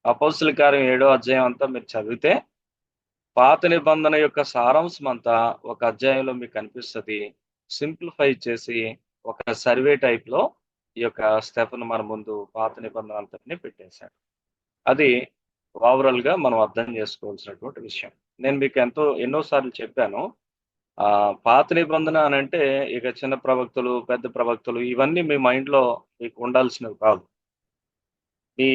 అపోస్తుల కార్యం 7వ అధ్యాయం అంతా మీరు చదివితే పాత నిబంధన యొక్క సారాంశం అంతా ఒక అధ్యాయంలో మీకు కనిపిస్తది. సింప్లిఫై చేసి ఒక సర్వే టైప్ లో ఈ యొక్క స్టెఫెన్ మన ముందు పాత నిబంధన అంతటిని పెట్టేశాడు. అది ఓవరాల్ గా మనం అర్థం చేసుకోవాల్సినటువంటి విషయం. నేను మీకు ఎన్నో సార్లు చెప్పాను. పాత నిబంధన అనంటే ఇక చిన్న ప్రవక్తలు, పెద్ద ప్రవక్తలు ఇవన్నీ మీ మైండ్ లో మీకు ఉండాల్సినవి కాదు. మీ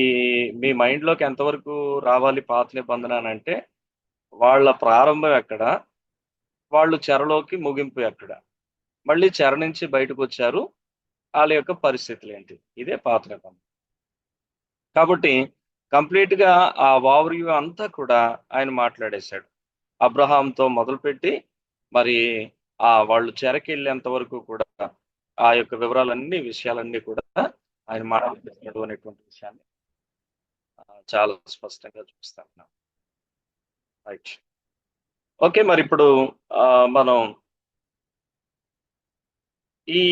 మీ మైండ్ లోకి ఎంతవరకు రావాలి పాత నిబంధన అనంటే వాళ్ళ ప్రారంభం ఎక్కడ? వాళ్ళు చెరలోకి ముగింపు ఎక్కడ? మళ్ళీ చెర నుంచి బయటకొచ్చారు. ఆళ్ళ యొక్క పరిస్థితులేంటి? ఇదే పాత నిబంధన. కాబట్టి కంప్లీట్‌గా ఆ ఓవర్ వ్యూ అంతా కూడా ఆయన మాట్లాడేశాడు. అబ్రహాంతో మొదలుపెట్టి మరి వాళ్ళు చెరకెళ్ళేంత వరకు కూడా ఆ యొక్క విషయాలన్నీ కూడా ఆయన మాట్లాడేశాడు అనేటువంటి విషయాన్ని చాలా స్పష్టంగా చూస్తాం మనం. రైట్. ఓకే. మరిప్పుడు మనం ఈ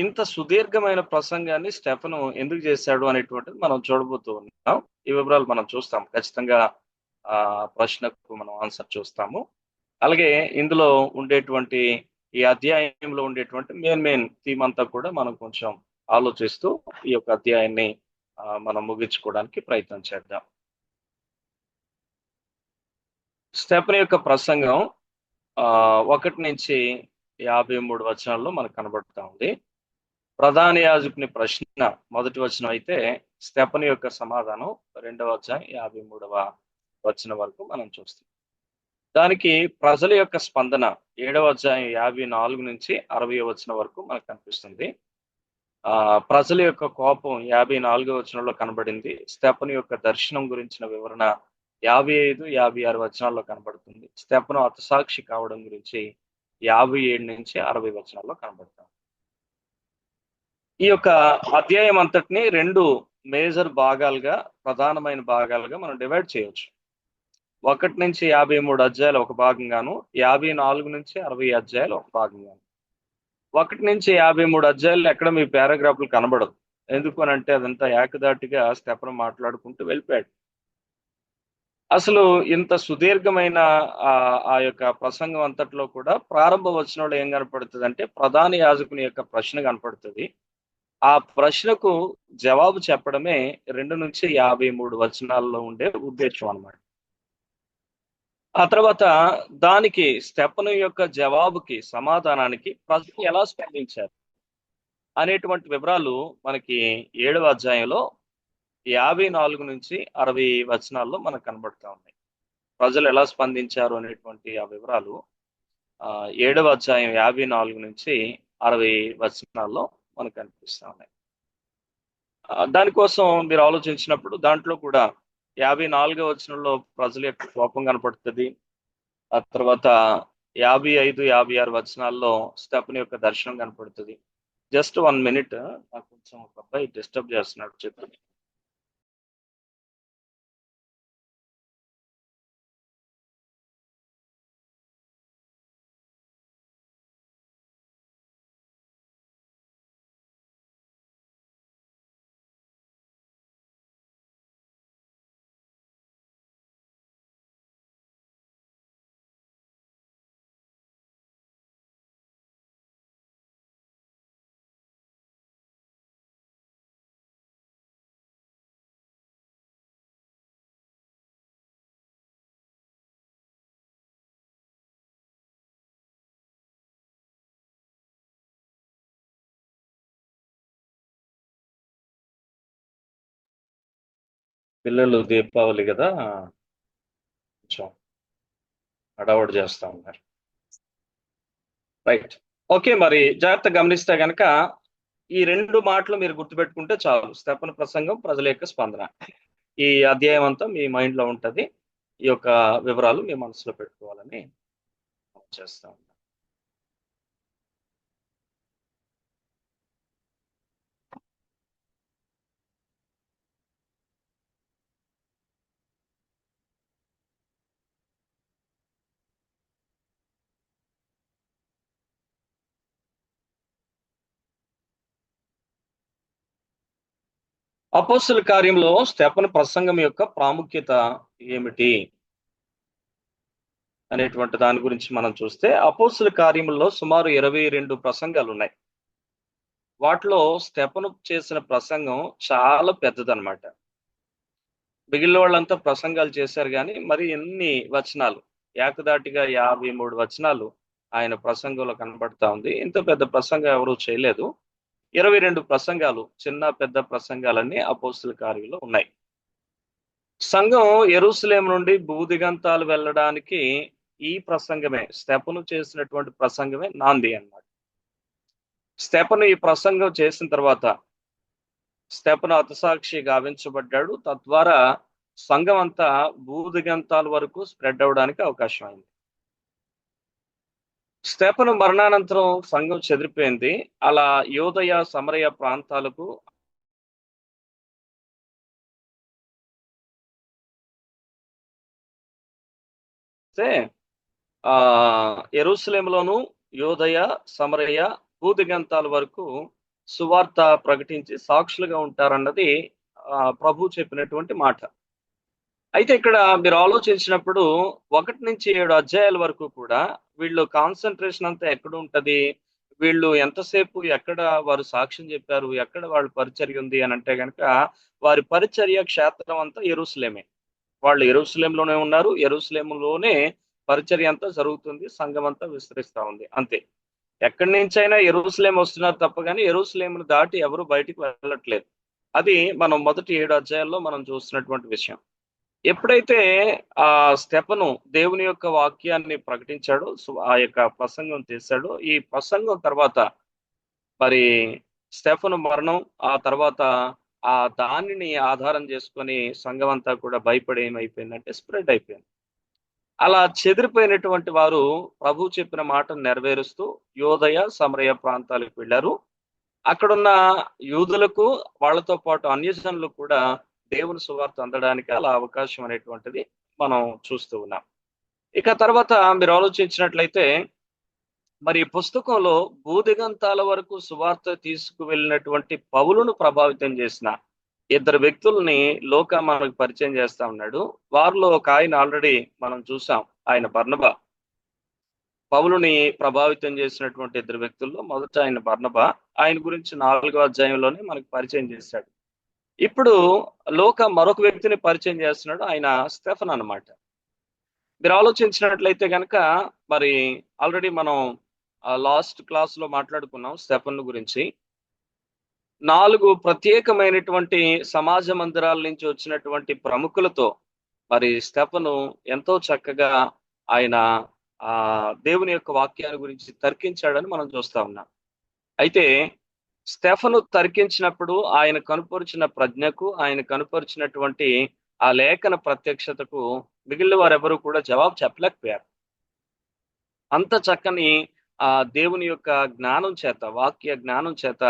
ఇంత సుదీర్ఘమైన ప్రసంగాన్ని స్టెఫెను ఎందుకు చేశాడు అనేటువంటిది మనం చూడబోతూ ఉన్నాం. ఈ వివరాలు మనం చూస్తాం. ఖచ్చితంగా ప్రశ్నకు మనం ఆన్సర్ చూస్తాము. అలాగే ఇందులో ఉండేటువంటి ఈ అధ్యాయంలో ఉండేటువంటి మెయిన్ థీమ్ అంతా కూడా మనం కొంచెం ఆలోచిస్తూ ఈ యొక్క అధ్యాయాన్ని మనం ముగించుకోవడానికి ప్రయత్నం చేద్దాం. స్టెఫెను యొక్క ప్రసంగం 1-53 వచనాల్లో మనకు కనబడుతా ఉంది. ప్రధాన యాజకుని ప్రశ్న మొదటి వచనం అయితే, స్టెఫెను యొక్క సమాధానం 2వ అధ్యాయం 53వ వచనం వరకు మనం చూస్తాం. దానికి ప్రజల యొక్క స్పందన 7వ అధ్యాయం 54-60వ వచనం వరకు మనకు కనిపిస్తుంది. ప్రజల యొక్క కోపం 54వ వచనంలో కనబడింది. స్టెఫెను యొక్క దర్శనం గురించిన వివరణ 55, 56 వచనాల్లో కనబడుతుంది. స్టెఫెను హతసాక్షి కావడం గురించి 57-60 వచనాల్లో కనబడుతుంది. ఈ యొక్క అధ్యాయం అంతటిని 2 మేజర్ భాగాలుగా, ప్రధానమైన భాగాలుగా మనం డివైడ్ చేయొచ్చు. 1-53 అధ్యాయాలు ఒక భాగంగాను, 54-60 అధ్యాయాలు ఒక భాగంగాను. 1-53 అధ్యాయాల్లో ఎక్కడ మీ పారాగ్రాఫ్‌లు కనబడవు. ఎందుకు అనంటే అదంతా ఏకధాటిగా స్టెఫెను మాట్లాడుకుంటూ వెళ్ళిపోయాడు. అసలు ఇంత సుదీర్ఘమైన ఆ యొక్క ప్రసంగం అంతట్లో కూడా ప్రారంభ వచనంలో ఏం కనపడుతదంటే, ప్రధాన యాజకుని యొక్క ప్రశ్న కనపడుతది. ఆ ప్రశ్నకు జవాబు చెప్పడమే 2-53 వచనాల్లో ఉండే ఉద్దేశ్యం అన్నమాట. ఆ తర్వాత దానికి స్టెఫెను యొక్క జవాబుకి, సమాధానానికి ప్రజలు ఎలా స్పందించారు అనేటువంటి వివరాలు మనకి 7వ అధ్యాయంలో 54-60 వచనాల్లో మనకు కనబడతా ఉన్నాయి. ప్రజలు ఎలా స్పందించారు అనేటువంటి ఆ వివరాలు 7వ అధ్యాయం 54-60 వచనాల్లో మనకు కనిపిస్తా ఉన్నాయి. దానికోసం మీరు ఆలోచించినప్పుడు దాంట్లో కూడా 54వ వచనంలో ప్రజల యొక్క కోపం కనపడుతది. ఆ తర్వాత 55, 56 వచనాల్లో స్టెఫెను యొక్క దర్శనం కనపడుతది. జస్ట్ 1 మినిట్ నాకు కొంచెం ఒక అబ్బాయి డిస్టర్బ్ చేస్తున్నాడు చెప్పండి. పిల్లలు దీపావళి గదా! కొంచెం హడావుడి చేస్తా ఉన్నారు. రైట్. ఓకే. మరి జాగ్రత్తగా గమనిస్తే గనక ఈ 2 మాటలు మీరు గుర్తుపెట్టుకుంటే చాలు. స్టెఫెను ప్రసంగం, ప్రజల యొక్క స్పందన. ఈ అధ్యాయం అంతా మీ మైండ్‌లో ఉంటది. ఈ యొక్క వివరాలు మీ మనసులో పెట్టుకోవాలని చేస్తా. అపోస్తుల కార్యంలో స్తెఫను ప్రసంగం యొక్క ప్రాముఖ్యత ఏమిటి అనేటువంటి దాని గురించి మనం చూస్తే, అపోస్తుల కార్యముల్లో సుమారు 22 ప్రసంగాలు ఉన్నాయి. వాటిలో స్తెఫను చేసిన ప్రసంగం చాలా పెద్దదన్నమాట. మిగిలిన వాళ్ళంతా ప్రసంగాలు చేశారు గాని, మరి ఎన్ని వచనాలు, ఏకధాటిగా 53 వచనాలు ఆయన ప్రసంగంలో కనబడతా ఉంది. ఇంత పెద్ద ప్రసంగం ఎవరు చేయలేదు. 22 ప్రసంగాలు, చిన్న పెద్ద ప్రసంగాలన్నీ అపోస్తుల కార్యంలో ఉన్నాయి. సంఘం యెరూషలేము నుండి భూదిగంతాలు వెళ్ళడానికి ఈ ప్రసంగమే, స్తెఫను చేసినటువంటి ప్రసంగమే నాంది అన్నమాట. స్తెఫను ఈ ప్రసంగం చేసిన తర్వాత స్తెఫను హతసాక్షి గావించబడ్డాడు. తద్వారా సంఘం అంతా భూదిగంతాల వరకు స్ప్రెడ్ అవ్వడానికి అవకాశం అయింది. స్తెఫను మరణానంతరం సంఘం చెదిరిపోయింది. అలా యోదయ సమరయ ప్రాంతాలకు ఆ యెరూషలేములోను, యోదయ సమరయ భూదిగంతాల వరకు సువార్త ప్రకటించి సాక్షులుగా ఉంటారన్నది ప్రభు చెప్పినటువంటి మాట. అయితే ఇక్కడ మీరు ఆలోచించినప్పుడు 1-7 అధ్యాయాల వరకు కూడా వీళ్ళు కాన్సన్ట్రేషన్ అంతా ఎక్కడ ఉంటది, వీళ్ళు ఎంతసేపు ఎక్కడ వారు సాక్ష్యం చెప్పారు, ఎక్కడ వాళ్ళ పరిచర్య ఉంది అని అంటే గనక, వారి పరిచర్య క్షేత్రం అంతా యెరూషలేమే. వాళ్ళు యెరూషలేంలోనే ఉన్నారు. యెరూషలేములోనే పరిచర్య అంతా జరుగుతుంది. సంఘం అంతా విస్తరిస్తా ఉంది. అంతే. ఎక్కడి నుంచైనా యెరూషలేం వస్తున్నారు తప్ప గాని యెరూషలేమును దాటి ఎవరు బయటికి వెళ్ళట్లేదు. అది మనం మొదటి 7 అధ్యాయాల్లో మనం చూస్తున్నటువంటి విషయం. ఎప్పుడైతే ఆ స్తెఫను దేవుని యొక్క వాక్యాన్ని ప్రకటించాడో, ఆ యొక్క ప్రసంగం చేశాడో, ఈ ప్రసంగం తర్వాత మరి స్తెఫను మరణం, ఆ తర్వాత ఆ దానిని ఆధారం చేసుకొని సంఘం అంతా కూడా భయపడి ఏమైపోయిందంటే స్ప్రెడ్ అయిపోయింది. అలా చెదిరిపోయినటువంటి వారు ప్రభు చెప్పిన మాటను నెరవేరుస్తూ యోదయ సమరయ ప్రాంతాలకు వెళ్ళారు. అక్కడున్న యూదులకు, వాళ్ళతో పాటు అన్యజనులకు కూడా దేవుని సువార్త అందడానికి అలా అవకాశం అనేటువంటిది మనం చూస్తూ ఉన్నాం. ఇక తర్వాత మీరు ఆలోచించినట్లయితే, మరి ఈ పుస్తకంలో భూదిగంతాల వరకు సువార్త తీసుకువెళ్ళినటువంటి పౌలును ప్రభావితం చేసిన ఇద్దరు వ్యక్తుల్ని లోకా మనకు పరిచయం చేస్తా ఉన్నాడు. వారిలో ఒక ఆయన ఆల్రెడీ మనం చూసాం, ఆయన బర్నబా. పౌలుని ప్రభావితం చేసినటువంటి ఇద్దరు వ్యక్తుల్లో మొదట ఆయన బర్నబా. ఆయన గురించి 4వ అధ్యాయంలోనే మనకు పరిచయం చేశాడు. ఇప్పుడు లోక మరొక వ్యక్తిని పరిచయం చేస్తున్నాడు. ఆయన స్తెఫన్ అన్నమాట. మీరు ఆలోచించినట్లయితే గనక, మరి ఆల్రెడీ మనం లాస్ట్ క్లాస్ లో మాట్లాడుకున్నాం స్తెఫన్ గురించి. 4 ప్రత్యేకమైనటువంటి సమాజ మందిరాల నుంచి వచ్చినటువంటి ప్రముఖులతో మరి స్తెఫను ఎంతో చక్కగా ఆయన దేవుని యొక్క వాక్యాల గురించి తర్కించాడని మనం చూస్తా ఉన్నాం. అయితే స్తెఫను తర్కించినప్పుడు ఆయన కనుపరిచిన ప్రజ్ఞకు, ఆయన కనుపరిచినటువంటి ఆ లేఖన ప్రత్యక్షతకు మిగిలిన వారెవరూ కూడా జవాబు చెప్పలేకపోయారు. అంత చక్కని దేవుని యొక్క జ్ఞానం చేత, వాక్య జ్ఞానం చేత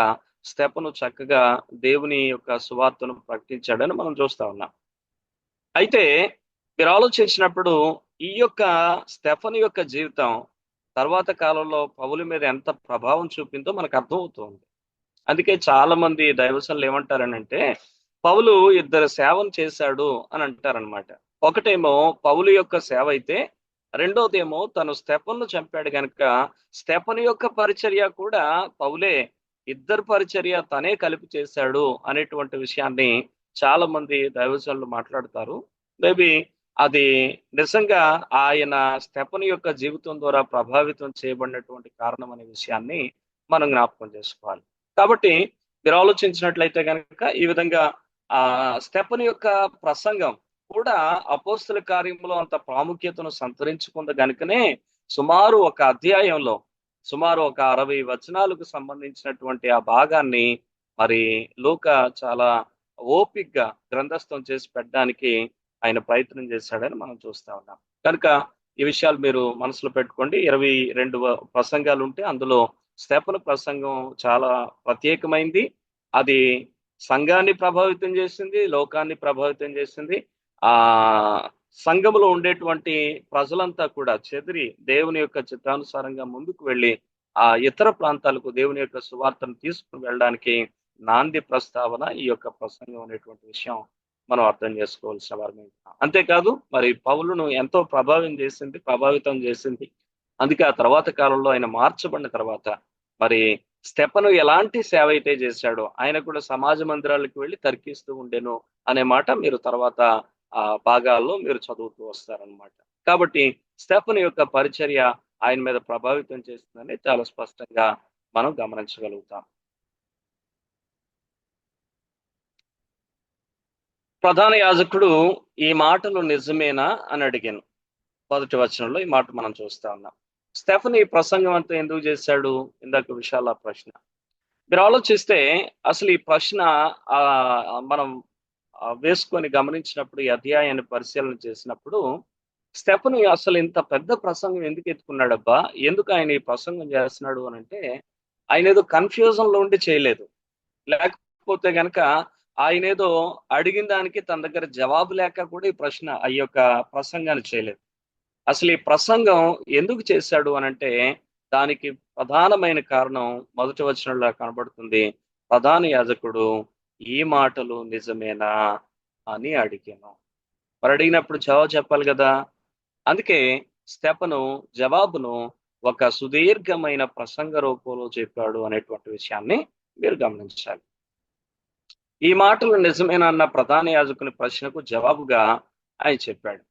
స్తెఫను చక్కగా దేవుని యొక్క సువార్తను ప్రకటించాడని మనం చూస్తా ఉన్నాం. అయితే మీరు ఆలోచించినప్పుడు ఈ యొక్క స్తెఫను యొక్క జీవితం తర్వాత కాలంలో పౌలు మీద ఎంత ప్రభావం చూపిందో మనకు అర్థమవుతుంది. అందుకే చాలా మంది దైవజనులు ఏమంటారనంటే, పౌలు ఇద్దరు సేవను చేశాడు అని అంటారనమాట. ఒకటేమో పౌలు యొక్క సేవ అయితే, రెండోదేమో తను స్తెఫనును చంపాడు గనుక స్తెఫను యొక్క పరిచర్య కూడా పౌలే, ఇద్దరు పరిచర్య తనే కలిపి చేశాడు అనేటువంటి విషయాన్ని చాలా మంది దైవజనులు మాట్లాడతారు. మేబీ అది నిజంగా ఆయన స్తెఫను యొక్క జీవితం ద్వారా ప్రభావితం చేయబడినటువంటి కారణం అనే విషయాన్ని మనం జ్ఞాపకం చేసుకోవాలి. కాబట్టి మీరు ఆలోచించినట్లయితే కనుక ఈ విధంగా స్తెఫను యొక్క ప్రసంగం కూడా అపోస్తుల కార్యంలో అంత ప్రాముఖ్యతను సంతరించుకుంది కనుకనే సుమారు ఒక అధ్యాయంలో సుమారు ఒక 60 వచనాలకు సంబంధించినటువంటి ఆ భాగాన్ని మరి లూకా చాలా ఓపికగా గ్రంథస్థం చేసి పెట్టడానికి ఆయన ప్రయత్నం చేశాడని మనం చూస్తా ఉన్నాం. కనుక ఈ విషయాలు మీరు మనసులో పెట్టుకోండి. 22 ప్రసంగాలు ఉంటే అందులో స్తెఫను ప్రసంగం చాలా ప్రత్యేకమైంది. అది సంఘాన్ని ప్రభావితం చేసింది, లోకాన్ని ప్రభావితం చేసింది. ఆ సంఘములో ఉండేటువంటి ప్రజలంతా కూడా చెదిరి దేవుని యొక్క చిత్తానుసారంగా ముందుకు వెళ్ళి ఆ ఇతర ప్రాంతాలకు దేవుని యొక్క సువార్తను తీసుకుని వెళ్ళడానికి నాంది ప్రస్తావన ఈ యొక్క ప్రసంగం అనేటువంటి విషయం మనం అర్థం చేసుకోవాల్సిన వారమే. అంతేకాదు మరి పౌలును ఎంతో ప్రభావితం చేసింది. అందుకే ఆ తర్వాత కాలంలో ఆయన మార్చబడిన తర్వాత మరి స్టెఫను ఎలాంటి సేవ అయితే చేశాడో, ఆయన కూడా సమాజ మందిరాలకు వెళ్ళి తర్కిస్తూ ఉండెను అనే మాట మీరు తర్వాత ఆ భాగాల్లో మీరు చదువుతూ వస్తారనమాట. కాబట్టి స్టెఫను యొక్క పరిచర్య ఆయన మీద ప్రభావితం చేస్తుందని చాలా స్పష్టంగా మనం గమనించగలుగుతాం. ప్రధాన యాజకుడు ఈ మాటలు నిజమేనా అని అడిగాను. మొదటి వచనంలో ఈ మాట మనం చూస్తా ఉన్నాం. స్టెఫన్ ఈ ప్రసంగం అంతా ఎందుకు చేశాడు? ఇందాక విశాల ప్రశ్న. మీరు ఆలోచిస్తే అసలు ఈ ప్రశ్న మనం వేసుకొని గమనించినప్పుడు, ఈ అధ్యాయాన్ని పరిశీలన చేసినప్పుడు, స్టెఫను అసలు ఇంత పెద్ద ప్రసంగం ఎందుకు ఎత్తుకున్నాడబ్బా? ఎందుకు ఆయన ఈ ప్రసంగం చేస్తున్నాడు అని అంటే, ఆయన ఏదో కన్ఫ్యూజన్ లో ఉండి చేయలేదు. లేకపోతే గనక ఆయన ఏదో అడిగిన దానికి తన దగ్గర జవాబు లేక కూడా ఈ యొక్క ప్రసంగాన్ని చేయలేదు. అసలు ఈ ప్రసంగం ఎందుకు చేశాడు అనంటే, దానికి ప్రధానమైన కారణం మొదటి వచనంలో కనబడుతుంది. ప్రధాన యాజకుడు ఈ మాటలు నిజమేనా అని అడిగాను. మరి అడిగినప్పుడు జవాబు చెప్పాలి కదా. అందుకే స్టెఫను జవాబును ఒక సుదీర్ఘమైన ప్రసంగ రూపంలో చెప్పాడు అనేటువంటి విషయాన్ని మీరు గమనించాలి. ఈ మాటలు నిజమేనా అన్న ప్రధాన యాజకుని ప్రశ్నకు జవాబుగా ఆయన చెప్పాడు.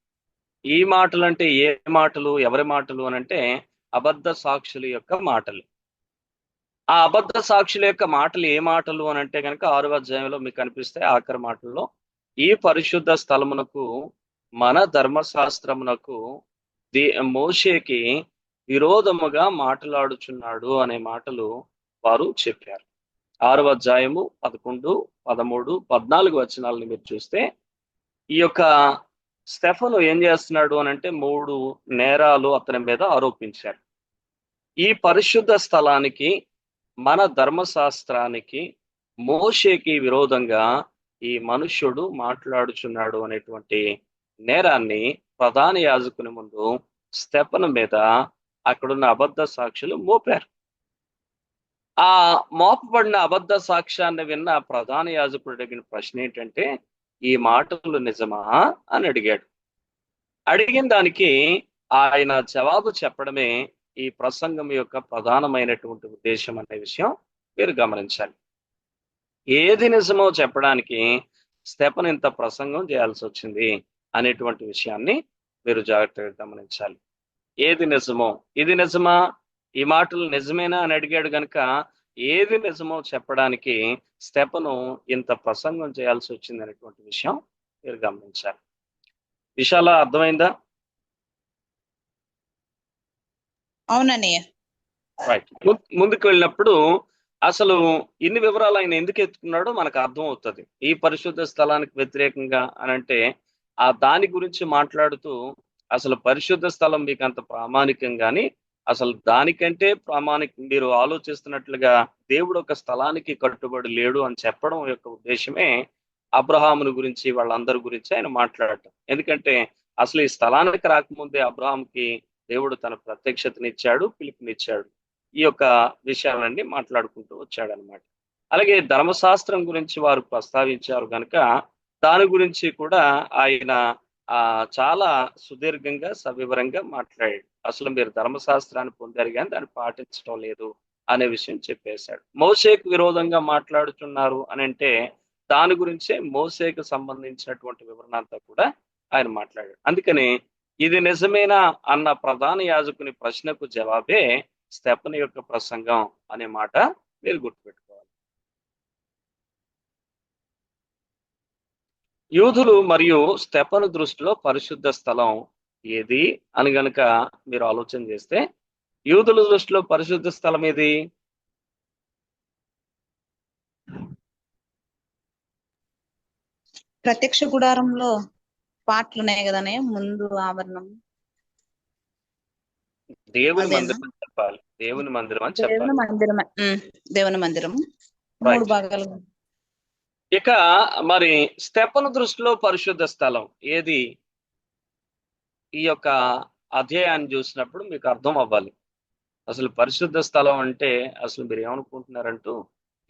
ఈ మాటలు అంటే ఏ మాటలు, ఎవరి మాటలు అనంటే అబద్ధ సాక్షుల యొక్క మాటలు. ఆ అబద్ధ సాక్షుల యొక్క మాటలు ఏ మాటలు అనంటే కనుక 6వ అధ్యాయంలో మీకు కనిపిస్తే ఆఖరి మాటల్లో, ఈ పరిశుద్ధ స్థలమునకు మన ధర్మశాస్త్రమునకు మోషేకి విరోధముగా మాట్లాడుచున్నాడు అనే మాటలు వారు చెప్పారు. 6వ అధ్యాయము 11, 13, 14 వచనాలను మీరు చూస్తే ఈ యొక్క స్టెఫను ఏం చేస్తున్నాడు అనంటే 3 నేరాలు అతని మీద ఆరోపించారు. ఈ పరిశుద్ధ స్థలానికి, మన ధర్మశాస్త్రానికి, మోషేకి విరోధంగా ఈ మనుష్యుడు మాట్లాడుచున్నాడు అనేటువంటి నేరాన్ని ప్రధాన యాజకుని ముందు స్టెఫను మీద అక్కడున్న అబద్ధ సాక్షులు మోపారు. ఆ మోపబడిన అబద్ధ సాక్ష్యాన్ని విన్న ప్రధాన యాజకుడు అడిగిన ప్రశ్న ఏంటంటే, ఈ మాటలు నిజమా అని అడిగాడు. అడిగిన దానికి ఆయన జవాబు చెప్పడమే ఈ ప్రసంగం యొక్క ప్రధానమైనటువంటి ఉద్దేశం అనే విషయం మీరు గమనించాలి. ఏది నిజమో చెప్పడానికి స్టెఫన్ ఇంత ప్రసంగం చేయాల్సి వచ్చింది అనేటువంటి విషయాన్ని మీరు జాగ్రత్తగా గమనించాలి. ఏది నిజమో, ఇది నిజమా, ఈ మాటలు నిజమేనా అని అడిగాడు గనుక ఏది నిజమో చెప్పడానికి స్టెఫను ఇంత ప్రసంగం చేయాల్సి వచ్చింది అనేటువంటి విషయం మీరు గమనించాలి. విశాల అర్థమైందా? అవునన్నయ్య. రైట్. ముందుకు వెళ్ళినప్పుడు అసలు ఇన్ని వివరాలు ఆయన ఎందుకు ఎత్తుకున్నాడో మనకు అర్థం అవుతుంది. ఈ పరిశుద్ధ స్థలానికి వ్యతిరేకంగా అని అంటే దాని గురించి మాట్లాడుతూ, అసలు పరిశుద్ధ స్థలం మీకు అంత ప్రామాణికం కానీ, అసలు దానికంటే ప్రామాణికం మీరు ఆలోచిస్తున్నట్లుగా దేవుడు ఒక స్థలానికి కట్టుబడి లేడు అని చెప్పడం యొక్క ఉద్దేశమే అబ్రహాముని గురించి, వాళ్ళందరి గురించి ఆయన మాట్లాడటం. ఎందుకంటే అసలు ఈ స్థలానికి రాకముందే అబ్రహాంకి దేవుడు తన ప్రత్యక్షతనిచ్చాడు, పిలుపునిచ్చాడు. ఈ యొక్క విషయాలన్నీ మాట్లాడుకుంటూ వచ్చాడనమాట. అలాగే ధర్మశాస్త్రం గురించి వారు ప్రస్తావించారు కనుక దాని గురించి కూడా ఆయన చాలా సుదీర్ఘంగా సవివరంగా మాట్లాడాడు. అసలు మీరు ధర్మశాస్త్రాన్ని పొందారు కానీ దాన్ని పాటించడం లేదు అనే విషయం చెప్పేశాడు. మోషేకు విరోధంగా మాట్లాడుతున్నారు అని అంటే దాని గురించే మోషేకు సంబంధించినటువంటి వివరణ అంతా కూడా ఆయన మాట్లాడాడు. అందుకని ఇది నిజమేనా అన్న ప్రధాన యాజకుని ప్రశ్నకు జవాబే స్టెఫను యొక్క ప్రసంగం అనే మాట మీరు గుర్తుపెట్టుకోవాలి. యూదులు మరియు స్టెఫను దృష్టిలో పరిశుద్ధ స్థలం ఏది అని గనుక మీరు ఆలోచన చేస్తే, యూదుల దృష్టిలో పరిశుద్ధ స్థలం ఏది? ప్రత్యక్ష గుడారంలో పాటలు ఉన్నాయి కదనే, ముందు ఆవరణం దేవుని మందిరం చెప్పాలి. దేవుని మందిరం అని చెప్పాలి. దేవుని మందిరం 3 భాగాలు. ఇక మరి స్టెఫను దృష్టిలో పరిశుద్ధ స్థలం ఏది? ఈ యొక్క అధ్యాయాన్ని చూసినప్పుడు మీకు అర్థం అవ్వాలి. అసలు పరిశుద్ధ స్థలం అంటే అసలు మీరు ఏమనుకుంటున్నారంటూ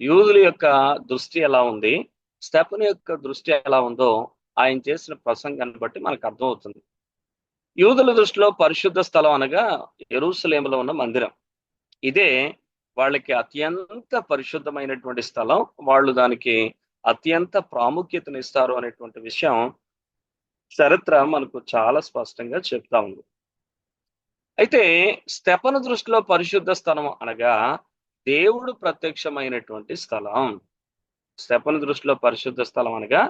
యూదుల యొక్క దృష్టి ఎలా ఉంది, స్టెఫను యొక్క దృష్టి ఎలా ఉందో ఆయన చేసిన ప్రసంగాన్ని బట్టి మనకు అర్థమవుతుంది. యూదుల దృష్టిలో పరిశుద్ధ స్థలం అనగా యెరూషలేములో ఉన్న మందిరం. ఇదే వాళ్ళకి అత్యంత పరిశుద్ధమైనటువంటి స్థలం. వాళ్ళు దానికి అత్యంత ప్రాముఖ్యతనిస్తారు అనేటువంటి విషయం చరిత్ర మనకు చాలా స్పష్టంగా చెప్తా ఉంది. అయితే స్టెఫను దృష్టిలో పరిశుద్ధ స్థలం అనగా దేవుడు ప్రత్యక్షమైనటువంటి స్థలం. స్టెఫను దృష్టిలో పరిశుద్ధ స్థలం అనగా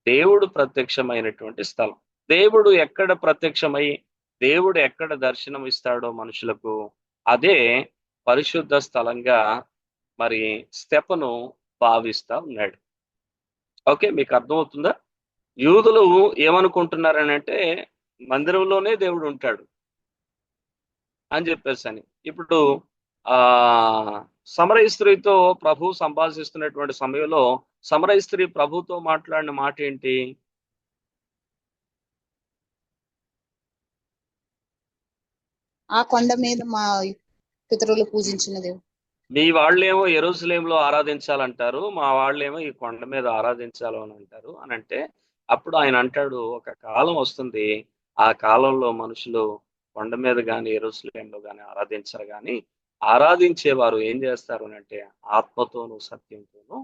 దేవుడు ప్రత్యక్షమైనటువంటి స్థలం. దేవుడు ఎక్కడ ప్రత్యక్షమై దేవుడు ఎక్కడ దర్శనం ఇస్తాడో మనుషులకు అదే పరిశుద్ధ స్థలంగా మరి స్టెఫను భావిస్తా ఉన్నాడు. ఓకే, మీకు అర్థమవుతుందా? యూదులు ఏమనుకుంటున్నారని అంటే మందిరంలోనే దేవుడు ఉంటాడు అని చెప్పేసి. ఇప్పుడు ఆ సమరయ స్త్రీతో ప్రభు సంభాషిస్తున్నటువంటి సమయంలో సమరయ స్త్రీ ప్రభుతో మాట్లాడిన మాట ఏంటి? ఆ కొండ మీద మా పితరులు పూజించిన దేవుడు. మీ వాళ్ళేమో యెరూషలేములో ఆరాధించాలంటారు, మా వాళ్ళేమో ఈ కొండ మీద ఆరాధించాలి అని అంటారు అని అంటే, అప్పుడు ఆయన అంటాడు, ఒక కాలం వస్తుంది, ఆ కాలంలో మనుషులు కొండ మీద కానీ యెరూషలేములో కానీ ఆరాధించరు, కానీ ఆరాధించేవారు ఏం చేస్తారు అని అంటే ఆత్మతోనూ సత్యంతోనూ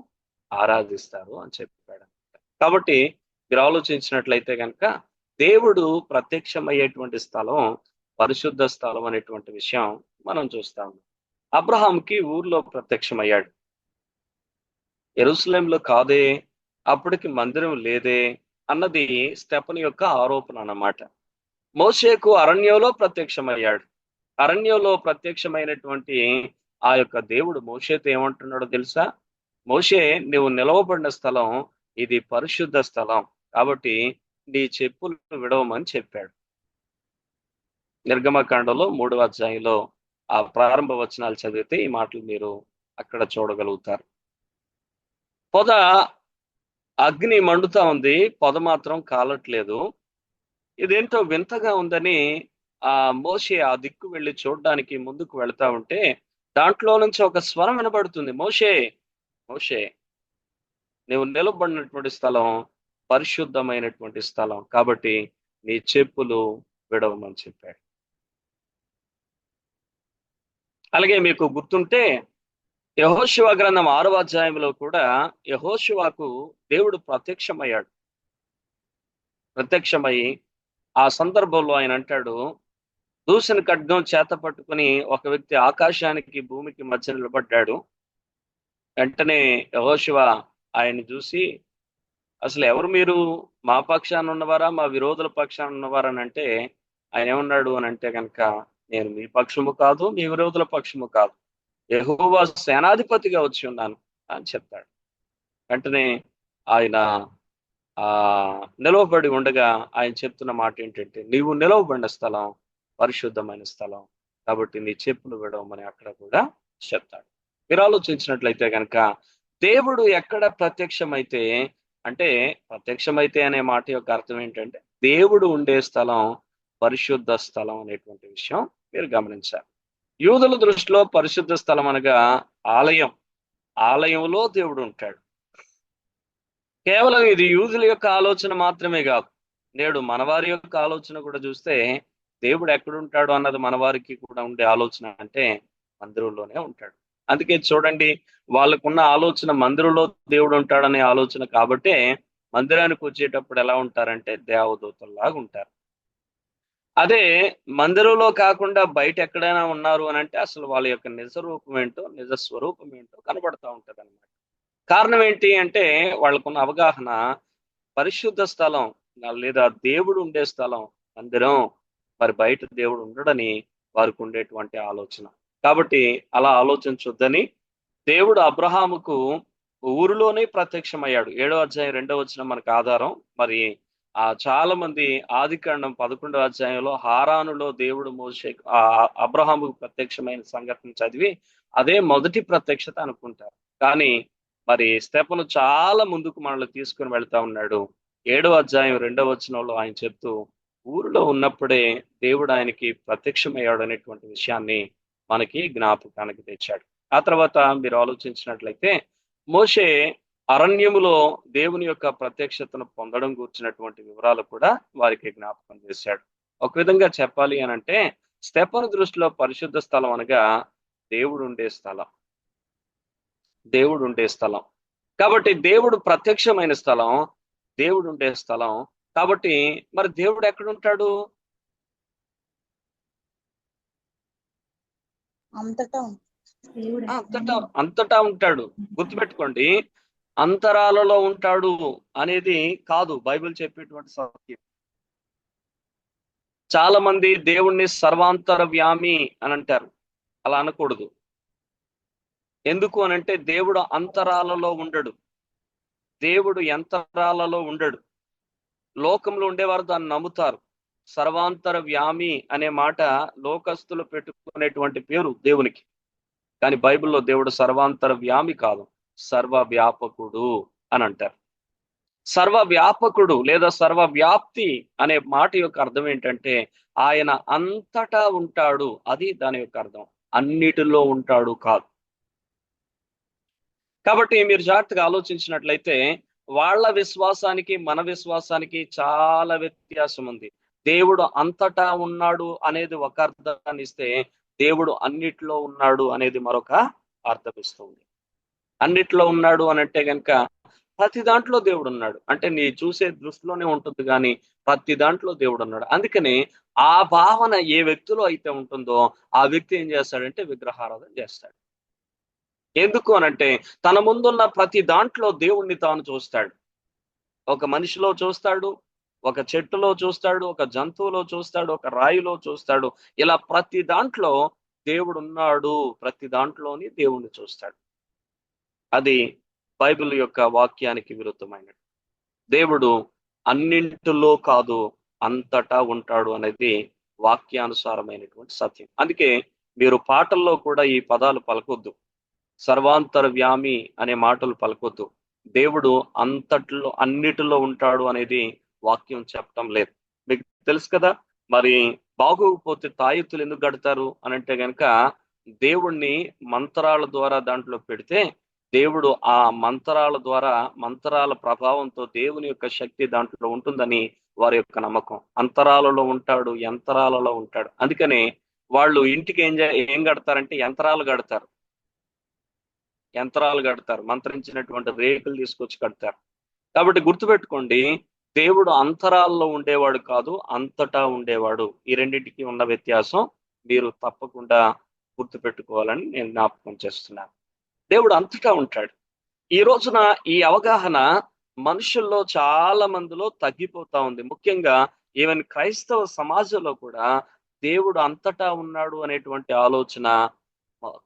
ఆరాధిస్తారు అని చెప్పాడు. కాబట్టి మీరు ఆలోచించినట్లయితే కనుక దేవుడు ప్రత్యక్షమయ్యేటువంటి స్థలం పరిశుద్ధ స్థలం అనేటువంటి విషయం మనం చూస్తాము. అబ్రహాంకి ఊర్లో ప్రత్యక్షమయ్యాడు, యెరూషలేంలో కాదే, అప్పటికి మందిరం లేదే అన్నది స్టెఫను యొక్క ఆరోపణ అన్నమాట. మోషేకు అరణ్యంలో ప్రత్యక్షమయ్యాడు. అరణ్యంలో ప్రత్యక్షమైనటువంటి ఆ యొక్క దేవుడు మోషేతో ఏమంటున్నాడో తెలుసా? మోషే, నువ్వు నిలవబడిన స్థలం ఇది పరిశుద్ధ స్థలం, కాబట్టి నీ చెప్పులు విడవమని చెప్పాడు. నిర్గమకాండంలో 3వ అధ్యాయంలో ఆ ప్రారంభ వచనాలు చదివితే ఈ మాటలు మీరు అక్కడ చూడగలుగుతారు. పొద అగ్ని మండుతా ఉంది, పొద మాత్రం కాలట్లేదు. ఇదేంటో వింతగా ఉందని ఆ మోషే ఆ దిక్కు వెళ్ళి చూడడానికి ముందుకు వెళ్తా ఉంటే దాంట్లో నుంచి ఒక స్వరం వినబడుతుంది, మోషే మోషే, నువ్వు నిలబడినటువంటి స్థలం పరిశుద్ధమైనటువంటి స్థలం, కాబట్టి నీ చెప్పులు విడవమని చెప్పాడు. అలాగే మీకు గుర్తుంటే యెహోషువ గ్రంథం 6వ అధ్యాయంలో కూడా యెహోషువకు దేవుడు ప్రత్యక్షమై ఆ సందర్భంలో ఆయన అంటాడు, దూషణ ఖడ్గం చేత పట్టుకుని ఒక వ్యక్తి ఆకాశానికి భూమికి మధ్య నిలబడ్డాడు. వెంటనే యెహోషువ ఆయన్ని చూసి, అసలు ఎవరు మీరు, మా పక్షాన ఉన్నవారా మా విరోధుల పక్షాన ఉన్నవారా అని అంటే ఆయన ఏమన్నాడు అని అంటే కనుక, నేను మీ పక్షము కాదు మీ విరోధుల పక్షము కాదు, యెహోవా సేనాధిపతిగా వచ్చి ఉన్నాను అని చెప్తాడు. వెంటనే ఆయన ఆ నిలవబడి ఉండగా ఆయన చెప్తున్న మాట ఏంటంటే, నీవు నిలవబడిన స్థలం పరిశుద్ధమైన స్థలం, కాబట్టి నీ చెప్పులు విడవమని అక్కడ కూడా చెప్తాడు. మీరు ఆలోచించినట్లయితే కనుక దేవుడు ఎక్కడ ప్రత్యక్షమైతే అంటే, ప్రత్యక్షమైతే అనే మాట యొక్క అర్థం ఏంటంటే దేవుడు ఉండే స్థలం పరిశుద్ధ స్థలం అనేటువంటి విషయం మీరు గమనించాలి. యూదుల దృష్టిలో పరిశుద్ధ స్థలం అనగా ఆలయం, ఆలయంలో దేవుడు ఉంటాడు. కేవలం ఇది యూదుల యొక్క ఆలోచన మాత్రమే కాదు, నేడు మనవారి యొక్క ఆలోచన కూడా చూస్తే దేవుడు ఎక్కడుంటాడు అన్నది మనవారికి కూడా ఉండే ఆలోచన అంటే మందిరంలోనే ఉంటాడు. అందుకే చూడండి, వాళ్ళకున్న ఆలోచన మందిరంలో దేవుడు ఉంటాడనే ఆలోచన కాబట్టే మందిరానికి వచ్చేటప్పుడు ఎలా ఉంటారంటే దేవదూతల్లాగా ఉంటారు. అదే మందిరంలో కాకుండా బయట ఎక్కడైనా ఉన్నారు అని అంటే అసలు వాళ్ళ యొక్క నిజ రూపం ఏంటో నిజ స్వరూపం ఏంటో కనబడతా ఉంటది అనమాట. కారణం ఏంటి అంటే వాళ్ళకున్న అవగాహన పరిశుద్ధ స్థలం లేదా దేవుడు ఉండే స్థలం మందిరం, మరి బయట దేవుడు ఉండడని వారికి ఉండేటువంటి ఆలోచన. కాబట్టి అలా ఆలోచించొద్దని దేవుడు అబ్రహాముకు ఊరిలోనే ప్రత్యక్షమయ్యాడు. 7వ అధ్యాయం 2వ వచనం మనకు ఆధారం. మరి చాలా మంది ఆదికాండం 11వ అధ్యాయంలో హారానులో దేవుడు అబ్రహాముకు ప్రత్యక్షమైన సంగతిని చదివి అదే మొదటి ప్రత్యక్షత అనుకుంటారు. కానీ మరి స్టెఫను చాలా ముందుకు మనల్ని తీసుకుని వెళ్తా ఉన్నాడు. 7వ అధ్యాయం 2వ వచనంలో ఆయన చెప్తూ ఊరిలో ఉన్నప్పుడే దేవుడు ఆయనకి ప్రత్యక్షమయ్యాడు అనేటువంటి విషయాన్ని మనకి జ్ఞాపకానికి తెచ్చాడు. ఆ తర్వాత మీరు ఆలోచించినట్లయితే మోషే అరణ్యములో దేవుని యొక్క ప్రత్యక్షతను పొందడం గురించినటువంటి వివరాలు కూడా వారికి జ్ఞాపకం చేశాడు. ఒక విధంగా చెప్పాలి అని అంటే, స్తెఫను దృష్టిలో పరిశుద్ధ స్థలం అనగా దేవుడు ఉండే స్థలం. దేవుడు ఉండే స్థలం. కాబట్టి దేవుడు ప్రత్యక్షమైన స్థలం, దేవుడు ఉండే స్థలం. కాబట్టి మరి దేవుడు ఎక్కడుంటాడు? అంతటా అంతటా అంతటా ఉంటాడు. గుర్తుపెట్టుకోండి, అంతరాలలో ఉంటాడు అనేది కాదు బైబిల్ చెప్పేటువంటి సత్యం. చాలా మంది దేవుణ్ణి సర్వాంతర వ్యామి అని అంటారు. అలా అనకూడదు. ఎందుకు అనంటే దేవుడు అంతరాలలో ఉండడు. దేవుడు యంతరాలలో ఉండడు. లోకంలో ఉండేవారు దాన్ని నమ్ముతారు. సర్వాంతర వ్యామి అనే మాట లోకస్తులు పెట్టుకునేటువంటి పేరు దేవునికి. కానీ బైబిల్లో దేవుడు సర్వాంతర వ్యామి కాదు, సర్వ వ్యాపకుడు అని అంటారు. సర్వ వ్యాపకుడు లేదా సర్వ వ్యాప్తి అనే మాట యొక్క అర్థం ఏంటంటే ఆయన అంతటా ఉంటాడు. అది దాని యొక్క అర్థం. అన్నిటిలో ఉంటాడు కాదు. కాబట్టి మీరు జాగ్రత్తగా ఆలోచించినట్లయితే వాళ్ళ విశ్వాసానికి మన విశ్వాసానికి చాలా వ్యత్యాసం ఉంది. దేవుడు అంతటా ఉన్నాడు అనేది ఒక అర్థాన్ని ఇస్తే, దేవుడు అన్నిట్లో ఉన్నాడు అనేది మరొక అర్థం ఇస్తుంది. అన్నిట్లో ఉన్నాడు అని అంటే కనుక ప్రతి దాంట్లో దేవుడు ఉన్నాడు అంటే నీ చూసే దృష్టిలోనే ఉంటుంది, కానీ ప్రతి దాంట్లో దేవుడు ఉన్నాడు. అందుకని ఆ భావన ఏ వ్యక్తిలో అయితే ఉంటుందో ఆ వ్యక్తి ఏం చేస్తాడంటే విగ్రహారాధన చేస్తాడు. ఎందుకు అనంటే తన ముందున్న ప్రతి దాంట్లో దేవుణ్ణి తాను చూస్తాడు. ఒక మనిషిలో చూస్తాడు, ఒక చెట్టులో చూస్తాడు, ఒక జంతువులో చూస్తాడు, ఒక రాయిలో చూస్తాడు. ఇలా ప్రతి దాంట్లో దేవుడు ఉన్నాడు. ప్రతి దాంట్లోని దేవుణ్ణి చూస్తాడు. అది బైబిల్ యొక్క వాక్యానికి విరుద్ధమైనది. దేవుడు అన్నింటిలో కాదు, అంతటా ఉంటాడు అనేది వాక్యానుసారమైనటువంటి సత్యం. అందుకే మీరు పాటల్లో కూడా ఈ పదాలు పలకొద్దు. సర్వాంతర వ్యామి అనే మాటలు పలకొద్దు. దేవుడు అంతట్లో అన్నిటిలో ఉంటాడు అనేది వాక్యం చెప్పటం లేదు. మీకు తెలుసు కదా, మరి బాగోకపోతే తాయెత్తులు ఎందుకు కడతారు అని అంటే గనక దేవుణ్ణి మంత్రాల ద్వారా దాంట్లో పెడితే దేవుడు ఆ మంత్రాల ద్వారా మంత్రాల ప్రభావంతో దేవుని యొక్క శక్తి దాంట్లో ఉంటుందని వారి యొక్క నమ్మకం. అంతరాలలో ఉంటాడు, యంత్రాలలో ఉంటాడు. అందుకని వాళ్ళు ఇంటికి ఏం కడతారంటే యంత్రాలు కడతారు. మంత్రించినటువంటి రేకులు తీసుకొచ్చి కడతారు. కాబట్టి గుర్తుపెట్టుకోండి, దేవుడు అంతరాల్లో ఉండేవాడు కాదు, అంతటా ఉండేవాడు. ఈ రెండింటికి ఉన్న వ్యత్యాసం మీరు తప్పకుండా గుర్తుపెట్టుకోవాలని నేను జ్ఞాపకం చేస్తున్నాను. దేవుడు అంతటా ఉంటాడు. ఈ రోజున ఈ అవగాహన మనుషుల్లో చాలా మందిలో తగ్గిపోతా ఉంది. ముఖ్యంగా ఈవెన్ క్రైస్తవ సమాజంలో కూడా దేవుడు అంతటా ఉన్నాడు అనేటువంటి ఆలోచన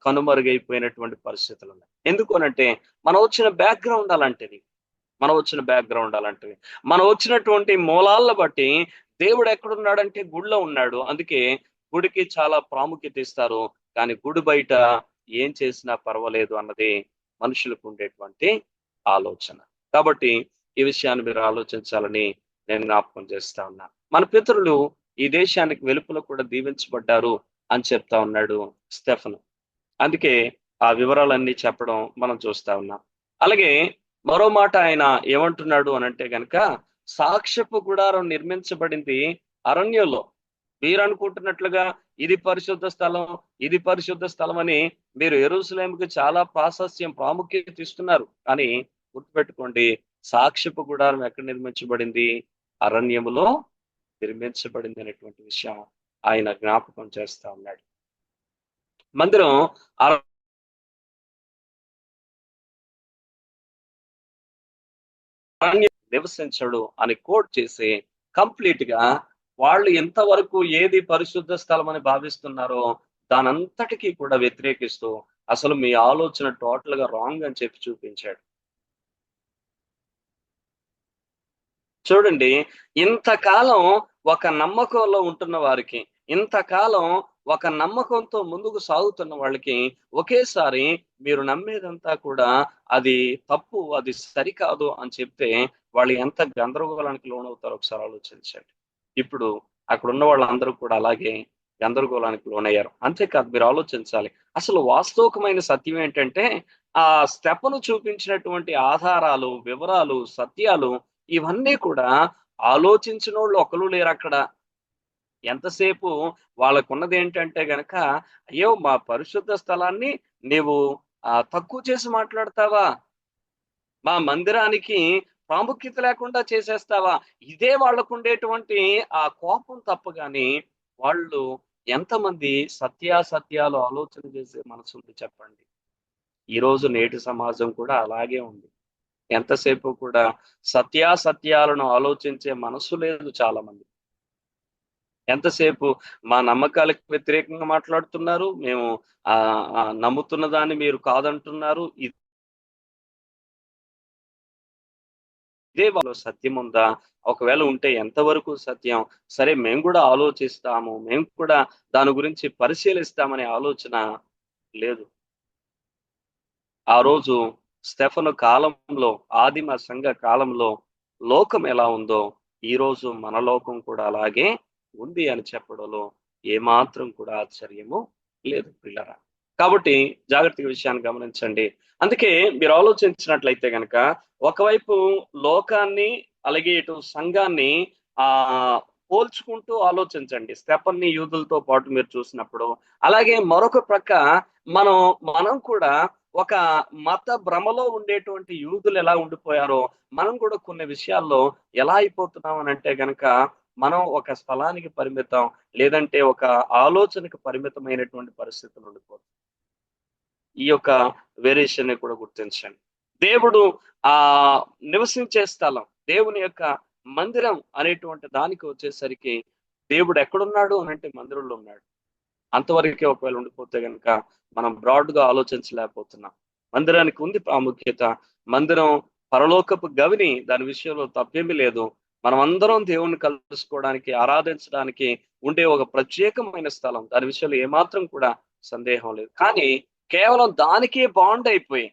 కనుమరుగైపోయినటువంటి పరిస్థితులు ఉన్నాయి. ఎందుకు అనంటే మనం వచ్చిన బ్యాక్గ్రౌండ్ అలాంటిది. మనం వచ్చినటువంటి మూలాలను బట్టి దేవుడు ఎక్కడున్నాడంటే గుడిలో ఉన్నాడు. అందుకే గుడికి చాలా ప్రాముఖ్యత ఇస్తారు. కానీ గుడి బయట ఏం చేసినా పర్వాలేదు అన్నది మనుషులకు ఉండేటువంటి ఆలోచన. కాబట్టి ఈ విషయాన్ని మీరు ఆలోచించాలని నేను జ్ఞాపకం చేస్తా ఉన్నా. మన పితరులు ఈ దేశానికి వెలుపల కూడా దీవించబడ్డారు అని చెప్తా ఉన్నాడు స్టెఫను. అందుకే ఆ వివరాలన్నీ చెప్పడం మనం చూస్తా ఉన్నాం. అలాగే మరో మాట ఆయన ఏమంటున్నాడు అనంటే గనక సాక్ష్యపు గుడారం నిర్మించబడింది అరణ్యంలో. మీరు అనుకుంటున్నట్లుగా ఇది పరిశుద్ధ స్థలం అని మీరు యెరూషలేముకి చాలా ప్రాముఖ్యత ఇస్తున్నారు. కానీ గుర్తుపెట్టుకోండి, సాక్ష్యపు గుడారం ఎక్కడ నిర్మించబడింది? అరణ్యములో నిర్మించబడింది అనేటువంటి విషయం ఆయన జ్ఞాపకం చేస్తా ఉన్నాడు. మందిరం నివసించడు అని కోట్ చేసి కంప్లీట్ గా వాళ్ళు ఎంతవరకు ఏది పరిశుద్ధ స్థలం అని భావిస్తున్నారో దానంతటికీ కూడా వ్యతిరేకిస్తూ అసలు మీ ఆలోచన టోటల్ గా రాంగ్ అని చెప్పి చూపించాడు. చూడండి, ఇంతకాలం ఒక నమ్మకంలో ఉంటున్న వారికి, ఇంతకాలం ఒక నమ్మకంతో ముందుకు సాగుతున్న వాళ్ళకి ఒకేసారి మీరు నమ్మేదంతా కూడా అది తప్పు, అది సరికాదు అని చెప్తే వాళ్ళు ఎంత గందరగోళానికి లోనవుతారో ఒకసారి ఆలోచించండి. ఇప్పుడు అక్కడ ఉన్న వాళ్ళందరూ కూడా అలాగే గందరగోళానికి లోనయ్యారు. అంతేకాదు, మీరు ఆలోచించాలి, అసలు వాస్తవికమైన సత్యం ఏంటంటే ఆ స్టెఫను చూపించినటువంటి ఆధారాలు, వివరాలు, సత్యాలు ఇవన్నీ కూడా ఆలోచించినోళ్ళు ఒకరు లేరు అక్కడ. ఎంతసేపు వాళ్ళకున్నది ఏంటంటే గనక, అయ్యో మా పరిశుద్ధ స్థలాన్ని నీవు తక్కువ చేసి మాట్లాడతావా, మా మందిరానికి ప్రాముఖ్యత లేకుండా చేసేస్తావా, ఇదే వాళ్ళకు ఉండేటువంటి ఆ కోపం తప్ప గాని వాళ్ళు ఎంతమంది సత్యాసత్యాలు ఆలోచన చేసే మనసు ఉంది చెప్పండి. ఈ రోజు నేటి సమాజం కూడా అలాగే ఉంది. ఎంతసేపు కూడా సత్యాసత్యాలను ఆలోచించే మనసు లేదు చాలా మంది. ఎంతసేపు మా నమ్మకాలకు వ్యతిరేకంగా మాట్లాడుతున్నారు, మేము నమ్ముతున్న దాన్ని మీరు కాదంటున్నారు, ఇదే వాళ్ళ సత్యం ఉందా, ఒకవేళ ఉంటే ఎంతవరకు సత్యం, సరే మేము కూడా ఆలోచిస్తాము, మేము కూడా దాని గురించి పరిశీలిస్తామనే ఆలోచన లేదు. ఆ రోజు స్టెఫను కాలంలో, ఆదిమ సంఘ కాలంలో లోకం ఎలా ఉందో ఈ రోజు మన లోకం కూడా అలాగే ఉంది అని చెప్పడంలో ఏమాత్రం కూడా ఆశ్చర్యము లేదు పిల్లరా. కాబట్టి జాగ్రత్తగా విషయాన్ని గమనించండి. అందుకే మీరు ఆలోచించినట్లయితే గనక ఒకవైపు లోకాన్ని, అలాగే ఇటు సంఘాన్ని ఆ పోల్చుకుంటూ ఆలోచించండి స్టెఫన్ని యూదులతో పాటు మీరు చూసినప్పుడు. అలాగే మరొక ప్రక్క మనం మనం కూడా ఒక మత భ్రమలో ఉండేటువంటి యూదులు ఎలా ఉండిపోయారో మనం కూడా కొన్ని విషయాల్లో ఎలా అయిపోతున్నాం అని అంటే గనక, మనం ఒక స్థలానికి పరిమితం, లేదంటే ఒక ఆలోచనకు పరిమితమైనటువంటి పరిస్థితులు ఉండిపోతాం. ఈ యొక్క వేరియేషన్ కూడా గుర్తించండి. దేవుడు ఆ నివసించే స్థలం, దేవుని యొక్క మందిరం అనేటువంటి దానికి వచ్చేసరికి దేవుడు ఎక్కడున్నాడు అని అంటే మందిరంలో ఉన్నాడు. అంతవరకే ఒకవేళ ఉండిపోతే గనక మనం బ్రాడ్ గా ఆలోచించలేకపోతున్నాం. మందిరానికి ఉంది ప్రాముఖ్యత. మందిరం పరలోకపు గవిని, దాని విషయంలో తప్పేమీ లేదు. మనం అందరం దేవుణ్ణి కలుసుకోవడానికి, ఆరాధించడానికి ఉండే ఒక ప్రత్యేకమైన స్థలం, దాని విషయంలో ఏమాత్రం కూడా సందేహం లేదు. కానీ కేవలం దానికే బాండ్ అయిపోయి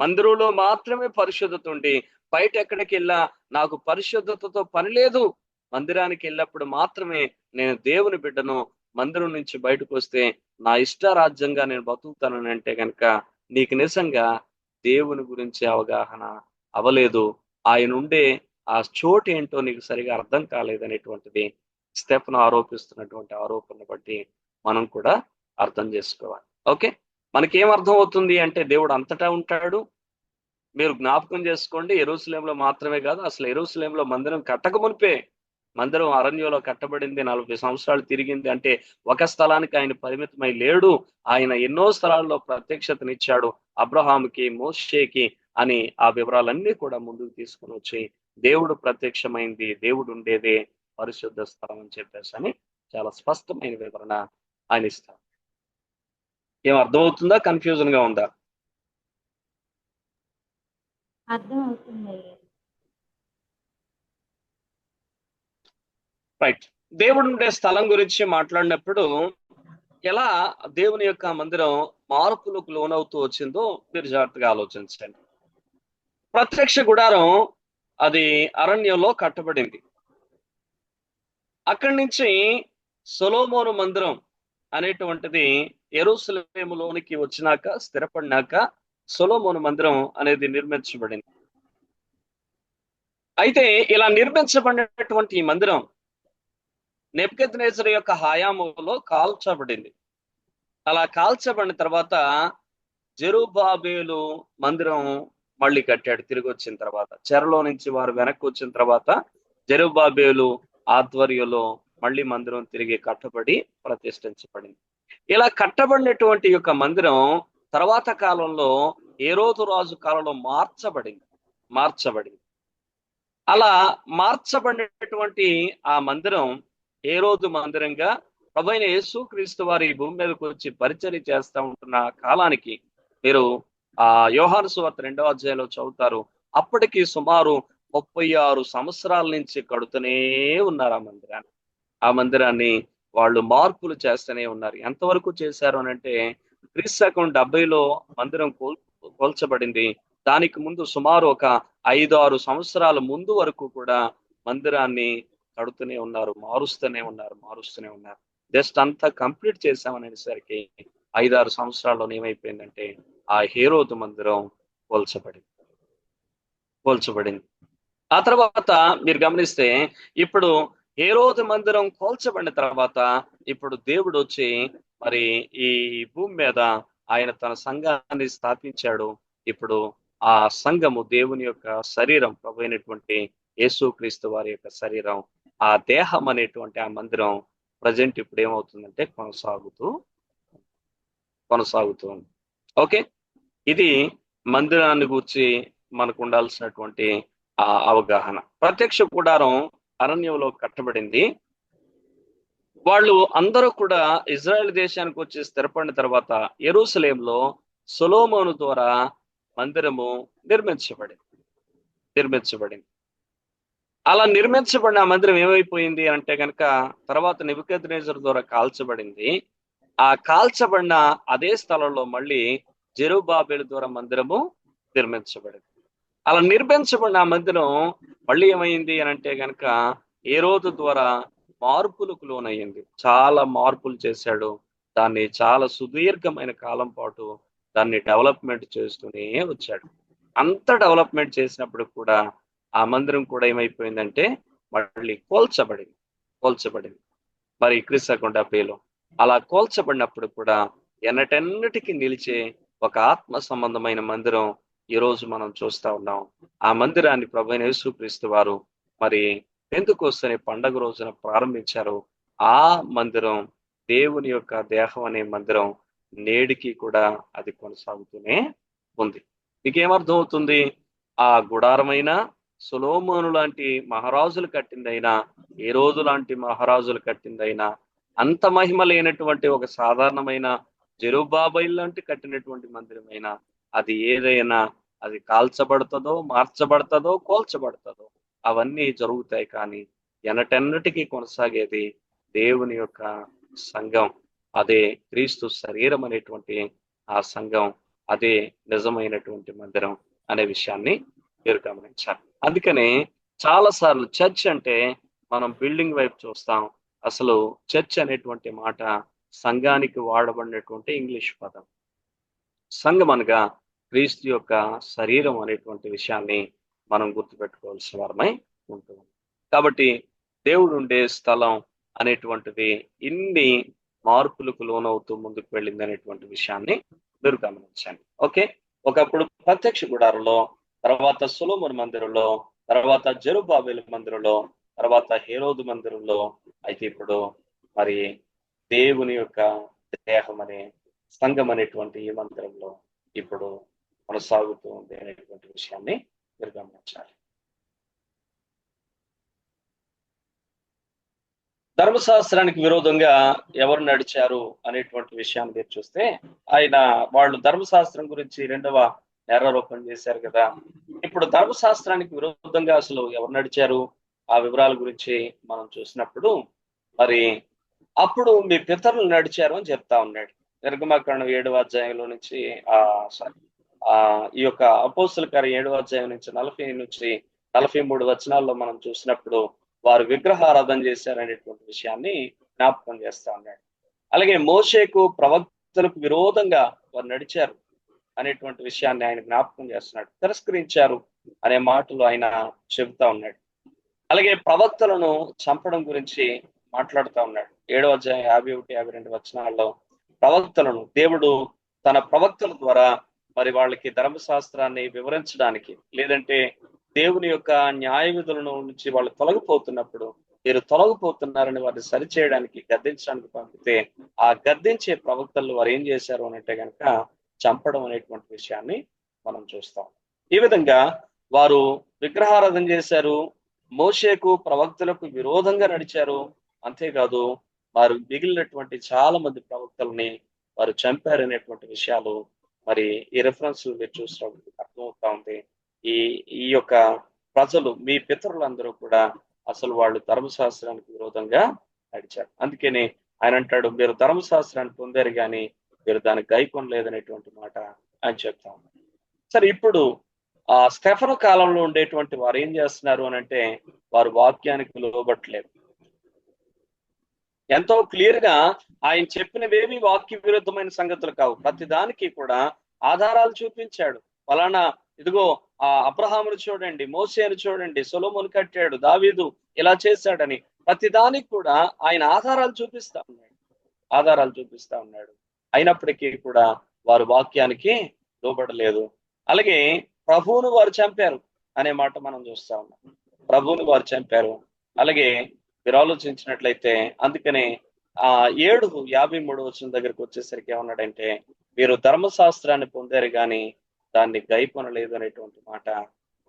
మందిరంలో మాత్రమే పరిశుద్ధత ఉండి బయట ఎక్కడికి వెళ్ళా నాకు పరిశుద్ధతతో పని లేదు, మందిరానికి వెళ్ళినప్పుడు మాత్రమే నేను దేవుని బిడ్డను, మందిరం నుంచి బయటకు వస్తే నా ఇష్టారాజ్యంగా నేను బతుకుతానని అంటే కనుక నీకు నిజంగా దేవుని గురించి అవగాహన అవలేదు. ఆయన ఉండే ఆ చోటు ఏంటో నీకు సరిగా అర్థం కాలేదనేటువంటిది స్టెఫెను ఆరోపిస్తున్నటువంటి ఆరోపణను బట్టి మనం కూడా అర్థం చేసుకోవాలి. ఓకే, మనకేం అర్థం అవుతుంది అంటే దేవుడు అంతటా ఉంటాడు. మీరు జ్ఞాపకం చేసుకోండి, యెరూషలేములో మాత్రమే కాదు, అసలు యెరూషలేములో మందిరం కట్టక మునిపే, మందిరం అరణ్యంలో కట్టబడింది, 40 సంవత్సరాలు తిరిగింది అంటే ఒక స్థలానికి ఆయన పరిమితమై లేడు. ఆయన ఎన్నో స్థలాల్లో ప్రత్యక్షతనిచ్చాడు అబ్రహాముకి, మోషేకి అని ఆ వివరాలన్నీ కూడా ముందుకు తీసుకొని వచ్చి దేవుడు ప్రత్యక్షమైంది, దేవుడు ఉండేదే పరిశుద్ధ స్థలం అని చెప్పేసి అని చాలా స్పష్టమైన వివరణ ఆయన ఇస్తారు. ఏం అర్థమవుతుందా, కన్ఫ్యూజన్ గా ఉందా? అర్థం అవుతుంది. రైట్. దేవుడు ఉండే స్థలం గురించి మాట్లాడినప్పుడు ఎలా దేవుని యొక్క మందిరం మార్పులకు లోనవుతూ వచ్చిందో మీరు జాగ్రత్తగా ఆలోచించండి. ప్రత్యక్ష గుడారం అది అరణ్యంలో కట్టబడింది. అక్కడి నుంచి సొలొమోను మందిరం అనేటువంటిది యెరూషలేములోనికి వచ్చినాక, స్థిరపడినాక సొలొమోను మందిరం అనేది నిర్మించబడింది. అయితే ఇలా నిర్మించబడినటువంటి ఈ మందిరం నెబుకద్నెజరు యొక్క హయాములో కాల్చబడింది. అలా కాల్చబడిన తర్వాత జెరుబ్బాబెలు మందిరం మళ్ళీ కట్టాడు. తిరిగి వచ్చిన తర్వాత, చెరలో నుంచి వారు వెనక్కి వచ్చిన తర్వాత జెరుబ్బాబెలు ఆధ్వర్యంలో మళ్ళీ మందిరం తిరిగి కట్టబడి ప్రతిష్ఠించబడింది. ఇలా కట్టబడినటువంటి యొక్క మందిరం తర్వాత కాలంలో హేరోదు రాజు కాలంలో మార్చబడింది. అలా మార్చబడినటువంటి ఆ మందిరం హేరోదు మందిరంగా ప్రభువైన యేసుక్రీస్తు వారి ఈ భూమి మీదకి వచ్చి పరిచర్య చేస్తా ఉంటున్న కాలానికి మీరు యోహాను సువార్త 2వ అధ్యాయంలో చదువుతారు. అప్పటికి సుమారు 36 సంవత్సరాల నుంచి కడుతూనే ఉన్నారు ఆ మందిరాన్ని వాళ్ళు మార్పులు చేస్తూనే ఉన్నారు. ఎంతవరకు చేశారు అని అంటే క్రీస్తు 70లో మందిరం కోల్చబడింది. దానికి ముందు సుమారు ఒక 5-6 సంవత్సరాల ముందు వరకు కూడా మందిరాన్ని కడుతూనే ఉన్నారు, మారుస్తూనే ఉన్నారు. జస్ట్ అంతా కంప్లీట్ చేసామనేసరికి 5-6 సంవత్సరాల్లో ఏమైపోయిందంటే ఆ హేరోదు మందిరం కూల్చబడింది. కూల్చబడింది. ఆ తర్వాత మీరు గమనిస్తే ఇప్పుడు హేరోదు మందిరం కూల్చబడిన తర్వాత ఇప్పుడు దేవుడు వచ్చి మరి ఈ భూమి మీద ఆయన తన సంఘాన్ని స్థాపించాడు. ఇప్పుడు ఆ సంఘము దేవుని యొక్క శరీరం, ప్రభు అయినటువంటి యేసుక్రీస్తు వారి యొక్క శరీరం, ఆ దేహం అనేటువంటి ఆ మందిరం ప్రజెంట్ ఇప్పుడు ఏమవుతుందంటే కొనసాగుతూ ఉంది. ఓకే, ఇది మందిరాన్ని గురించి మనకు ఉండాల్సినటువంటి ఆ అవగాహన. ప్రత్యక్ష గుడారం అరణ్యంలో కట్టబడింది. వాళ్ళు అందరూ కూడా ఇజ్రాయెల్ దేశానికి వచ్చి స్థిరపడిన తర్వాత యెరూషలేంలో సొలొమోను ద్వారా మందిరము నిర్మించబడింది. అలా నిర్మించబడిన ఆ మందిరం ఏమైపోయింది అంటే కనుక తర్వాత నెబుకద్నెజరు ద్వారా కాల్చబడింది. ఆ కాల్చబడిన అదే స్థలంలో మళ్ళీ జెరుబ్బాబెలు ద్వారా మందిరము నిర్మించబడింది. అలా నిర్మించబడిన ఆ మందిరం మళ్ళీ ఏమైంది అని అంటే కనుక హేరోదు ద్వారా మార్పులకు లోనయ్యింది. చాలా మార్పులు చేశాడు. దాన్ని చాలా సుదీర్ఘమైన కాలం పాటు దాన్ని డెవలప్మెంట్ చేస్తూనే వచ్చాడు. అంత డెవలప్మెంట్ చేసినప్పుడు కూడా ఆ మందిరం కూడా ఏమైపోయిందంటే మళ్ళీ కోల్చబడింది. మరి క్రీస్తు 70లో అలా కోల్చబడినప్పుడు కూడా ఎన్నటెన్నటికి నిలిచే ఒక ఆత్మ సంబంధమైన మందిరం ఈ రోజు మనం చూస్తా ఉన్నాం. ఆ మందిరాన్ని ప్రభువైన యేసుక్రీస్తు వారు మరి పెంతెకొస్తు పండగ రోజున ప్రారంభించారు. ఆ మందిరం దేవుని యొక్క దేహం అనే మందిరం నేటికి కూడా అది కొనసాగుతూనే ఉంది. మీకేమర్థం అవుతుంది? ఆ గుడారమైన సొలొమోను లాంటి మహారాజులు కట్టిందైనా, హేరోదు లాంటి మహారాజులు కట్టిందైనా, అంత మహిమ లేనటువంటి ఒక సాధారణమైన జెరుబ్బాబెలు లాంటి కట్టినటువంటి మందిరమైనా, అది ఏదైనా అది కాల్చబడుతుందో, మార్చబడుతుందో, కోల్చబడుతుందో అవన్నీ జరుగుతాయి. కానీ ఎన్నటెన్నటికీ కొనసాగేది దేవుని యొక్క సంఘం. అదే క్రీస్తు శరీరం అనేటువంటి ఆ సంఘం, అదే నిజమైనటువంటి మందిరం అనే విషయాన్ని మీరు గమనించాలి. అందుకనే చాలా సార్లు చర్చ్ అంటే మనం బిల్డింగ్ వైపు చూస్తాం. అసలు చర్చ్ అనేటువంటి మాట సంఘానికి వాడబడినటువంటి ఇంగ్లీష్ పదం. సంఘం అనగా క్రీస్తు యొక్క శరీరం అనేటువంటి విషయాన్ని మనం గుర్తుపెట్టుకోవాల్సిన వారమై ఉంటుంది. కాబట్టి దేవుడు ఉండే స్థలం అనేటువంటిది ఇన్ని మార్పులకు లోనవుతూ ముందుకు వెళ్ళింది అనేటువంటి విషయాన్ని మీరు గమనించండి. ఓకే, ఒకప్పుడు ప్రత్యక్ష గుడారంలో, తర్వాత సొలొమోను మందిరంలో, తర్వాత జెరుబ్బాబెలు మందిరంలో, తర్వాత హేరోదు మందిరంలో, అయితే ఇప్పుడు మరి దేవుని యొక్క దేహం అనే సంఘం అనేటువంటి ఈ మందిరంలో ఇప్పుడు కొనసాగుతూ ఉంది అనేటువంటి విషయాన్ని మీరు గమనించాలి. ధర్మశాస్త్రానికి విరోధంగా ఎవరు నడిచారు అనేటువంటి విషయాన్ని మీరు చూస్తే, వాళ్ళు ధర్మశాస్త్రం గురించి 2వ నేరారోపణ చేశారు కదా. ఇప్పుడు ధర్మశాస్త్రానికి విరోధంగా అసలు ఎవరు నడిచారు ఆ వివరాల గురించి మనం చూసినప్పుడు, మరి అప్పుడు మీ పితరులు నడిచారు అని చెప్తా ఉన్నాడు. నిర్గమకాండం 7వ అధ్యాయంలో నుంచి ఈ యొక్క అపోస్తుల కార్యం 7వ అధ్యాయం నుంచి 40 నుంచి 43 వచనాల్లో మనం చూసినప్పుడు వారు విగ్రహారాధన చేశారనేటువంటి విషయాన్ని జ్ఞాపకం చేస్తా ఉన్నాడు. అలాగే మోషేకు ప్రవక్తలకు విరోధంగా వారు నడిచారు అనేటువంటి విషయాన్ని ఆయన జ్ఞాపకం చేస్తున్నాడు. తిరస్కరించారు అనే మాటలు ఆయన చెబుతా ఉన్నాడు. అలాగే ప్రవక్తలను చంపడం గురించి మాట్లాడుతూ ఉన్నాడు. 7వ అధ్యాయం 51-52 వచనాల్లో ప్రవక్తలను దేవుడు తన ప్రవక్తల ద్వారా మరి వాళ్ళకి ధర్మశాస్త్రాన్ని వివరించడానికి, లేదంటే దేవుని యొక్క న్యాయ విధులను నుంచి వాళ్ళు తొలగిపోతున్నప్పుడు, మీరు తొలగిపోతున్నారని వారిని సరిచేయడానికి, గద్దించడానికి పంపితే ఆ గద్దించే ప్రవక్తలు వారు ఏం చేశారు అంటే కనుక చంపడం అనేటువంటి విషయాన్ని మనం చూస్తాం. ఈ విధంగా వారు విగ్రహారాధన చేశారు, మోషేకు ప్రవక్తలకు విరోధంగా నడిచారు. అంతేకాదు వారు మిగిలినటువంటి చాలా మంది ప్రవక్తల్ని వారు చంపారనేటువంటి విషయాలు మరి ఈ రెఫరెన్స్ మీరు చూసినప్పుడు అర్థమవుతా ఉంది. ఈ యొక్క ప్రజలు, మీ పితరులందరూ కూడా అసలు వాళ్ళు ధర్మశాస్త్రానికి విరోధంగా నడిచారు. అందుకని ఆయన అంటాడు, మీరు ధర్మశాస్త్రాన్ని పొందారు కానీ మీరు దాన్ని గైకొనలేదనేటువంటి మాట ఆయన చెప్తా ఉన్నారు. సరే, ఇప్పుడు ఆ స్టెఫను కాలంలో ఉండేటువంటి వారు ఏం చేస్తున్నారు అని అంటే వారు వాక్యానికి లోబట్టలేదు. ఎంతో క్లియర్ గా ఆయన చెప్పినవేవి వాక్య విరుద్ధమైన సంగతులు కావు. ప్రతి దానికి కూడా ఆధారాలు చూపించాడు. ఫలానా ఇదిగో ఆ అబ్రహామును చూడండి, మోసేను చూడండి, సొలొమోను కట్టాడు, దావీదు ఇలా చేశాడని ప్రతి దానికి కూడా ఆయన ఆధారాలు చూపిస్తా ఉన్నాడు. ఆధారాలు చూపిస్తా ఉన్నాడు. అయినప్పటికీ కూడా వారు వాక్యానికి లోబడలేదు. అలాగే ప్రభువును వారు చంపారు అనే మాట మనం చూస్తా ఉన్నాం. ప్రభువును వారు చంపారు. అలాగే మీరు ఆలోచించినట్లయితే అందుకనే 7:53 దగ్గరికి వచ్చేసరికి ఏమన్నాడంటే, మీరు ధర్మశాస్త్రాన్ని పొందారు కానీ దాన్ని గైకొనలేదు అనేటువంటి మాట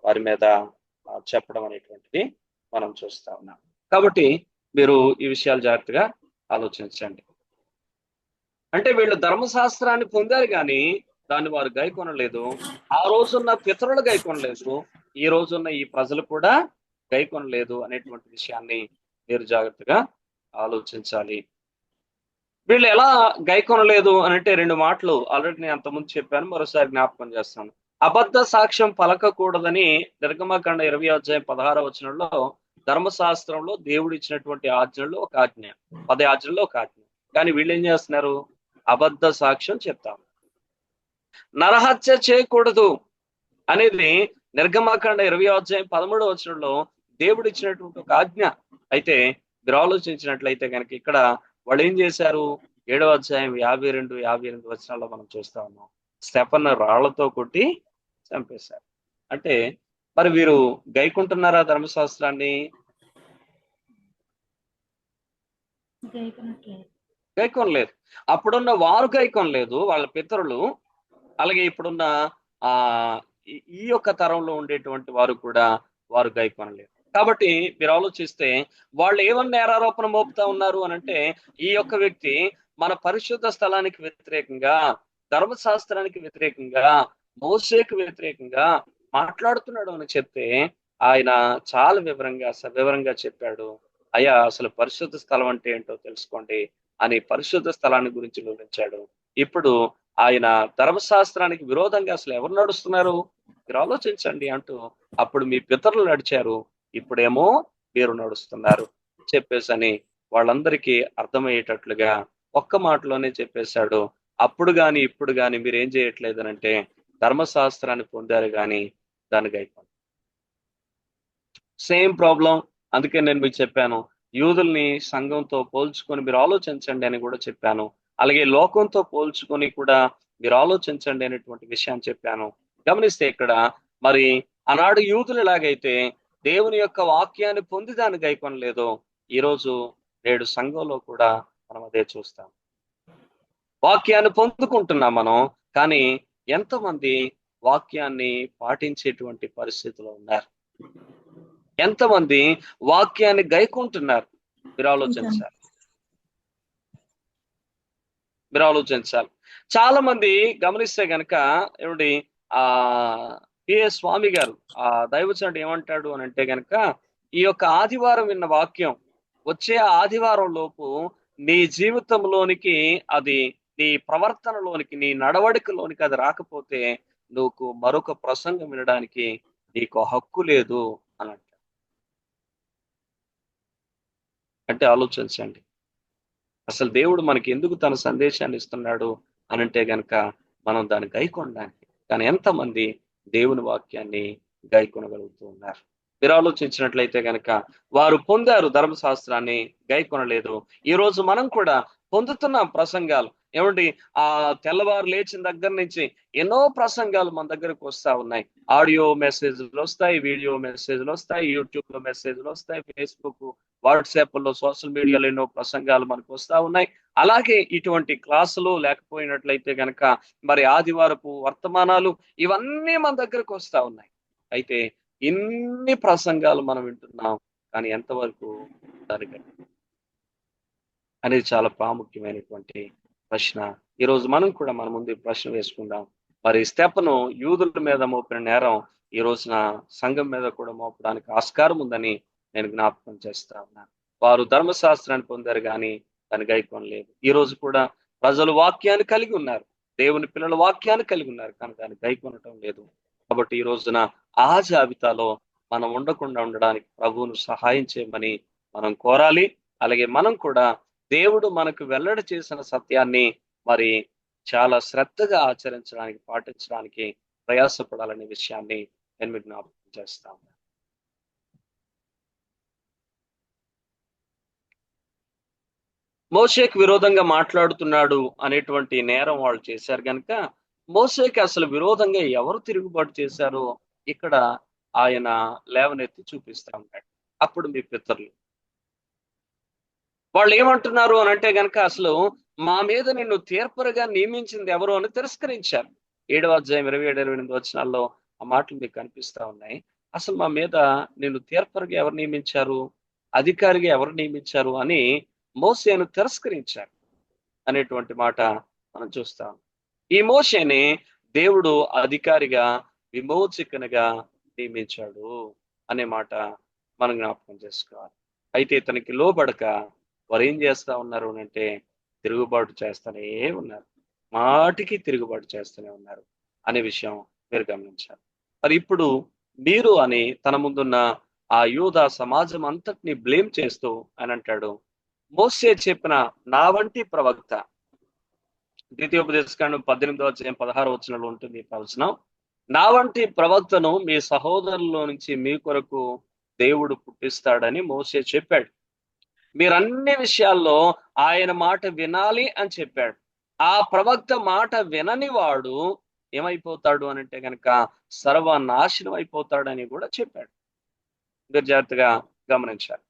వారి మీద చెప్పడం అనేటువంటిది మనం చూస్తా ఉన్నాం. కాబట్టి మీరు ఈ విషయాలు జాగ్రత్తగా ఆలోచించండి. అంటే వీళ్ళు ధర్మశాస్త్రాన్ని పొందారు కానీ దాన్ని వారు గైకొనలేదు. ఆ రోజున్న పితరులు గైకొనలేదు, ఈ రోజున్న ఈ ప్రజలు కూడా గైకొనలేదు అనేటువంటి విషయాన్ని మీరు జాగ్రత్తగా ఆలోచించాలి. వీళ్ళు ఎలా గైకొనలేదు అని అంటే 2 మాటలు ఆల్రెడీ నేను అంతకుముందు చెప్పాను, మరోసారి జ్ఞాపకం చేస్తాను. అబద్ధ సాక్ష్యం పలకకూడదని నిర్గమకాండ 20:16 ధర్మశాస్త్రంలో దేవుడు ఇచ్చినటువంటి ఆజ్ఞల్లో ఒక ఆజ్ఞ, 10 ఆజ్ఞల్లో ఒక ఆజ్ఞ. కానీ వీళ్ళు ఏం చేస్తున్నారు? అబద్ధ సాక్ష్యం చెప్తాం. నరహత్య చేయకూడదు అనేది నిర్గమకాండ 20:13 దేవుడు ఇచ్చినటువంటి ఒక ఆజ్ఞ. అయితే మీరు ఆలోచించినట్లయితే కనుక ఇక్కడ వాళ్ళు ఏం చేశారు? 7వ అధ్యాయం 52 మనం చూస్తా ఉన్నాం. స్టెఫన్ రాళ్లతో కొట్టి చంపేశారు. అంటే మరి వీరు గైకుంటున్నారా ధర్మశాస్త్రాన్ని? గైకొనలేదు. అప్పుడున్న వారు గైకొనలేదు, వాళ్ళ పితరులు. అలాగే ఇప్పుడున్న ఈ యొక్క తరంలో ఉండేటువంటి వారు కూడా వారు గైకొనలేదు. కాబట్టి మీరు ఆలోచిస్తే వాళ్ళు ఏమన్నా నేరారోపణ మోపుతా ఉన్నారు అని అంటే, ఈ యొక్క వ్యక్తి మన పరిశుద్ధ స్థలానికి వ్యతిరేకంగా, ధర్మశాస్త్రానికి వ్యతిరేకంగా, మోసేకు వ్యతిరేకంగా మాట్లాడుతున్నాడు అని చెప్తే ఆయన చాలా వివరంగా చెప్పాడు. అయ్యా, అసలు పరిశుద్ధ స్థలం అంటే ఏంటో తెలుసుకోండి అని పరిశుద్ధ స్థలాన్ని గురించి వివరించాడు. ఇప్పుడు ఆయన ధర్మశాస్త్రానికి విరోధంగా అసలు ఎవరు నడుస్తున్నారు మీరు ఆలోచించండి అంటూ, అప్పుడు మీ పితరులు నడిచారు, ఇప్పుడేమో మీరు నడుస్తున్నారు చెప్పేసని వాళ్ళందరికీ అర్థమయ్యేటట్లుగా ఒక్క మాటలోనే చెప్పేశాడు. అప్పుడు గాని ఇప్పుడు గాని మీరు ఏం చేయట్లేదనంటే ధర్మశాస్త్రాన్ని పొందారు కానీ దాన్ని గైకొనలేదు. Same problem. అందుకే నేను మీకు చెప్పాను, యూదుల్ని సంఘంతో పోల్చుకొని మీరు ఆలోచించండి అని కూడా చెప్పాను. అలాగే లోకంతో పోల్చుకొని కూడా మీరు ఆలోచించండి అనేటువంటి విషయాన్ని చెప్పాను. గమనిస్తే ఇక్కడ మరి ఆనాడు యూదులు ఎలాగైతే దేవుని యొక్క వాక్యాన్ని పొంది దాన్ని గైకొనలేదో, ఈరోజు నేడు సంఘంలో కూడా మనం అదే చూస్తాం. వాక్యాన్ని పొందుకుంటున్నాం మనం, కానీ ఎంతమంది వాక్యాన్ని పాటించేటువంటి పరిస్థితిలో ఉన్నారు? ఎంతమంది వాక్యాన్ని గైకుంటున్నారు? మీరు ఆలోచించాలి. చాలా మంది గమనిస్తే గనక ఏమిటి పిఎస్ స్వామి గారు దైవచనుడు ఏమంటాడు అని అంటే గనక, ఈ యొక్క ఆదివారం విన్న వాక్యం వచ్చే ఆదివారం లోపు నీ జీవితంలోనికి, అది నీ ప్రవర్తనలోనికి, నీ నడవడికలోనికి అది రాకపోతే నువ్వు మరొక ప్రసంగం వినడానికి నీకు హక్కు లేదు అని అంటాడు. అంటే ఆలోచించండి, అసలు దేవుడు మనకి ఎందుకు తన సందేశాన్ని ఇస్తున్నాడు అనంటే గనక మనం దాన్ని గైకొనడానికి. కానీ ఎంతమంది దేవుని వాక్యాన్ని గైకొనగలుగుతూ ఉన్నారు? మీరు ఆలోచించినట్లయితే గనక వారు పొందారు ధర్మశాస్త్రాన్ని, గైకొనలేదు. ఈ రోజు మనం కూడా పొందుతున్నాం ప్రసంగాలు. ఏమండి, తెల్లవారు లేచిన దగ్గర నుంచి ఎన్నో ప్రసంగాలు మన దగ్గరకు వస్తా ఉన్నాయి. ఆడియో మెసేజ్లు వస్తాయి, వీడియో మెసేజ్లు వస్తాయి, యూట్యూబ్ లో మెసేజ్లు వస్తాయి, ఫేస్బుక్, వాట్సాప్ లో, సోషల్ మీడియాలో ఎన్నో ప్రసంగాలు మనకు వస్తా ఉన్నాయి. అలాగే ఇటువంటి క్లాసులు లేకపోయినట్లయితే గనక మరి ఆదివారపు వర్తమానాలు ఇవన్నీ మన దగ్గరకు వస్తా ఉన్నాయి. అయితే ఇన్ని ప్రసంగాలు మనం వింటున్నాం, కానీ ఎంతవరకు దానికి అనేది చాలా ప్రాముఖ్యమైనటువంటి ప్రశ్న. ఈరోజు మనం కూడా మన ముందు ప్రశ్న వేసుకుందాం. మరి స్టెఫను యూదుల మీద మోపిన నేరం ఈ రోజున సంఘం మీద కూడా మోపడానికి ఆస్కారం ఉందని నేను జ్ఞాపకం చేస్తా ఉన్నాను. వారు ధర్మశాస్త్రాన్ని పొందారు కానీ దాన్ని గైకొనలేదు. ఈ రోజు కూడా ప్రజలు వాక్యాన్ని కలిగి ఉన్నారు, దేవుని పిల్లల వాక్యాన్ని కలిగి ఉన్నారు, కానీ దాన్ని గైకొనటం లేదు. కాబట్టి ఈ రోజున ఆ జాబితాలో మనం ఉండకుండా ఉండడానికి ప్రభువును సహాయం చేయమని మనం కోరాలి. అలాగే మనం కూడా దేవుడు మనకు వెల్లడి చేసిన సత్యాన్ని మరి చాలా శ్రద్ధగా ఆచరించడానికి, పాటించడానికి ప్రయాసపడాలనే విషయాన్ని నేను మీకు జ్ఞాపకం చేస్తాను. మోషేకి విరోధంగా మాట్లాడుతున్నాడు అనేటువంటి నేరం వాళ్ళు చేశారు కనుక, మోషేకి అసలు విరోధంగా ఎవరు తిరుగుబాటు చేశారో ఇక్కడ ఆయన లేవనెత్తి చూపిస్తా ఉన్నాడు. అప్పుడు మీ పితరులు వాళ్ళు ఏమంటున్నారు అని అంటే గనక, అసలు మా మీద నిన్ను తీర్పరిగా నియమించింది ఎవరు అని తిరస్కరించారు. 7వ అధ్యాయం 27, 28 వచనాల్లో ఆ మాటలు మీకు కనిపిస్తా ఉన్నాయి. అసలు మా మీద నిన్ను తీర్పరిగా ఎవరు నియమించారు, అధికారిగా ఎవరు నియమించారు అని మోసేను తిరస్కరించారు అనేటువంటి మాట మనం చూస్తాం. ఈ మోషేని దేవుడు అధికారిగా, విమోచకునిగా నియమించాడు అనే మాట మనం జ్ఞాపకం చేసుకోవాలి. అయితే ఇతనికి లోబడక వారు ఏం చేస్తా ఉన్నారు అంటే తిరుగుబాటు చేస్తూనే ఉన్నారు. మాటికి తిరుగుబాటు చేస్తూనే ఉన్నారు అనే విషయం మీరు గమనించాలి. మరి ఇప్పుడు మీరు అని తన ముందున్న ఆ యూదా సమాజం అంతటిని బ్లేమ్ చేస్తూ అని అంటాడు, మోసే చెప్పిన నా వంటి ప్రవక్త, ద్వితీయోపదేశకాండం 18వ అధ్యాయం 16వ వచనంలో ఉంటుంది ఈ ప్రవచనం. నా వంటి ప్రవక్తను మీ సహోదరుల నుంచి మీ కొరకు దేవుడు పుట్టిస్తాడని మోసే చెప్పాడు. మీరు అన్ని విషయాల్లో ఆయన మాట వినాలి అని చెప్పాడు. ఆ ప్రవక్త మాట వినని వాడు ఏమైపోతాడు అనంటే గనక సర్వనాశనం అయిపోతాడని కూడా చెప్పాడు. మీరు జాగ్రత్తగా గమనించాలి.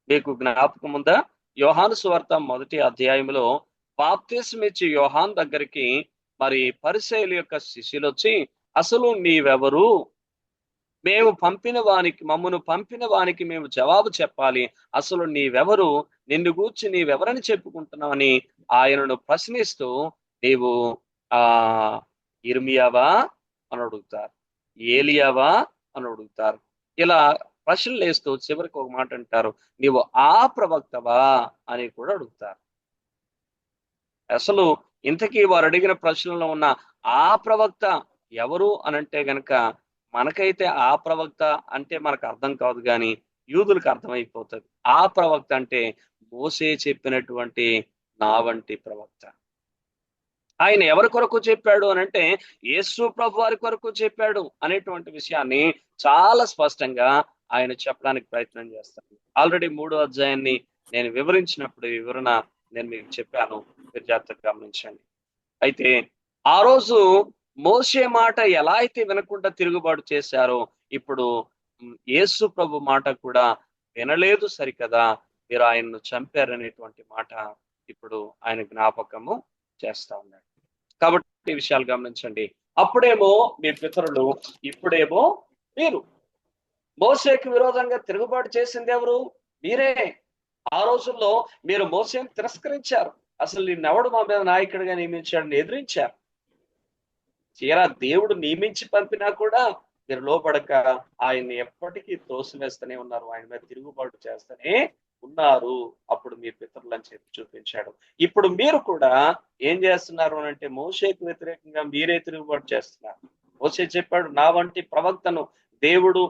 మీకు జ్ఞాపకం ఉందా? యోహాను సువార్త 1వ అధ్యాయంలో బాప్తిస్మం ఇచ్చి యోహాన్ దగ్గరికి మరి పరిసయ్యుల యొక్క శిష్యులు వచ్చి, అసలు నీవెవరు, మమ్మను పంపిన వానికి మేము జవాబు చెప్పాలి, అసలు నీవెవరు, నిన్ను గూర్చి నీవెవరని చెప్పుకుంటున్నావని ఆయనను ప్రశ్నిస్తూ, నీవు ఆ ఇర్మియావా అని అడుగుతారు, ఏలియావా అని అడుగుతారు. ఇలా ప్రశ్నలు వేస్తూ చివరికి ఒక మాట అంటారు, నీవు ఆ ప్రవక్తవా అని కూడా అడుగుతారు. అసలు ఇంతకీ వారు అడిగిన ప్రశ్నలో ఉన్న ఆ ప్రవక్త ఎవరు అనంటే గనక, మనకైతే ఆ ప్రవక్త అంటే మనకు అర్థం కాదు, కానీ యూదులకు అర్థమైపోతుంది. ఆ ప్రవక్త అంటే మోసే చెప్పినటువంటి నా వంటి ప్రవక్త. ఆయన ఎవరి కొరకు చెప్పాడు అనంటే యేసు ప్రభు వారి కొరకు చెప్పాడు అనేటువంటి విషయాన్ని చాలా స్పష్టంగా ఆయన చెప్పడానికి ప్రయత్నం చేస్తాను. ఆల్రెడీ 3వ అధ్యాయాన్ని నేను వివరించినప్పుడు వివరణ నేను మీకు చెప్పాను, మీరు జాగ్రత్తగా గమనించండి. అయితే ఆ రోజు మోషే మాట ఎలా అయితే వినకుండా తిరుగుబాటు చేశారో, ఇప్పుడు యేసు ప్రభు మాట కూడా వినలేదు సరికదా, మీరు ఆయన్ను చంపారనేటువంటి మాట ఇప్పుడు ఆయన జ్ఞాపకము చేస్తా ఉన్నాడు. కాబట్టి ఈ విషయాలు గమనించండి. అప్పుడేమో మీ పితరులు, ఇప్పుడేమో మీరు. మోసేకి విరోధంగా తిరుగుబాటు చేసింది ఎవరు? మీరే. ఆ రోజుల్లో మీరు మోసేని తిరస్కరించారు. అసలు నిన్నెవడు మా మీద నాయకుడిగా నియమించాడని ఎదిరించారు. తీరా దేవుడు నియమించి పంపినా కూడా మీరు లోపడక ఆయన్ని ఎప్పటికీ తోసివేస్తూనే ఉన్నారు, ఆయన మీద తిరుగుబాటు చేస్తూనే ఉన్నారు. అప్పుడు మీ పితరులని చెప్పి చూపించాడు. ఇప్పుడు మీరు కూడా ఏం చేస్తున్నారు అంటే మోషేకు వ్యతిరేకంగా మీరే తిరుగుబాటు చేస్తున్నారు. మోషే చెప్పాడు, నా వంటి ప్రవక్తను దేవుడు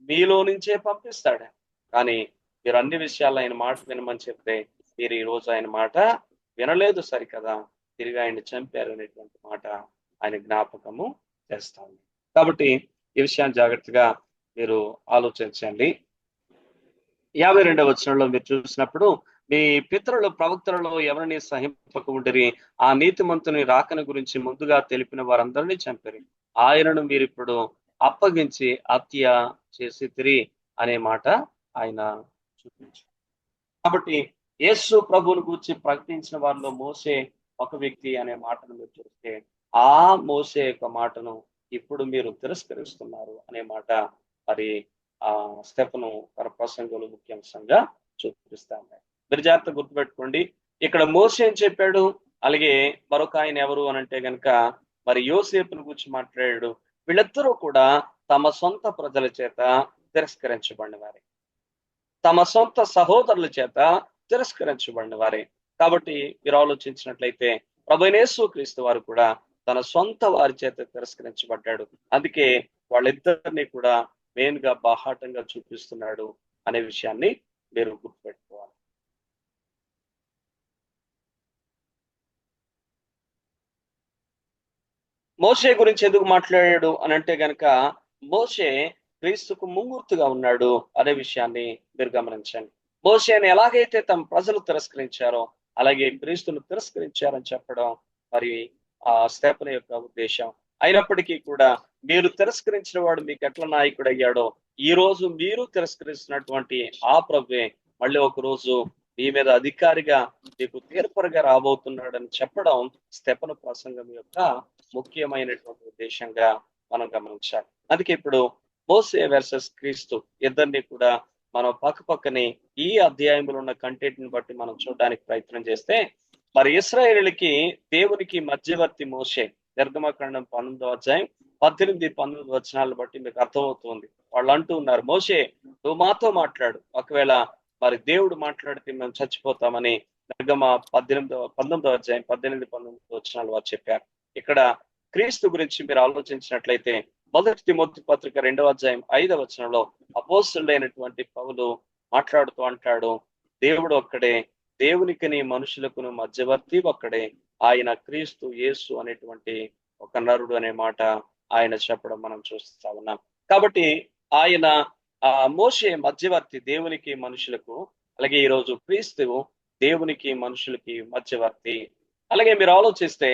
మీలో నుంచే పంపిస్తాడు. కానీ మీరు అన్ని విషయాల్లో ఆయన మాట వినమని చెప్తే మీరు ఈ రోజు ఆయన మాట వినలేదు సరికదా, తిరిగి ఆయన్ని చంపారు అనేటువంటి మాట ఆయన జ్ఞాపకము చేస్తాను. కాబట్టి ఈ విషయాన్ని జాగ్రత్తగా మీరు ఆలోచించండి. 52వ వచనంలో మీరు చూసినప్పుడు, మీ పితరుల ప్రవక్తలలో ఎవరిని సహింపక ఉండిరి, ఆ నీతిమంతుని రాకను గురించి ముందుగా తెలిపిన వారందరినీ చంపిరి, ఆయనను మీరు ఇప్పుడు అప్పగించి హత్య చేసితిరి అనే మాట ఆయన చూపించారు. కాబట్టి యేసు ప్రభువుని గురించి ప్రకటించిన వారిలో మోసే ఒక వ్యక్తి అనే మాటను మీరు చూస్తే, ఆ మోసే యొక్క మాటను ఇప్పుడు మీరు తిరస్కరిస్తున్నారు అనే మాట మరి ఆ స్టెఫను తన ప్రసంగంలో ముఖ్యాంశంగా చూపిస్తాను. మీరు జాగ్రత్త గుర్తుపెట్టుకోండి. ఇక్కడ మోసే ఏం చెప్పాడు, అలాగే మరొక ఆయన ఎవరు అని అంటే గనక మరి యోసేపును గురించి మాట్లాడాడు. వీళ్ళిద్దరూ కూడా తమ సొంత ప్రజల చేత తిరస్కరించబడిన వారే, తమ సొంత సహోదరుల చేత తిరస్కరించబడిన వారే. కాబట్టి మీరు ఆలోచించినట్లయితే ప్రభువైన యేసుక్రీస్తు వారు కూడా తన సొంత వారి చేత తిరస్కరించబడ్డాడు. అందుకే వాళ్ళిద్దరిని కూడా మెయిన్ గా బాహాటంగా చూపిస్తున్నాడు అనే విషయాన్ని మీరు గుర్తుపెట్టుకోవాలి. మోషే గురించి ఎందుకు మాట్లాడాడు అని అంటే గనక, మోషే క్రీస్తుకు ముంగుర్తుగా ఉన్నాడు అనే విషయాన్ని మీరు గమనించండి. మోషేని ఎలాగైతే తమ ప్రజలు తిరస్కరించారో అలాగే క్రీస్తును తిరస్కరించారని చెప్పడం మరి ఆ స్తెఫను యొక్క ఉద్దేశం. అయినప్పటికీ కూడా మీరు తిరస్కరించిన వాడు మీకు ఎట్లా నాయకుడు అయ్యాడో, ఈ రోజు మీరు తిరస్కరిస్తున్నటువంటి ఆ ప్రభువే మళ్ళీ ఒక రోజు మీ మీద అధికారిగా మీకు తీర్పరగా రాబోతున్నాడని చెప్పడం స్తెఫను ప్రసంగం యొక్క ముఖ్యమైనటువంటి ఉద్దేశంగా మనం గమనించాలి. అందుకే ఇప్పుడు మోసే వర్సెస్ క్రీస్తు ఇద్దరిని కూడా మనం పక్కని ఈ అధ్యాయంలో ఉన్న కంటెంట్ ని బట్టి మనం చూడడానికి ప్రయత్నం చేస్తే, మరి ఇశ్రాయేలుకి దేవునికి మధ్యవర్తి మోషే. నిర్గమకాండం 12వ అధ్యాయం 18-19 వచనాలను బట్టి మీకు అర్థమవుతుంది. వాళ్ళు అంటూ ఉన్నారు, మోషే నువ్వు మాతో మాట్లాడు, ఒకవేళ మరి దేవుడు మాట్లాడితే మేము చచ్చిపోతామని నిర్గమ 19వ అధ్యాయం 18-19 వచనాలు వారు చెప్పారు. ఇక్కడ క్రీస్తు గురించి మీరు ఆలోచించినట్లయితే మొదటి తిమోతి పత్రిక 2వ అధ్యాయం 5వ వచనంలో అపోస్తలుడైనటువంటి పౌలు మాట్లాడుతూ అంటాడు, దేవుడు ఒక్కడే, దేవునికిని మనుషులకును మధ్యవర్తి ఒక్కడే, ఆయన క్రీస్తు యేసు అనేటువంటి ఒక నరుడు అనే మాట ఆయన చెప్పడం మనం చూస్తా ఉన్నాం. కాబట్టి ఆయన మోషే మధ్యవర్తి దేవునికి మనుషులకు, అలాగే ఈరోజు క్రీస్తు దేవునికి మనుషులకి మధ్యవర్తి. అలాగే మీరు ఆలోచిస్తే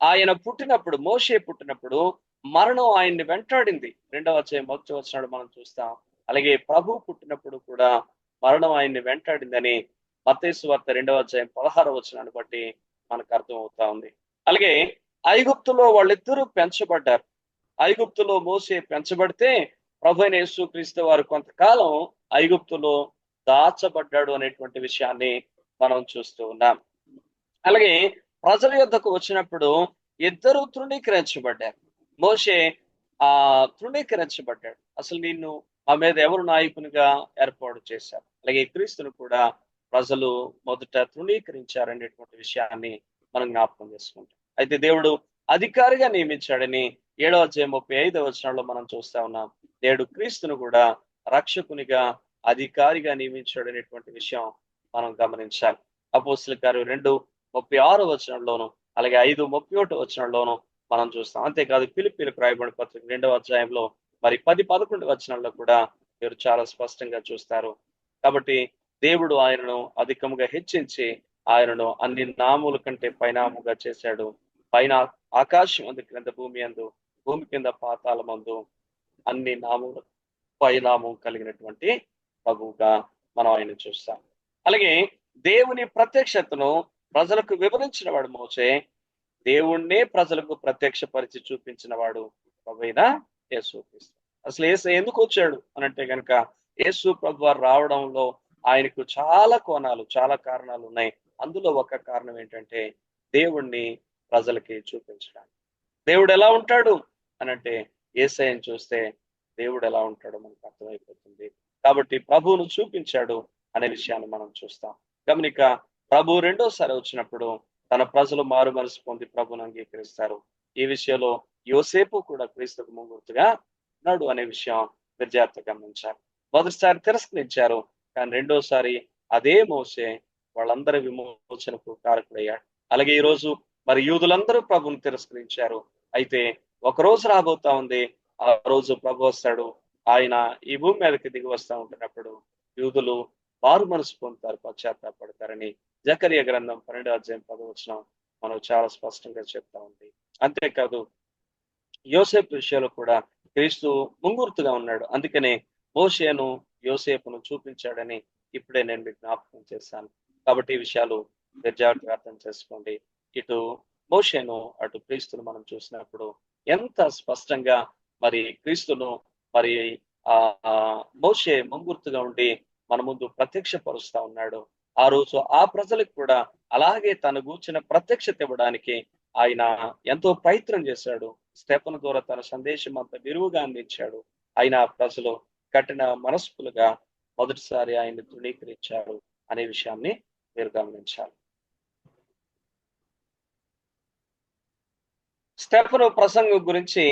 ఆయన పుట్టినప్పుడు, మోషే పుట్టినప్పుడు మరణం ఆయన్ని వెంటాడింది. 2వ అధ్యాయం 1వ వచనాలు మనం చూస్తాం. అలాగే ప్రభు పుట్టినప్పుడు కూడా మరణం ఆయన్ని వెంటాడిందని మత్తయి సువార్త 2వ అధ్యాయం 16వ వచనాన్ని బట్టి మనకు అర్థం అవుతా ఉంది. అలాగే ఐగుప్తులో వాళ్ళిద్దరూ పెంచబడ్డారు. ఐగుప్తులో మోసే పెంచబడితే ప్రభు అయిన యేసుక్రీస్తు వారు కొంతకాలం ఐగుప్తులో దాచబడ్డాడు అనేటువంటి విషయాన్ని మనం చూస్తూ ఉన్నాం. అలాగే ప్రజల యొద్దకు వచ్చినప్పుడు ఇద్దరు తృణీకరించబడ్డారు. మోషే తృణీకరించబడ్డాడు. అసలు నిన్ను మా మీద ఎవరు నాయకునిగా ఏర్పాటు చేశారు. అలాగే క్రీస్తును కూడా ప్రజలు మొదట తృణీకరించారనేటువంటి విషయాన్ని మనం జ్ఞాపకం చేసుకుంటాం. అయితే దేవుడు అధికారిగా నియమించాడని 7వ అధ్యాయం 35వ వచనంలో మనం చూస్తా ఉన్నాం. నేడు క్రీస్తును కూడా రక్షకునిగా అధికారిగా నియమించాడు అనేటువంటి విషయం మనం గమనించాలి. అపోస్తలుల కార్యం 2:36 వచనంలోను అలాగే 5:31 వచనంలోను మనం చూస్తాం. అంతేకాదు ఫిలిప్పీలకు రాయబడిన పత్రిక 2వ అధ్యాయంలో మరి 10-11 వచనాల్లో కూడా మీరు చాలా స్పష్టంగా చూస్తారు. కాబట్టి దేవుడు ఆయనను అధికముగా హెచ్చించి ఆయనను అన్ని నామముల కంటే పైనాముగా చేశాడు. పైన ఆకాశం అందు, క్రింద భూమి అందు, భూమి కింద పాతాళమందు అన్ని నామముల పైనామం కలిగినటువంటి ప్రభువుగా మనం ఆయన చూస్తాం. అలాగే దేవుని ప్రత్యక్షతను ప్రజలకు వివరించిన వాడు మోషే, దేవుణ్ణే ప్రజలకు ప్రత్యక్షపరిచి చూపించిన వాడు ప్రభువైన యేసుక్రీస్తు. అసలు యేసు ఎందుకు వచ్చాడు అని అంటే కనుక, యేసు ప్రభు వారు రావడంలో ఆయనకు చాలా కోణాలు, చాలా కారణాలు ఉన్నాయి. అందులో ఒక కారణం ఏంటంటే దేవుణ్ణి ప్రజలకి చూపించడానికి. దేవుడు ఎలా ఉంటాడు అని అంటే యేసయ్యను చూస్తే దేవుడు ఎలా ఉంటాడో మనకు అర్థమైపోతుంది. కాబట్టి ప్రభువును చూపించాడు అనే విషయాన్ని మనం చూస్తాం. గమనిక, ప్రభు రెండోసారి వచ్చినప్పుడు తన ప్రజలు మారు మనసు పొంది ప్రభువును అంగీకరిస్తారు. ఈ విషయంలో యోసేపు కూడా క్రీస్తుకు ముంగుర్తుగా ఉన్నాడు అనే విషయం విద్యార్థి గమనించారు. మొదటిసారి తిరస్కరించారు, కానీ రెండోసారి అదే మోషే వాళ్ళందరి విమోచనకు కారకుడయ్యాడు. అలాగే ఈ రోజు మరి యూదులందరూ ప్రభువును తిరస్కరించారు. అయితే ఒక రోజు రాబోతా ఉంది, ఆ రోజు ప్రభు వస్తాడు. ఆయన ఈ భూమి మీదకి దిగి వస్తా ఉంటున్నప్పుడు యూదులు మారు మనసు పొందుతారు, పశ్చాత్తాపడతారని జకరియా గ్రంథం 12వ అధ్యాయం 10వ వచనం మనం చాలా స్పష్టంగా చెప్తా ఉంది. అంతేకాదు యోసేపు విషయంలో కూడా క్రీస్తు ముంగుర్తుగా ఉన్నాడు. అందుకనే మోషేను యోసేపును చూపించాడని ఇప్పుడే నేను మీకు జ్ఞాపకం చేశాను. కాబట్టి ఈ విషయాలు జాగ్రత్తగా అర్థం చేసుకోండి. ఇటు మోషేను అటు క్రీస్తును మనం చూసినప్పుడు ఎంత స్పష్టంగా మరి క్రీస్తును మరి మోషే ముంగుర్తుగా ఉండి మన ముందు ప్రత్యక్షపరుస్తా ఉన్నాడు. ఆ రోజు ఆ ప్రజలకు కూడా అలాగే తన గూర్చిన ప్రత్యక్షత ఇవ్వడానికి ఆయన ఎంతో ప్రయత్నం చేశాడు. స్తెఫను ద్వారా తన సందేశం అంతా విరువుగా అందించాడు. ఆయన ప్రజలు కఠిన మనస్కులుగా మొదటిసారి ఆయన్ని తృణీకరించారు అనే విషయాన్ని మీరు గమనించాలి. స్తెఫను ప్రసంగం గురించి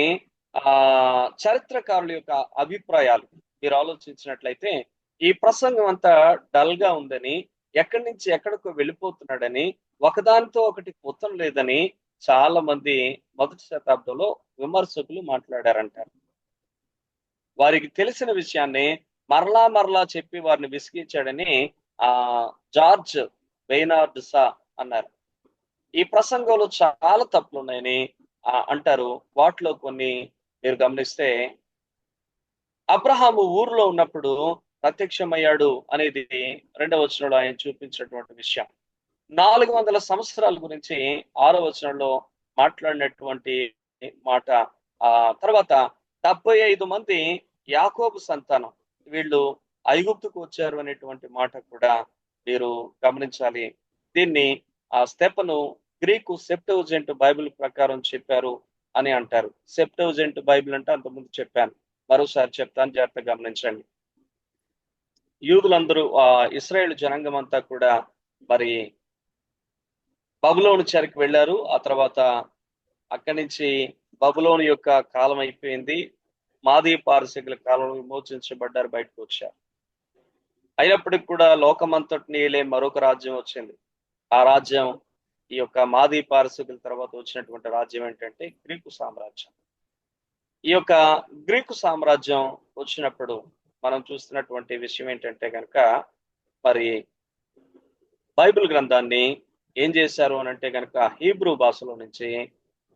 చరిత్రకారుల యొక్క అభిప్రాయాలు మీరు ఆలోచించినట్లయితే, ఈ ప్రసంగం అంతా డల్ గా ఉందని, ఎక్కడి నుంచి ఎక్కడికో వెళ్ళిపోతున్నాడని, ఒకదానితో ఒకటి పొత్తు లేదని చాలా మంది మొదటి శతాబ్దంలో విమర్శకులు మాట్లాడారంటారు. వారికి తెలిసిన విషయాన్ని మరలా మరలా చెప్పి వారిని విసిగించాడని ఆ జార్జ్ బెయినార్డ్ సా అన్నారు. ఈ ప్రసంగంలో చాలా తప్పులు ఉన్నాయని అంటారు. వాటిలో కొన్ని మీరు గమనిస్తే, అబ్రహాము ఊర్లో ఉన్నప్పుడు ప్రత్యక్షమయ్యాడు అనేది 2వ వచనంలో ఆయన చూపించినటువంటి విషయం. 400 సంవత్సరాల గురించి 6వ వచనంలో మాట్లాడినటువంటి మాట. తర్వాత 75 మంది యాకోబు సంతానం, వీళ్ళు ఐగుప్తుకు వచ్చారు అనేటువంటి మాట కూడా మీరు గమనించాలి. దీన్ని స్టెఫను గ్రీకు సెప్టోజెంట్ బైబిల్ ప్రకారం చెప్పారు అని అంటారు. సెప్టోజెంట్ బైబిల్ అంటే అంతకుముందు చెప్పాను, మరోసారి చెప్తాను, జాగ్రత్తగా గమనించండి. యూదులందరూ ఇశ్రాయేలు జనాంగం అంతా కూడా మరి బబులోను చెరకు వెళ్ళారు. ఆ తర్వాత అక్కడి నుంచి బబులోను యొక్క కాలం అయిపోయింది. మాదీ పారసీకుల కాలంలో విమోచించబడ్డారు, బయటకు వచ్చారు. అయినప్పటికీ కూడా లోకమంతటిని ఏలే మరొక రాజ్యం వచ్చింది. ఆ రాజ్యం ఈ యొక్క మాదీ పారసీకుల తర్వాత వచ్చినటువంటి రాజ్యం ఏంటంటే గ్రీకు సామ్రాజ్యం. ఈ యొక్క గ్రీకు సామ్రాజ్యం వచ్చినప్పుడు మనం చూస్తున్నటువంటి విషయం ఏంటంటే కనుక, మరి బైబిల్ గ్రంథాన్ని ఏం చేశారు అని అంటే కనుక హీబ్రూ భాషలో నుంచి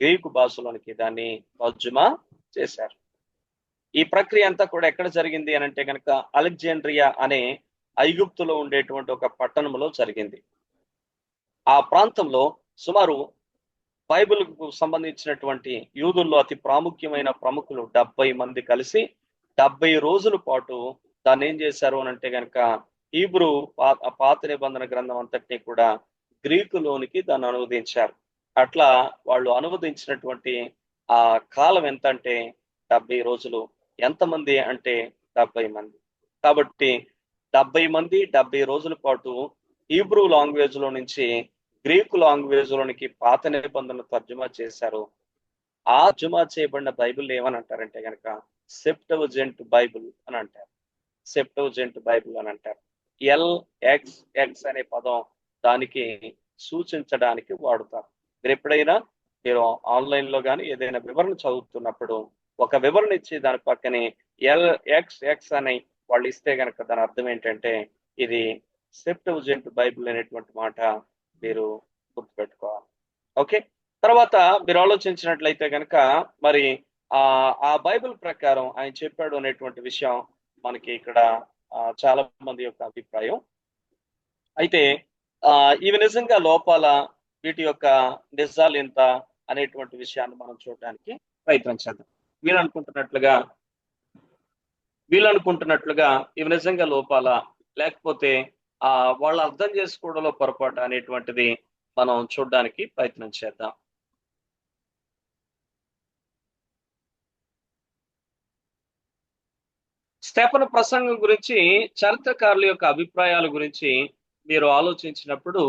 గ్రీకు భాషలోనికి దాన్ని తర్జుమా చేశారు. ఈ ప్రక్రియ అంతా కూడా ఎక్కడ జరిగింది అని అంటే కనుక అలెగ్జాండ్రియా అనే ఐగుప్తులో ఉండేటువంటి ఒక పట్టణంలో జరిగింది. ఆ ప్రాంతంలో సుమారు బైబిల్కు సంబంధించినటువంటి యూదుల్లో అతి ప్రాముఖ్యమైన ప్రముఖులు 70 మంది కలిసి 70 రోజుల పాటు దాన్ని ఏం చేశారు అని అంటే కనుక హీబ్రూ పాత నిబంధన గ్రంథం అంతటినీ కూడా గ్రీకులోనికి దాన్ని అనువదించారు. అట్లా వాళ్ళు అనువదించినటువంటి ఆ కాలం ఎంత అంటే 70 రోజులు. ఎంతమంది అంటే 70 మంది. కాబట్టి 70 మంది 70 రోజుల పాటు హీబ్రూ లాంగ్వేజ్ లో నుంచి గ్రీకు లాంగ్వేజ్ లోనికి పాత నిబంధనలు తర్జుమా చేశారు. ఆ తర్జుమా చేయబడిన బైబిల్ ఏమని అంటారంటే కనుక సెప్టోజెంట్ బైబిల్ అని అంటారు. సెప్టోజెంట్ బైబిల్ అని అంటారు. LXX అనే పదం దానికి సూచించడానికి వాడుతారు. మీరు ఎప్పుడైనా మీరు ఆన్లైన్ లో కానీ ఏదైనా వివరణ చదువుతున్నప్పుడు ఒక వివరణ ఇచ్చి దాని పక్కనే LXX అని వాళ్ళు ఇస్తే కనుక దాని అర్థం ఏంటంటే ఇది సెప్టోజెంట్ బైబిల్ అనేటువంటి మాట మీరు గుర్తుపెట్టుకోవాలి. ఓకే, తర్వాత మీరు ఆలోచించినట్లయితే కనుక మరి ఆ బైబిల్ ప్రకారం ఆయన చెప్పాడు అనేటువంటి విషయం మనకి ఇక్కడ చాలా మంది యొక్క అభిప్రాయం. అయితే ఇవి నిజంగా లోపాల, వీటి యొక్క నిజాలు ఎంత అనేటువంటి విషయాన్ని మనం చూడడానికి ప్రయత్నం చేద్దాం. వీళ్ళు అనుకుంటున్నట్లుగా ఇవి నిజంగా లోపాల, లేకపోతే వాళ్ళు అర్థం చేసుకోవడంలో పొరపాటు అనేటువంటిది మనం చూడడానికి ప్రయత్నం చేద్దాం. స్టెఫను ప్రసంగం గురించి చరిత్రకారుల యొక్క అభిప్రాయాల గురించి మీరు ఆలోచించినప్పుడు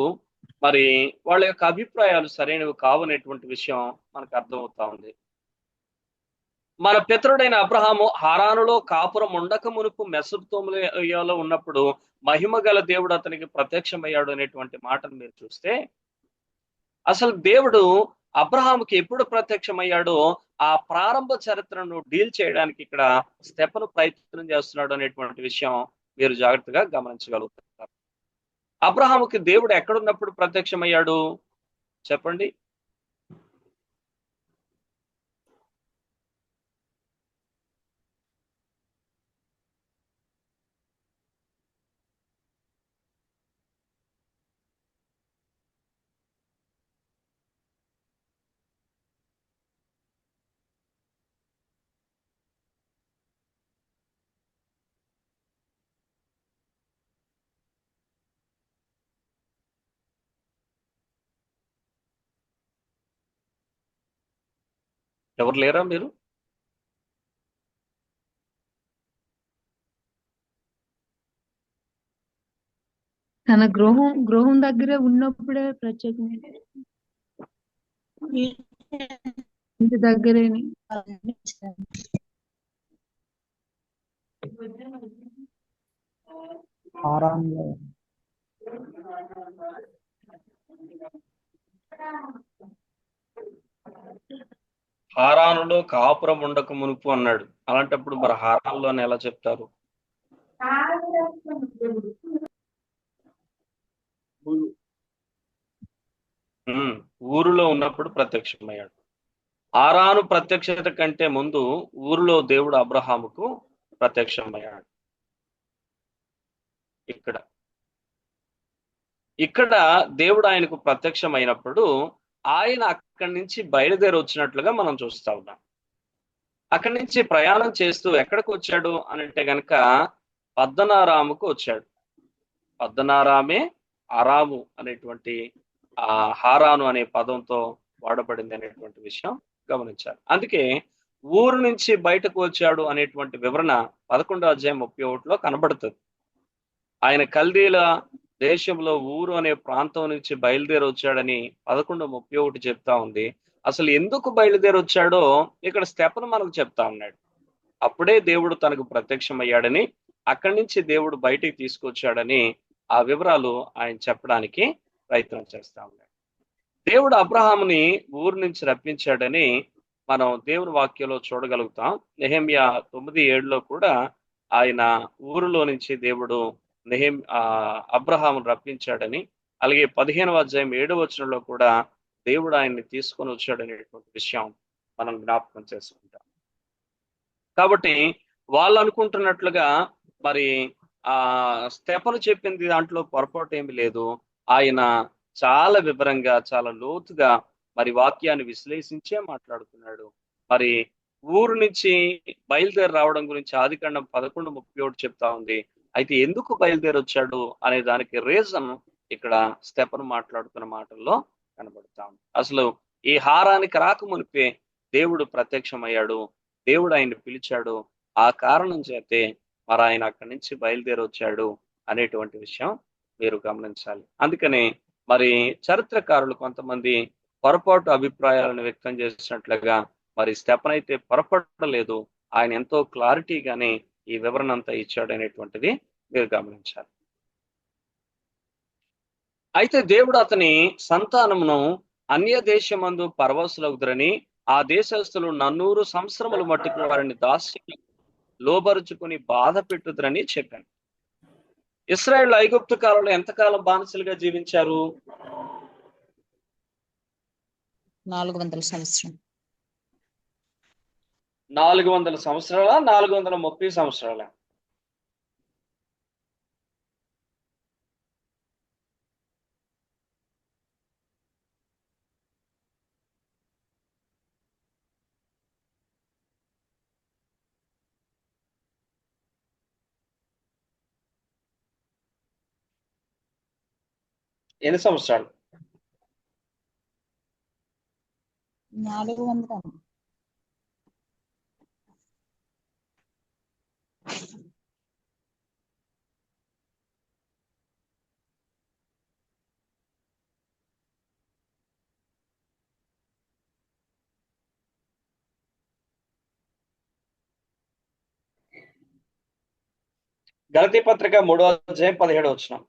మరి వాళ్ళ యొక్క అభిప్రాయాలు సరైనవి కావనేటువంటి విషయం మనకు అర్థమవుతా ఉంది. మన పితరుడైన అబ్రహాము హారానులో కాపురం ఉండక మునుపు మెసొపొతేమియాలో ఉన్నప్పుడు మహిమ గల దేవుడు అతనికి ప్రత్యక్షమయ్యాడు అనేటువంటి మాటను మీరు చూస్తే, అసలు దేవుడు అబ్రహాముకి ఎప్పుడు ప్రత్యక్షమయ్యాడో ఆ ప్రారంభ చరిత్రను డీల్ చేయడానికి ఇక్కడ స్టెఫను ప్రయత్నం చేస్తున్నాడు అనేటువంటి విషయం మీరు జాగ్రత్తగా గమనించగలుగుతారు. అబ్రహాముకి దేవుడు ఎక్కడున్నప్పుడు ప్రత్యక్షమయ్యాడు చెప్పండి? ఎవరు లేరా మీరు? తన గృహం దగ్గరే ఉన్నప్పుడే ప్రత్యేకమైన ఇంటి దగ్గరేని హారాన్లో హారానులో కాపురం ఉండక మునుపు అన్నాడు. అలాంటప్పుడు మరి హారాన్లోనే ఎలా చెప్తారు? ఊరిలో ఉన్నప్పుడు ప్రత్యక్షమయ్యాడు. హారాను ప్రత్యక్షత కంటే ముందు ఊరిలో దేవుడు అబ్రహాముకు ప్రత్యక్షమయ్యాడు. ఇక్కడ దేవుడు ఆయనకు ప్రత్యక్షమైనప్పుడు ఆయన అక్కడి నుంచి బయలుదేరి వచ్చినట్లుగా మనం చూస్తా ఉన్నాం. అక్కడి నుంచి ప్రయాణం చేస్తూ ఎక్కడికి వచ్చాడు అని అంటే గనక పద్దనారాముకు వచ్చాడు. పద్దనారామే అరాము అనేటువంటి హారాను అనే పదంతో వాడబడింది అనేటువంటి విషయం గమనించాలి. అందుకే ఊరు నుంచి బయటకు వచ్చాడు అనేటువంటి వివరణ 11వ అధ్యాయం 31లో కనబడుతుంది. ఆయన కల్దీల దేశంలో ఊరు అనే ప్రాంతం నుంచి బయలుదేరి వచ్చాడని 11:31 చెప్తా ఉంది. అసలు ఎందుకు బయలుదేరి వచ్చాడో ఇక్కడ స్తెఫను మనకు చెప్తా ఉన్నాడు. అప్పుడే దేవుడు తనకు ప్రత్యక్షమయ్యాడని, అక్కడి నుంచి దేవుడు బయటికి తీసుకొచ్చాడని ఆ వివరాలు ఆయన చెప్పడానికి ప్రయత్నం చేస్తా ఉన్నాడు. దేవుడు అబ్రహాముని ఊరు నుంచి రప్పించాడని మనం దేవుని వాక్యంలో చూడగలుగుతాం. నెహెమ్యా 9:7లో కూడా ఆయన ఊరిలో నుంచి దేవుడు అబ్రహామును రప్పించాడని, అలాగే 15వ అధ్యాయం 7వ వచనంలో కూడా దేవుడు ఆయన్ని తీసుకొని వచ్చాడనేటువంటి విషయం మనం జ్ఞాపకం చేసుకుంటాం. కాబట్టి వాళ్ళు అనుకుంటున్నట్లుగా మరి స్తెఫను చెప్పింది దాంట్లో పొరపాటు ఏమి లేదు. ఆయన చాలా వివరంగా, చాలా లోతుగా మరి వాక్యాన్ని విశ్లేషించే మాట్లాడుతున్నాడు. మరి ఊరు నుంచి బయలుదేరి రావడం గురించి ఆదికాండం 11:31 చెప్తా ఉంది. అయితే ఎందుకు బయలుదేరి వచ్చాడు అనే దానికి రీజన్ ఇక్కడ స్తెఫను మాట్లాడుతున్న మాటల్లో కనబడతాం. అసలు ఈ హారానికి రాకమునిపే దేవుడు ప్రత్యక్షమయ్యాడు, దేవుడు ఆయన్ని పిలిచాడు. ఆ కారణం చేతే మరి ఆయన అక్కడి నుంచి బయలుదేరి వచ్చాడు అనేటువంటి విషయం మీరు గమనించాలి. అందుకని మరి చరిత్రకారులు కొంతమంది పొరపాటు అభిప్రాయాలను వ్యక్తం చేసినట్లుగా మరి స్తెఫను అయితే పొరపడలేదు, ఆయన ఎంతో క్లారిటీగానే ఈ వివరణ అంతా ఇచ్చాడు అనేటువంటిది మీరు గమనించాలి. అయితే దేవుడు అతని సంతానమును అన్య దేశమందు పరవశులగుదురని, ఆ దేశస్తులు 400 సంవత్సరముల మట్టుకు వారిని దాస్యం లోబరుచుకుని బాధ పెట్టుదురని చెప్పాను. ఇశ్రాయేలు ఐగుప్తు కాలంలో ఎంతకాలం బానిసలుగా జీవించారు? 400 సంవత్సరం. 400 సంవత్సరాల 430 సంవత్సరాల? ఎన్ని సంవత్సరాలు? 400. గలతీ పత్రిక 3వ అధ్యాయం 17వ వచనం.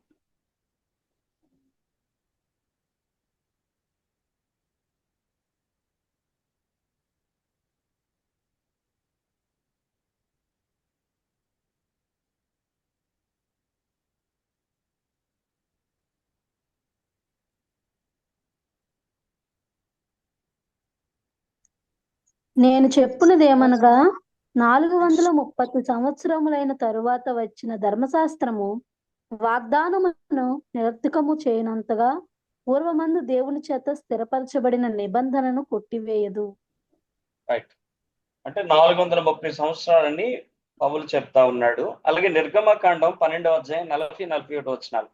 నేను చెప్పునదేమనగా 430 సంవత్సరములైన తరువాత వచ్చిన ధర్మశాస్త్రము వాగ్దానమును నిరర్థకము చేయనంతగా పూర్వమందు దేవుని చేత స్థిరపరచబడిన నిబంధనను కొట్టివేయదు. రైట్. అంటే 430 సంవత్సరాలని పౌలు చెప్తా ఉన్నాడు. అలాగే నిర్గమకాండం 12వ అధ్యాయం 40-41 వచనాలు.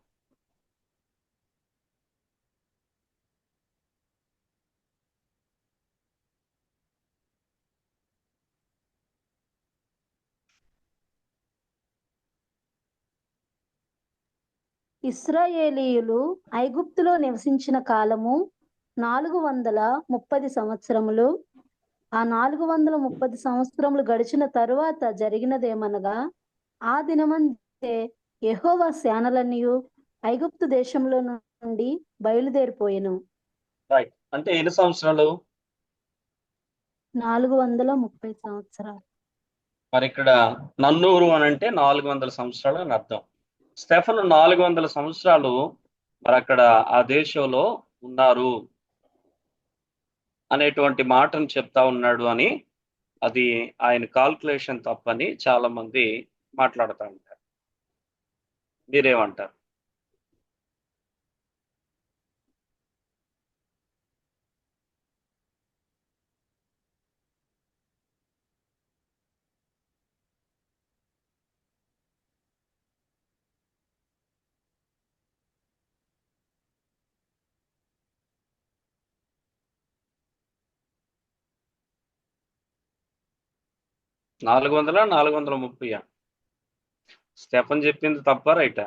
ఇశ్రాయేలీయులు ఐగుప్తులో నివసించిన కాలము 430 సంవత్సరములు. ఆ 430 సంవత్సరములు గడిచిన తరువాత జరిగినదేమనగా, ఆ దినమందే యెహోవా సేనలన్నీయు ఐగుప్తు దేశంలో నుండి బయలుదేరిపోయెను. రైట్. అంటే ఎన్ని సంవత్సరాలు? 430 సంవత్సరాలు. మరి ఇక్కడ నన్నూరు అని అంటే 400 సంవత్సరాలు అని అర్థం. స్టెఫను 400 సంవత్సరాలు మరి అక్కడ ఆ దేశంలో ఉన్నారు అనేటువంటి మాటను చెప్తా ఉన్నాడు అని, అది ఆయన కాల్కులేషన్ తప్పని చాలా మంది మాట్లాడుతూ ఉంటారు. మీరేమంటారు? నాలుగు 430 స్టెఫన్ చెప్పింది తప్ప రైటా?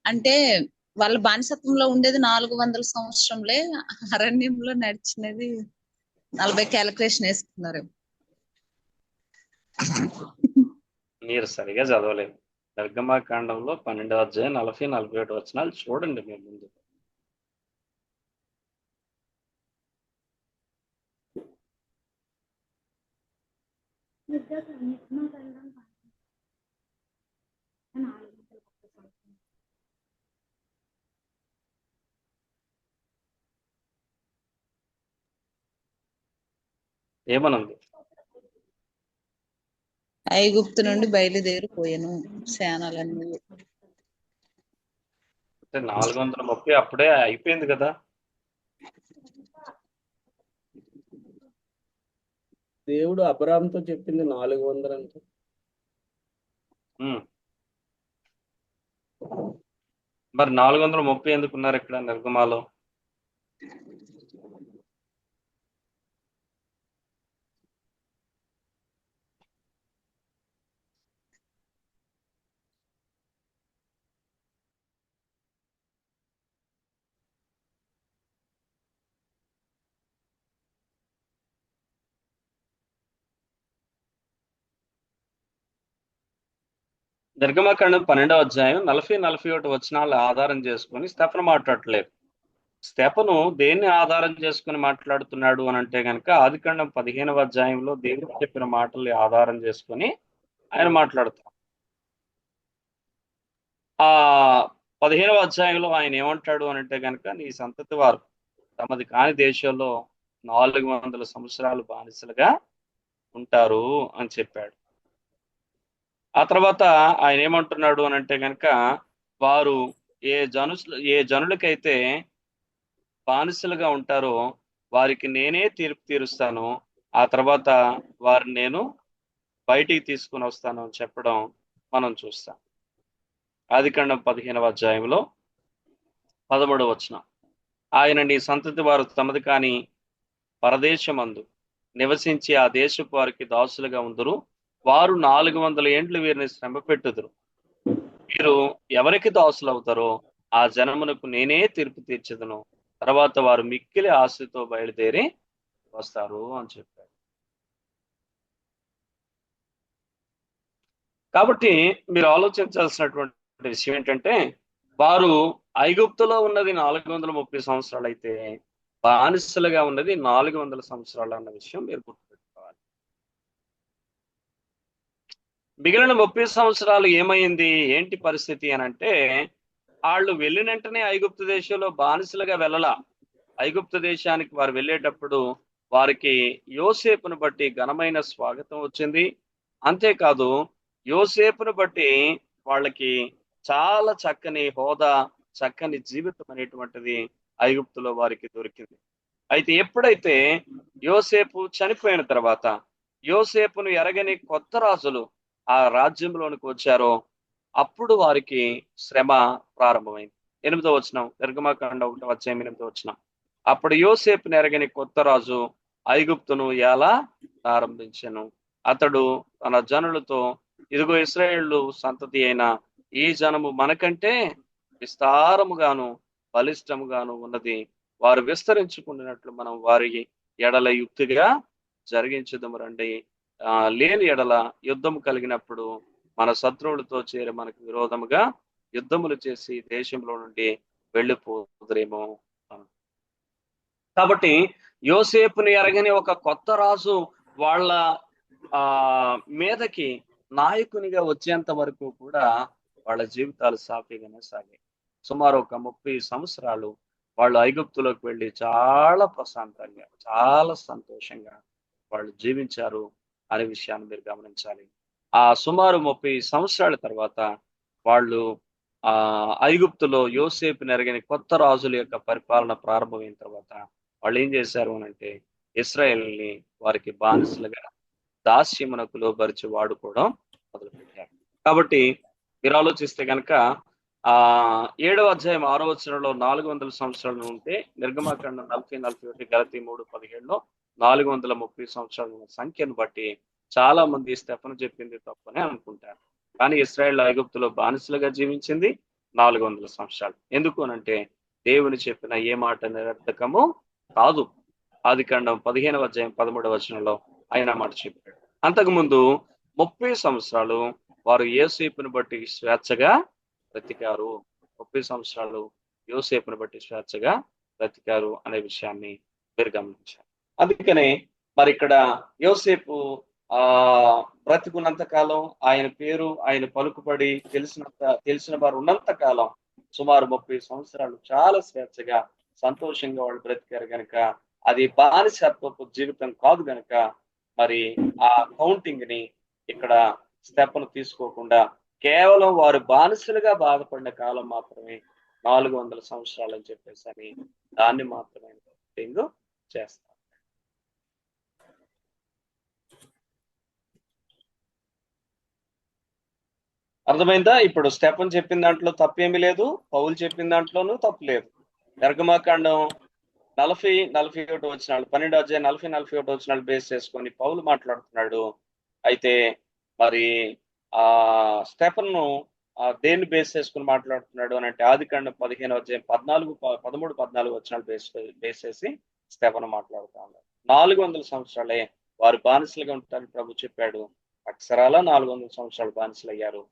అంటే వాళ్ళ బానిసత్వంలో ఉండేది 400 సంవత్సరంలే, అరణ్యంలో నడిచినది 40 క్యాలిక్యులేషన్ వేసుకున్నారు. మీరు సరిగా చదవలేదు. నిర్గమాకాండంలో 12వ అధ్యాయం 40-41 వచనాలు చూడండి మీరు ముందు. ఏమనుంది? ఐగుప్తు నుండి బయలుదేరిపోయాను సేనలన్నీ. అంటే 430 అప్పుడే అయిపోయింది కదా. దేవుడు అబ్రాహాంతో చెప్పింది 400 అంటే. మరి 430 ఎందుకున్నారు ఇక్కడ నిర్గమాలో? నిర్గమకాండం 12వ అధ్యాయం 40-41 వచనాలు ఆధారం చేసుకొని స్టెఫను మాట్లాడట్లేదు. స్టెఫను దేన్ని ఆధారం చేసుకుని మాట్లాడుతున్నాడు అని అంటే కనుక ఆదికాండం 15వ అధ్యాయంలో దేవుడు చెప్పిన మాటల్ని ఆధారం చేసుకొని ఆయన మాట్లాడుతాడు. ఆ 15వ అధ్యాయంలో ఆయన ఏమంటాడు అని అంటే కనుక, నీ సంతతి వారు తమది కాని దేశంలో 400 సంవత్సరాలు బానిసలుగా ఉంటారు అని చెప్పాడు. ఆ తర్వాత ఆయన ఏమంటున్నాడు అని అంటే కనుక, వారు ఏ జనులకైతే బానిసలుగా ఉంటారో వారికి నేనే తీర్పు తీరుస్తాను, ఆ తర్వాత వారిని నేను బయటికి తీసుకుని వస్తాను అని చెప్పడం మనం చూస్తాం. ఆదికాండం 15వ అధ్యాయంలో 13వ వచనం, ఆయన నీ సంతతి వారు తమది కాని పరదేశమందు నివసించి ఆ దేశపు వారికి దాసులుగా ఉందరు, వారు 400 ఏండ్లు వీరిని శ్రమ పెట్టుదురు, వీరు ఎవరికి దాసులు అవుతారో ఆ జనమునకు నేనే తీర్పు తీర్చదును, తర్వాత వారు మిక్కిలి ఆశతో బయలుదేరి వస్తారు అని చెప్పారు. కాబట్టి మీరు ఆలోచించాల్సినటువంటి విషయం ఏంటంటే, వారు ఐగుప్తులో ఉన్నది 430 సంవత్సరాలు అయితే బానిసలుగా ఉన్నది 400 సంవత్సరాలు అన్న విషయం మీరు గుర్తుపెట్టుకోవాలి. మిగిలిన 30 సంవత్సరాలు ఏమైంది, ఏంటి పరిస్థితి అని అంటే, వాళ్ళు వెళ్ళిన వెంటనే ఐగుప్తు దేశంలో బానిసలుగా వెళ్ళలా. ఐగుప్తు దేశానికి వారు వెళ్ళేటప్పుడు వారికి యోసేపును బట్టి ఘనమైన స్వాగతం వచ్చింది. అంతేకాదు యోసేపును బట్టి వాళ్ళకి చాలా చక్కని హోదా, చక్కని జీవితం అనేటువంటిది ఐగుప్తులో వారికి దొరికింది. అయితే ఎప్పుడైతే యోసేపు చనిపోయిన తర్వాత యోసేపును ఎరగని కొత్త రాజులు ఆ రాజ్యంలోనికి వచ్చారో అప్పుడు వారికి శ్రమ ప్రారంభమైంది. 8వ వచనం, నిర్గమకాండం 1వ అధ్యాయం 8వ వచనం, అప్పుడు యోసేపును ఎరగని కొత్త రాజు ఐగుప్తును ఎలా ప్రారంభించెను, అతడు తన జనులతో, ఇదిగో ఇశ్రాయేలు సంతతి అయిన ఈ జనము మనకంటే విస్తారముగాను బలిష్టముగాను ఉన్నది, వారు విస్తరించుకున్నట్లు మనం వారి ఎడల యుక్తిగా జరిగించదము రండి. లేని ఎడల యుద్ధం కలిగినప్పుడు మన శత్రువులతో చేరి మనకు విరోధముగా యుద్ధములు చేసి దేశంలో నుండి వెళ్ళిపోదురేమో. కాబట్టి యోసేపుని ఎరగని ఒక కొత్త రాజు వాళ్ళ మీదకి నాయకునిగా వచ్చేంత వరకు కూడా వాళ్ళ జీవితాలు సాఫీగానే సాగాయి. సుమారు ఒక 30 సంవత్సరాలు వాళ్ళు ఐగుప్తులోకి వెళ్ళి చాలా ప్రశాంతంగా, చాలా సంతోషంగా వాళ్ళు జీవించారు అనే విషయాన్ని మీరు గమనించాలి. ఆ సుమారు 30 సంవత్సరాల తర్వాత వాళ్ళు ఐగుప్తులో యోసేపుని ఎరగని కొత్త రాజుల యొక్క పరిపాలన ప్రారంభమైన తర్వాత వాళ్ళు ఏం చేశారు అనంటే ఇశ్రాయేలుని వారికి బానిసలుగా దాస్యమునకు లోబరిచి వాడుకోవడం మొదలుపెట్టారు. కాబట్టి మీరు ఆలోచిస్తే కనుక 7వ అధ్యాయం 6వ వచనంలో 400 సంవత్సరాలు ఉంటే నిర్గమాకాండం 40-41 గలతీ 3:17లో 430 సంవత్సరాల సంఖ్యను బట్టి చాలా మంది స్టెఫను చెప్పింది తప్పనే అనుకుంటారు. కానీ ఇశ్రాయేల్ ఐగుప్తులో బానిసలుగా జీవించింది 400 సంవత్సరాలు. ఎందుకు అనంటే దేవుని చెప్పిన ఏ మాట నిరర్థకము కాదు. ఆదికాండం 15వ అధ్యాయం 13వ వచనంలో ఆయన మాట చెప్పాడు. అంతకుముందు 30 సంవత్సరాలు వారు యోసేపుని బట్టి స్వేచ్ఛగా బ్రతికారు. 30 సంవత్సరాలు యోసేపుని బట్టి స్వేచ్ఛగా బ్రతికారు అనే విషయాన్ని మీరు గమనించారు. అందుకనే మరి ఇక్కడ యోసేపు బ్రతికున్నంత కాలం, ఆయన పేరు, ఆయన పలుకుబడి తెలిసిన వారు ఉన్నంత కాలం సుమారు 30 సంవత్సరాలు చాలా స్వేచ్ఛగా సంతోషంగా వాళ్ళు బ్రతికారు గనక అది బానిసత్వపు జీవితం కాదు గనక మరి ఆ కౌంటింగ్ ని ఇక్కడ స్టెప్ను తీసుకోకుండా కేవలం వారు బానిసలుగా బాధపడిన కాలం మాత్రమే 400 సంవత్సరాలు అని చెప్పేసి అని దాన్ని మాత్రమే కౌంటింగ్ చేస్తారు. అర్థమైందా? ఇప్పుడు స్టెఫన్ చెప్పిన దాంట్లో తప్పేమీ లేదు, పౌలు చెప్పిన దాంట్లోనూ తప్పు లేదు. నిర్గమాకాండం 40-41 వచనాలు 12వ అధ్యాయం 40-41 వచనాలు బేస్ చేసుకొని పౌలు మాట్లాడుతున్నాడు. అయితే మరి స్టెఫన్ను దేన్ని బేస్ చేసుకుని మాట్లాడుతున్నాడు అని అంటే ఆదికాండం 15వ అధ్యాయం 13-14 వచనాలు బేస్ చేసి స్టెఫన్ మాట్లాడుతూ ఉన్నాడు. 400 సంవత్సరాలే వారు బానిసలుగా ఉంటారని ప్రభు చెప్పాడు. అక్షరాల 400 సంవత్సరాలు బానిసలు అయ్యారు.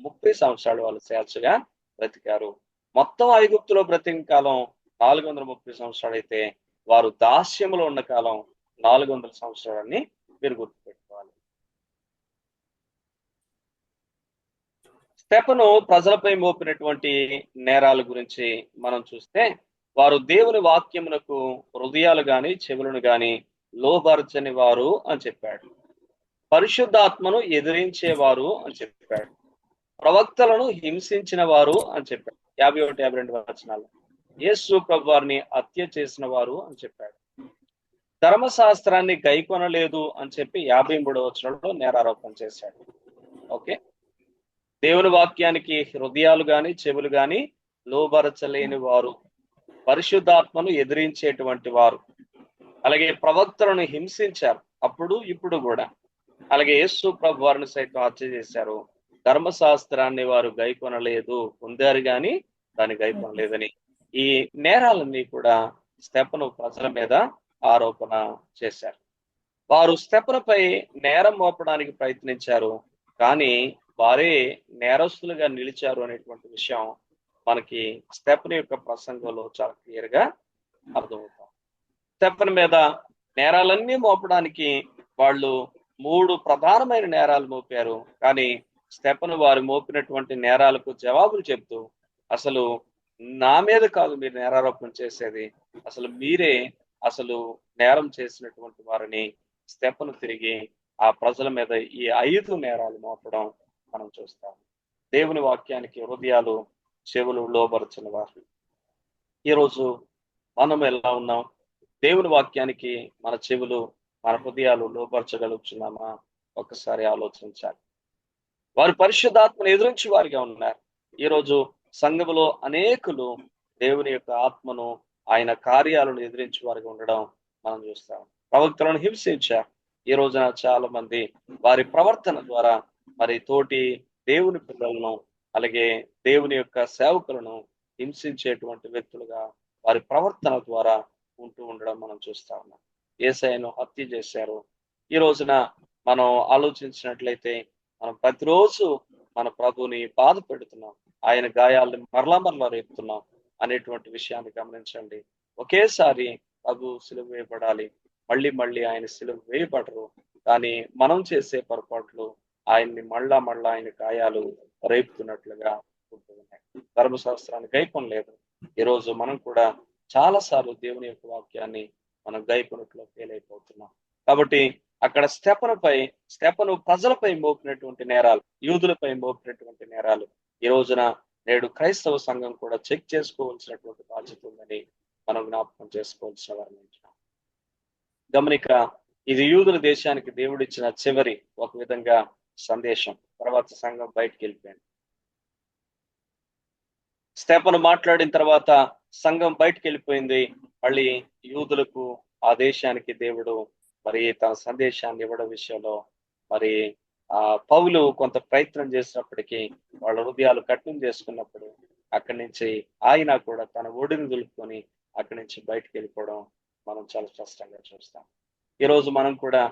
30 సంవత్సరాలు వాళ్ళు స్వేచ్ఛగా బ్రతికారు. మొత్తం ఐగుప్తులో బ్రతికిన కాలం 430 సంవత్సరాలు అయితే వారు దాస్యంలో ఉన్న కాలం 400 సంవత్సరాలని మీరు గుర్తుపెట్టుకోవాలి. స్టెఫను ప్రజలపై మోపినటువంటి నేరాల గురించి మనం చూస్తే వారు దేవుని వాక్యమునకు హృదయాలు గాని చెవులను గాని లోబరచని వారు అని చెప్పాడు. పరిశుద్ధాత్మను ఎదిరించేవారు అని చెప్పాడు. ప్రవక్తలను హింసించిన వారు అని చెప్పాడు 51-52 వచనాలు. యేసు ప్రభు వారిని హత్య చేసిన వారు అని చెప్పాడు. ధర్మశాస్త్రాన్ని గైకొనలేదు అని చెప్పి 53వ వచనంలో నేరారోపణ చేశాడు. ఓకే, దేవుని వాక్యానికి హృదయాలు గాని చెవులు గాని లోబరచలేని వారు, పరిశుద్ధాత్మను ఎదిరించేటువంటి వారు, అలాగే ప్రవక్తలను హింసించారు అప్పుడు ఇప్పుడు కూడా. అలాగే యేసు ప్రభు వారిని సైతం హత్య చేశారు. ధర్మశాస్త్రాన్ని వారు గైకొనలేదు, పొందారు గాని దాన్ని గైకొనలేదని ఈ నేరాలన్నీ కూడా స్టెఫను ప్రజల మీద ఆరోపణ చేశారు. వారు స్టెఫనుపై నేరం మోపడానికి ప్రయత్నించారు, కానీ వారే నేరస్తులుగా నిలిచారు అనేటువంటి విషయం మనకి స్టెఫను యొక్క ప్రసంగంలో చాలా క్లియర్ గా అర్థమవుతాం. స్టెఫను మీద నేరాలన్నీ మోపడానికి వాళ్ళు 3 ప్రధానమైన నేరాలు మోపారు. కానీ స్టెఫను వారు మోపినటువంటి నేరాలకు జవాబులు చెప్తూ అసలు నా మీద కాదు మీరు నేరారోపణ చేసేది, అసలు మీరే అసలు నేరం చేసినటువంటి వారిని స్టెఫను తిరిగి ఆ ప్రజల మీద ఈ 5 నేరాలు మోపడం మనం చూస్తాం. దేవుని వాక్యానికి హృదయాలు చెవులు లోబరచని వారు. ఈరోజు మనం ఎలా ఉన్నాం? దేవుని వాక్యానికి మన చెవులు మన హృదయాలు లోబరచగలుగుతున్నామా? ఒక్కసారి ఆలోచించాలి. వారు పరిశుద్ధాత్మను ఎదురించి వారిగా ఉన్నారు. ఈరోజు సంఘములో అనేకులు దేవుని యొక్క ఆత్మను, ఆయన కార్యాలను ఎదిరించి వారిగా ఉండడం మనం చూస్తాం. ప్రవక్తలను హింసించారు. ఈ రోజున చాలా మంది వారి ప్రవర్తన ద్వారా మరి తోటి దేవుని పిల్లలను అలాగే దేవుని యొక్క సేవకులను హింసించేటువంటి వ్యక్తులుగా వారి ప్రవర్తన ద్వారా ఉంటూ ఉండడం మనం చూస్తా ఉన్నాం. యేసయ్యను హత్య చేశారు. ఈ రోజున మనం ఆలోచించినట్లయితే మనం ప్రతిరోజు మన ప్రభుని బాధ పెడుతున్నాం, ఆయన గాయాలను మరలా రేపుతున్నాం అనేటువంటి విషయాన్ని గమనించండి. ఒకేసారి ప్రభు సిలువ వేయబడాలి, మళ్ళీ ఆయన సిలువ వేయబడరు. కానీ మనం చేసే పొరపాట్లు ఆయన్ని మళ్ళా ఆయన గాయాలు రేపుతున్నట్లుగా ఉంటూ ఉన్నాయి. ధర్మశాస్త్రాన్ని గైకొనలేదు. ఈరోజు మనం కూడా చాలా సార్లు దేవుని యొక్క వాక్యాన్ని మనం గైకొనట్లో ఫెయిల్ అయిపోతున్నాం. కాబట్టి అక్కడ స్టెఫను ప్రజలపై మోపినటువంటి నేరాలు, యూదులపై మోపినటువంటి నేరాలు ఈ రోజున నేడు క్రైస్తవ సంఘం కూడా చెక్ చేసుకోవాల్సినటువంటి బాధ్యత ఉందని మనం జ్ఞాపకం చేసుకోవాల్సిన వారిని గమనిక. ఇది యూదుల దేశానికి దేవుడిచ్చిన చివరి ఒక విధంగా సందేశం. తర్వాత సంఘం బయటికి వెళ్ళిపోయింది. స్టెఫను మాట్లాడిన తర్వాత సంఘం బయటికి వెళ్ళిపోయింది. మళ్ళీ యూదులకు ఆ దేశానికి దేవుడు మరి తన సందేశాన్ని ఇవ్వడం విషయంలో మరి పౌలు కొంత ప్రయత్నం చేసినప్పటికీ వాళ్ళ హృదయాలు కఠినం చేసుకున్నప్పుడు అక్కడి నుంచి ఆయన కూడా తన ఒడిని దులుపుకొని అక్కడి నుంచి బయటికి వెళ్ళిపోవడం మనం చాలా స్పష్టంగా చూస్తాం. ఈరోజు మనం కూడా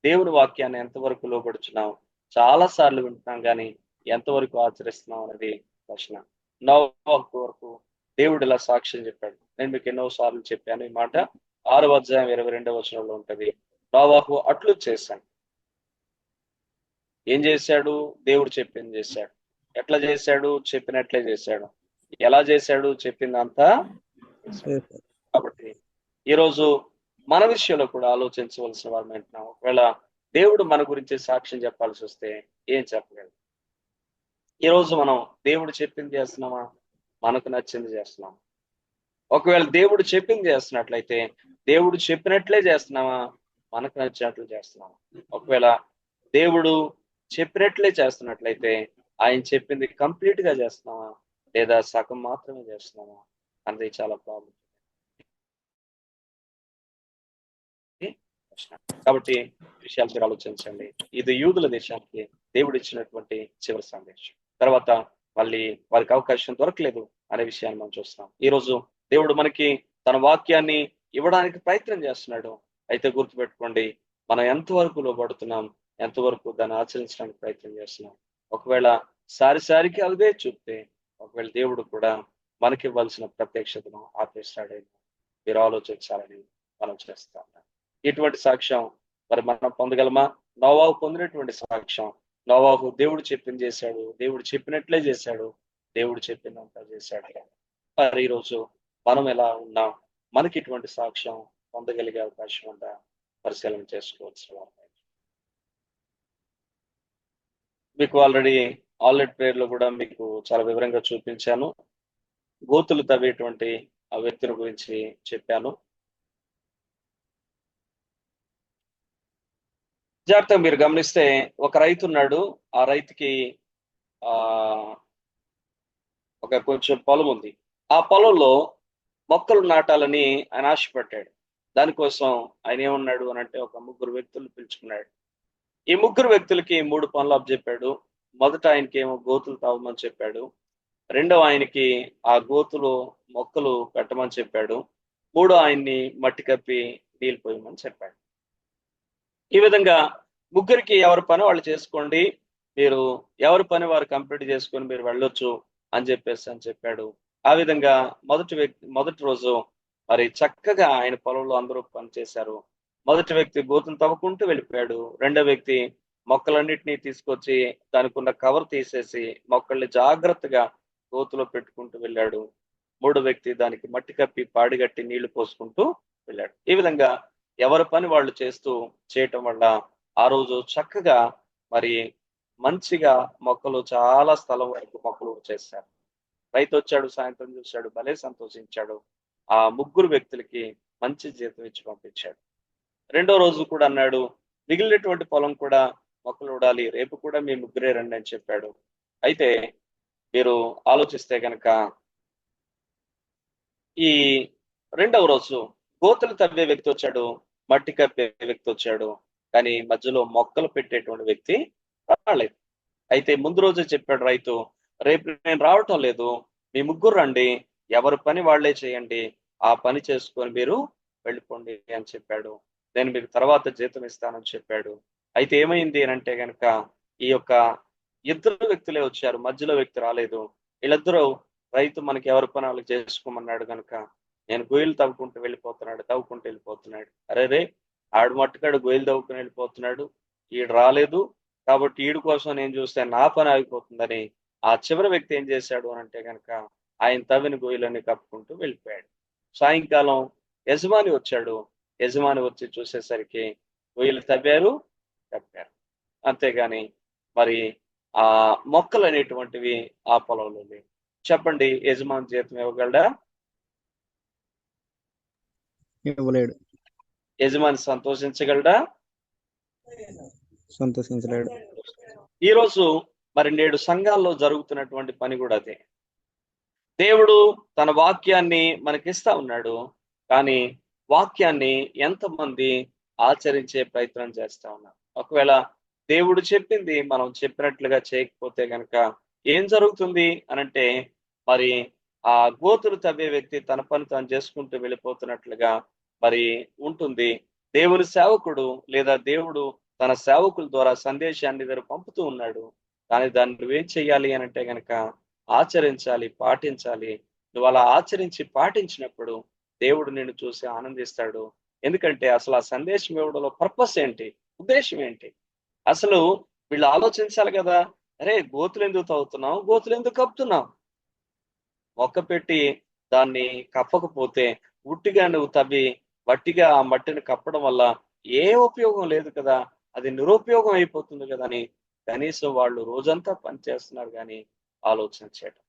దేవుని వాక్యాన్ని ఎంతవరకు లోబడుచున్నాం, చాలా సార్లు వింటున్నాం కానీ ఎంతవరకు ఆచరిస్తున్నాం అనేది ప్రశ్న. నోవాహు వరకు దేవుడు ఇలా సాక్ష్యం చెప్పాడు. నేను మీకు ఎన్నో సార్లు చెప్పాను ఈ మాట. 6వ అధ్యాయం 22వ వచనంలో ఉంటది. నోవాహు అట్లు చేశాను. ఏం చేశాడు? దేవుడు చెప్పింది చేశాడు. ఎట్లా చేశాడు? చెప్పినట్లే చేశాడు. ఎలా చేశాడు? చెప్పిందంతా. కాబట్టి ఈరోజు మన విషయంలో కూడా ఆలోచించవలసిన వారు అంటున్నాం. ఒకవేళ దేవుడు మన గురించి సాక్ష్యం చెప్పాల్సి వస్తే ఏం చెప్పలేదు. ఈరోజు మనం దేవుడు చెప్పింది చేస్తున్నామా, మనకు నచ్చింది చేస్తున్నామా? ఒకవేళ దేవుడు చెప్పింది చేస్తున్నట్లయితే దేవుడు చెప్పినట్లే చేస్తున్నామా, మనకు నచ్చినట్లు చేస్తున్నామా? ఒకవేళ దేవుడు చెప్పినట్లే చేస్తున్నట్లయితే ఆయన చెప్పింది కంప్లీట్ గా చేస్తున్నామా, లేదా సగం మాత్రమే చేస్తున్నామా అనేది చాలా ప్రాబ్లం. కాబట్టి విషయాలు మీరు ఆలోచించండి. ఇది యూదుల దేశానికి దేవుడు ఇచ్చినటువంటి చివరి సందేశం. తర్వాత మళ్ళీ వారికి అవకాశం దొరకలేదు అనే విషయాన్ని మనం చూస్తున్నాం. ఈరోజు దేవుడు మనకి తన వాక్యాన్ని ఇవ్వడానికి ప్రయత్నం చేస్తున్నాడు. అయితే గుర్తుపెట్టుకోండి, మనం ఎంతవరకు లోబడుతున్నాం, ఎంతవరకు దాన్ని ఆచరించడానికి ప్రయత్నం చేస్తున్నాం. ఒకవేళ సారికి అదే చూపితే ఒకవేళ దేవుడు కూడా మనకి ఇవ్వాల్సిన ప్రత్యక్షతను ఆపేస్తాడేమో మీరు ఆలోచించాలని మనం చేస్తాం. ఇటువంటి సాక్ష్యం మరి మనం పొందగలమా? నోవాహు పొందినటువంటి సాక్ష్యం. నోవాహు దేవుడు చెప్పింది చేశాడు, దేవుడు చెప్పినట్లే చేశాడు, దేవుడు చెప్పిందంతా చేశాడు. మరి ఈరోజు మనం ఎలా ఉన్నాం? మనకి ఇటువంటి సాక్ష్యం పొందగలిగే అవకాశం ఉందా? పరిశీలన చేసుకోవాల్సిన వారు. మీకు ఆల్రెడీ ప్రేయర్ లో కూడా మీకు చాలా వివరంగా చూపించాను. గోతులు తవ్వేటువంటి ఆ వ్యక్తిని గురించి చెప్పాను. జాగ్రత్తగా మీరు గమనిస్తే ఒక రైతు ఉన్నాడు. ఆ రైతుకి ఒక కొంచెం పొలం ఉంది. ఆ పొలంలో మొక్కలు నాటాలని ఆయన ఆశపడ్డాడు. దానికోసం ఆయన ఏమన్నాడు అని అంటే ఒక 3 వ్యక్తులు పిలుచుకున్నాడు. ఈ 3 వ్యక్తులకి 3 పనులు అప్పచెప్పాడు. మొదట ఆయనకి ఏమో గోతులు తవ్వమని చెప్పాడు. రెండవ ఆయనకి ఆ గోతులు మొక్కలు పెట్టమని చెప్పాడు. మూడో ఆయన్ని మట్టి కప్పి నీళ్ళు పోయమని చెప్పాడు. ఈ విధంగా 3కి ఎవరి పని వాళ్ళు చేసుకోండి, మీరు ఎవరి పని వారు కంప్లీట్ చేసుకొని మీరు వెళ్ళొచ్చు అని చెప్పాడు. ఆ విధంగా మొదటి రోజు మరి చక్కగా ఆయన పొలంలో అందరూ పనిచేశారు. మొదటి వ్యక్తి గోతులు తవ్వుకుంటూ వెళ్ళిపోయాడు. రెండో వ్యక్తి మొక్కలన్నిటినీ తీసుకొచ్చి దానికి ఉన్న కవర్ తీసేసి మొక్కల్ని జాగ్రత్తగా గోతులో పెట్టుకుంటూ వెళ్ళాడు. మూడో వ్యక్తి దానికి మట్టి కప్పి పాడిగట్టి నీళ్లు పోసుకుంటూ వెళ్ళాడు. ఈ విధంగా ఎవరి పని వాళ్ళు చేయటం వల్ల ఆ రోజు చక్కగా మరి మంచిగా మొక్కలు చాలా స్థలం వరకు మొక్కలు చేశారు. రైతు వచ్చాడు, సాయంత్రం చూశాడు, భలే సంతోషించాడు. ఆ 3 వ్యక్తులకి మంచి జీతం ఇచ్చి పంపించాడు. రెండో రోజు కూడా అన్నాడు, మిగిలినటువంటి పొలం కూడా మొక్కలు ఊడాలి, రేపు కూడా మీ 3 రండి అని చెప్పాడు. అయితే మీరు ఆలోచిస్తే కనుక ఈ రెండవ రోజు గోతులు తవ్వే వ్యక్తి వచ్చాడు, మట్టి కప్పే వ్యక్తి వచ్చాడు, కానీ మధ్యలో మొక్కలు పెట్టేటువంటి వ్యక్తి రాలేదు. అయితే ముందు రోజే చెప్పాడు రైతు, రేపు నేను రావటం లేదు, మీ 3 రండి, ఎవరి పని వాళ్లే చేయండి, ఆ పని చేసుకొని మీరు వెళ్ళిపోండి అని చెప్పాడు. నేను మీకు తర్వాత జీతం ఇస్తానని చెప్పాడు. అయితే ఏమైంది అని అంటే గనక ఈ యొక్క ఇద్దరు వ్యక్తులే వచ్చారు, మధ్యలో వ్యక్తి రాలేదు. వీళ్ళిద్దరూ రైతు మనకి ఎవరి పని వాళ్ళకి చేసుకోమన్నాడు కనుక నేను గొయ్యలు తవ్వుకుంటూ వెళ్ళిపోతున్నాడు. అరే రే, ఆడు మట్టుకాడు గొయ్యలు తవ్వుకుని వెళ్ళిపోతున్నాడు, ఈడు రాలేదు కాబట్టి ఈడు కోసం నేను చూస్తే నా పని ఆగిపోతుందని ఆ చివరి వ్యక్తి ఏం చేశాడు అని అంటే కనుక ఆయన తవ్విన గొయ్యలన్నీ కప్పుకుంటూ వెళ్ళిపోయాడు. సాయంకాలం యజమాని వచ్చాడు. యజమాని వచ్చి చూసేసరికి గొయ్యలు కప్పారు. అంతేగాని మరి ఆ మొక్కలు అనేటువంటివి ఆ పొలంలో లేవు. చెప్పండి, యజమాని జీతం ఇవ్వగలడా? ఇవ్వలేడు. యజమాని సంతోషించగలడా? సంతోషించలేడు. ఈరోజు మరి నేడు సంఘాల్లో జరుగుతున్నటువంటి పని కూడా అదే. దేవుడు తన వాక్యాన్ని మనకిస్తా ఉన్నాడు, కానీ వాక్యాన్ని ఎంతమంది ఆచరించే ప్రయత్నం చేస్తా ఉన్నారు? ఒకవేళ దేవుడు చెప్పింది మనం చెప్పినట్లుగా చేయకపోతే గనక ఏం జరుగుతుంది అనంటే మరి ఆ గోతులు తవ్వే వ్యక్తి తన పని తాను చేసుకుంటూ వెళ్ళిపోతున్నట్లుగా మరి ఉంటుంది. దేవుని సేవకుడు లేదా దేవుడు తన సేవకుల ద్వారా సందేశాన్ని దగ్గర పంపుతూ ఉన్నాడు, కానీ దాన్ని నువ్వేం చెయ్యాలి అని అంటే గనక ఆచరించాలి, పాటించాలి. నువ్వు అలా ఆచరించి పాటించినప్పుడు దేవుడు నిన్ను చూసి ఆనందిస్తాడు. ఎందుకంటే అసలు ఆ సందేశం ఇవ్వడంలో పర్పస్ ఏంటి, ఉద్దేశం ఏంటి? అసలు వీళ్ళు ఆలోచించాలి కదా. అరే, గోతులు ఎందుకు తవ్వుతున్నావు, గోతులు ఎందుకు కప్పుతున్నావు? మొక్క పెట్టి దాన్ని కప్పకపోతే ఉట్టిగా నువ్వు తవ్వి వట్టిగా ఆ మట్టిని కప్పడం వల్ల ఏ ఉపయోగం లేదు కదా, అది నిరుపయోగం అయిపోతుంది కదా అని కనీసం వాళ్ళు రోజంతా పనిచేస్తున్నారు కానీ ఆలోచన చేయడం.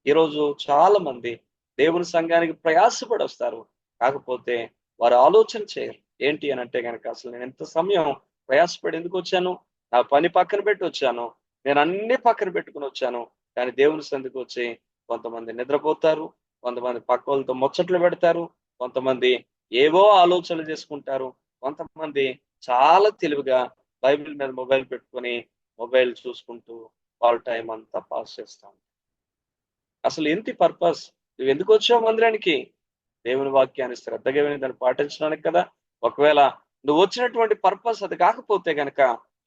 ఈరోజు చాలా మంది దేవుని సంఘానికి ప్రయాసపడి వస్తారు, కాకపోతే వారు ఆలోచన చేయరు. ఏంటి అని అంటే కనుక అసలు నేను ఎంత సమయం ప్రయాసపడి ఎందుకు వచ్చాను, నా పని పక్కన పెట్టి వచ్చాను, నేను అన్ని పక్కన పెట్టుకుని వచ్చాను. కానీ దేవుని సంధికి వచ్చి కొంతమంది నిద్రపోతారు, కొంతమంది పక్క వాళ్ళతో ముచ్చట్లు పెడతారు, కొంతమంది ఏవో ఆలోచనలు చేసుకుంటారు, కొంతమంది చాలా తెలివిగా బైబిల్ మీద మొబైల్ పెట్టుకొని మొబైల్ చూసుకుంటూ వాళ్ళ టైం అంతా పాస్ చేస్తాం. అసలు ఏంటి పర్పస్? నువ్వు ఎందుకు వచ్చావు మందిరానికి? దేవుని వాక్యాన్ని శ్రద్ధగా విని దాన్ని పాటించడానికి కదా. ఒకవేళ నువ్వు వచ్చినటువంటి పర్పస్ అది కాకపోతే గనక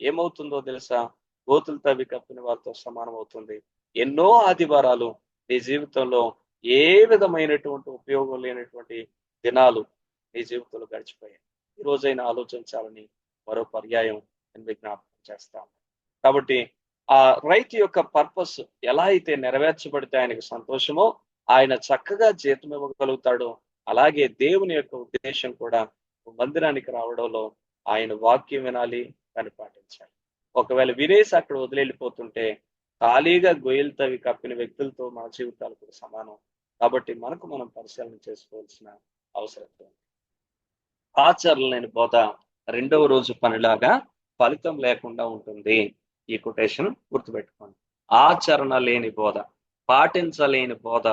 ఏమవుతుందో తెలుసా? గోతులు తవ్వి కప్పిన వారితో సమానం అవుతుంది. ఎన్నో ఆదివారాలు నీ జీవితంలో ఏ విధమైనటువంటి ఉపయోగం లేనటువంటి దినాలు నీ జీవితంలో గడిచిపోయాయి. ఈ రోజైనా ఆలోచించాలని మరో పర్యాయం నేను విజ్ఞాపనం చేస్తాను. కాబట్టి ఆ రైతు యొక్క పర్పస్ ఎలా అయితే నెరవేర్చబడితే ఆయనకు సంతోషమో, ఆయన చక్కగా జీతం ఇవ్వగలుగుతాడో, అలాగే దేవుని యొక్క ఉద్దేశం కూడా మందిరానికి రావడంలో ఆయన వాక్యం వినాలి, దాన్ని పాటించాలి. ఒకవేళ వినేసి అక్కడ వదిలేళ్ళిపోతుంటే ఖాళీగా గొయ్యలు తవ్వి కప్పిన వ్యక్తులతో మన జీవితాలు కూడా సమానం. కాబట్టి మనకు మనం పరిశీలన చేసుకోవాల్సిన అవసరం ఉంది. ఆచరణ లేని బోధ రెండవ రోజు పనిలాగా ఫలితం లేకుండా ఉంటుంది. ఈ కొటేషన్ గుర్తుపెట్టుకోండి. ఆచరణ లేని బోధ, పాటించలేని బోధ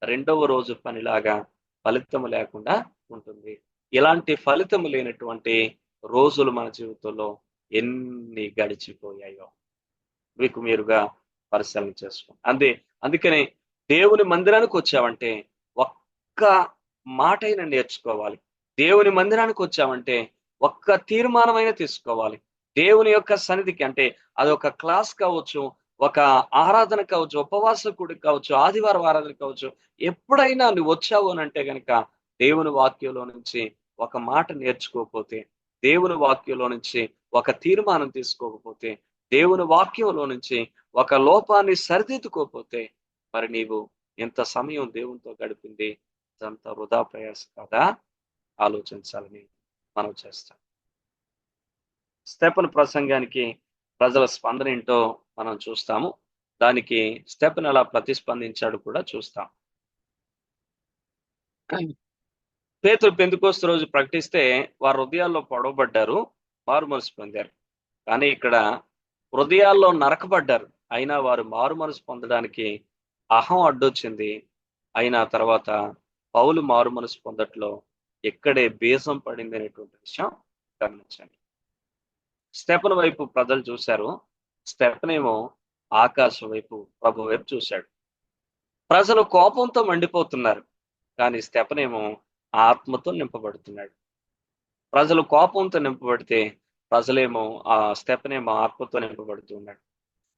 రెండవ రోజు పనిలాగా ఫలితం లేకుండా ఉంటుంది. ఇలాంటి ఫలితం లేనటువంటి రోజులు మన జీవితంలో ఎన్ని గడిచిపోయాయో మీకు మీరుగా పరిశీలన చేసుకోండి. అందుకనే దేవుని మందిరానికి వచ్చావంటే ఒక్క మాటైనా నేర్చుకోవాలి. దేవుని మందిరానికి వచ్చామంటే ఒక్క తీర్మానమైన తీసుకోవాలి. దేవుని యొక్క సన్నిధికి, అంటే అదొక క్లాస్ కావచ్చు, ఒక ఆరాధన కావచ్చు, ఉపవాస కూడి కావచ్చు, ఆదివారం ఆరాధన కావచ్చు, ఎప్పుడైనా నువ్వు వచ్చావు అని అంటే కనుక దేవుని వాక్యంలో నుంచి ఒక మాట నేర్చుకోకపోతే, దేవుని వాక్యంలో నుంచి ఒక తీర్మానం తీసుకోకపోతే, దేవుని వాక్యంలో నుంచి ఒక లోపాన్ని సరిదిద్దుకోకపోతే మరి నీవు ఎంత సమయం దేవునితో గడిపింది ఇదంతా వృధా ప్రయాస కదా ఆలోచించాలని మనం చేస్తాం. స్టెఫెను ప్రసంగానికి ప్రజల స్పందన ఏంటో మనం చూస్తాము. దానికి స్టెఫెను ఎలా ప్రతిస్పందించాడు కూడా చూస్తాం. పేతురు పెంతెకోస్తు రోజు ప్రకటిస్తే వారు హృదయాల్లో పొడవబడ్డారు, మారు మనసు పొందారు. కానీ ఇక్కడ హృదయాల్లో నరకబడ్డారు, అయినా వారు మారు మనసు పొందడానికి అహం అడ్డొచ్చింది. అయినా తర్వాత పౌలు మారు మనసు పొందట్లో ఎక్కడే బీజం పడింది అనేటువంటి విషయం గమనించండి. స్టెఫెను వైపు ప్రజలు చూశారు, స్టెఫెనేమో ఆకాశం వైపు, ప్రభు వైపు చూశాడు. ప్రజలు కోపంతో మండిపోతున్నారు, కానీ స్టెఫెనేమో ఆత్మతో నింపబడుతున్నాడు. ప్రజలు కోపంతో నింపబడితే ప్రజలేమో స్టెఫనేమో ఆత్మతో నింపబడుతున్నాడు.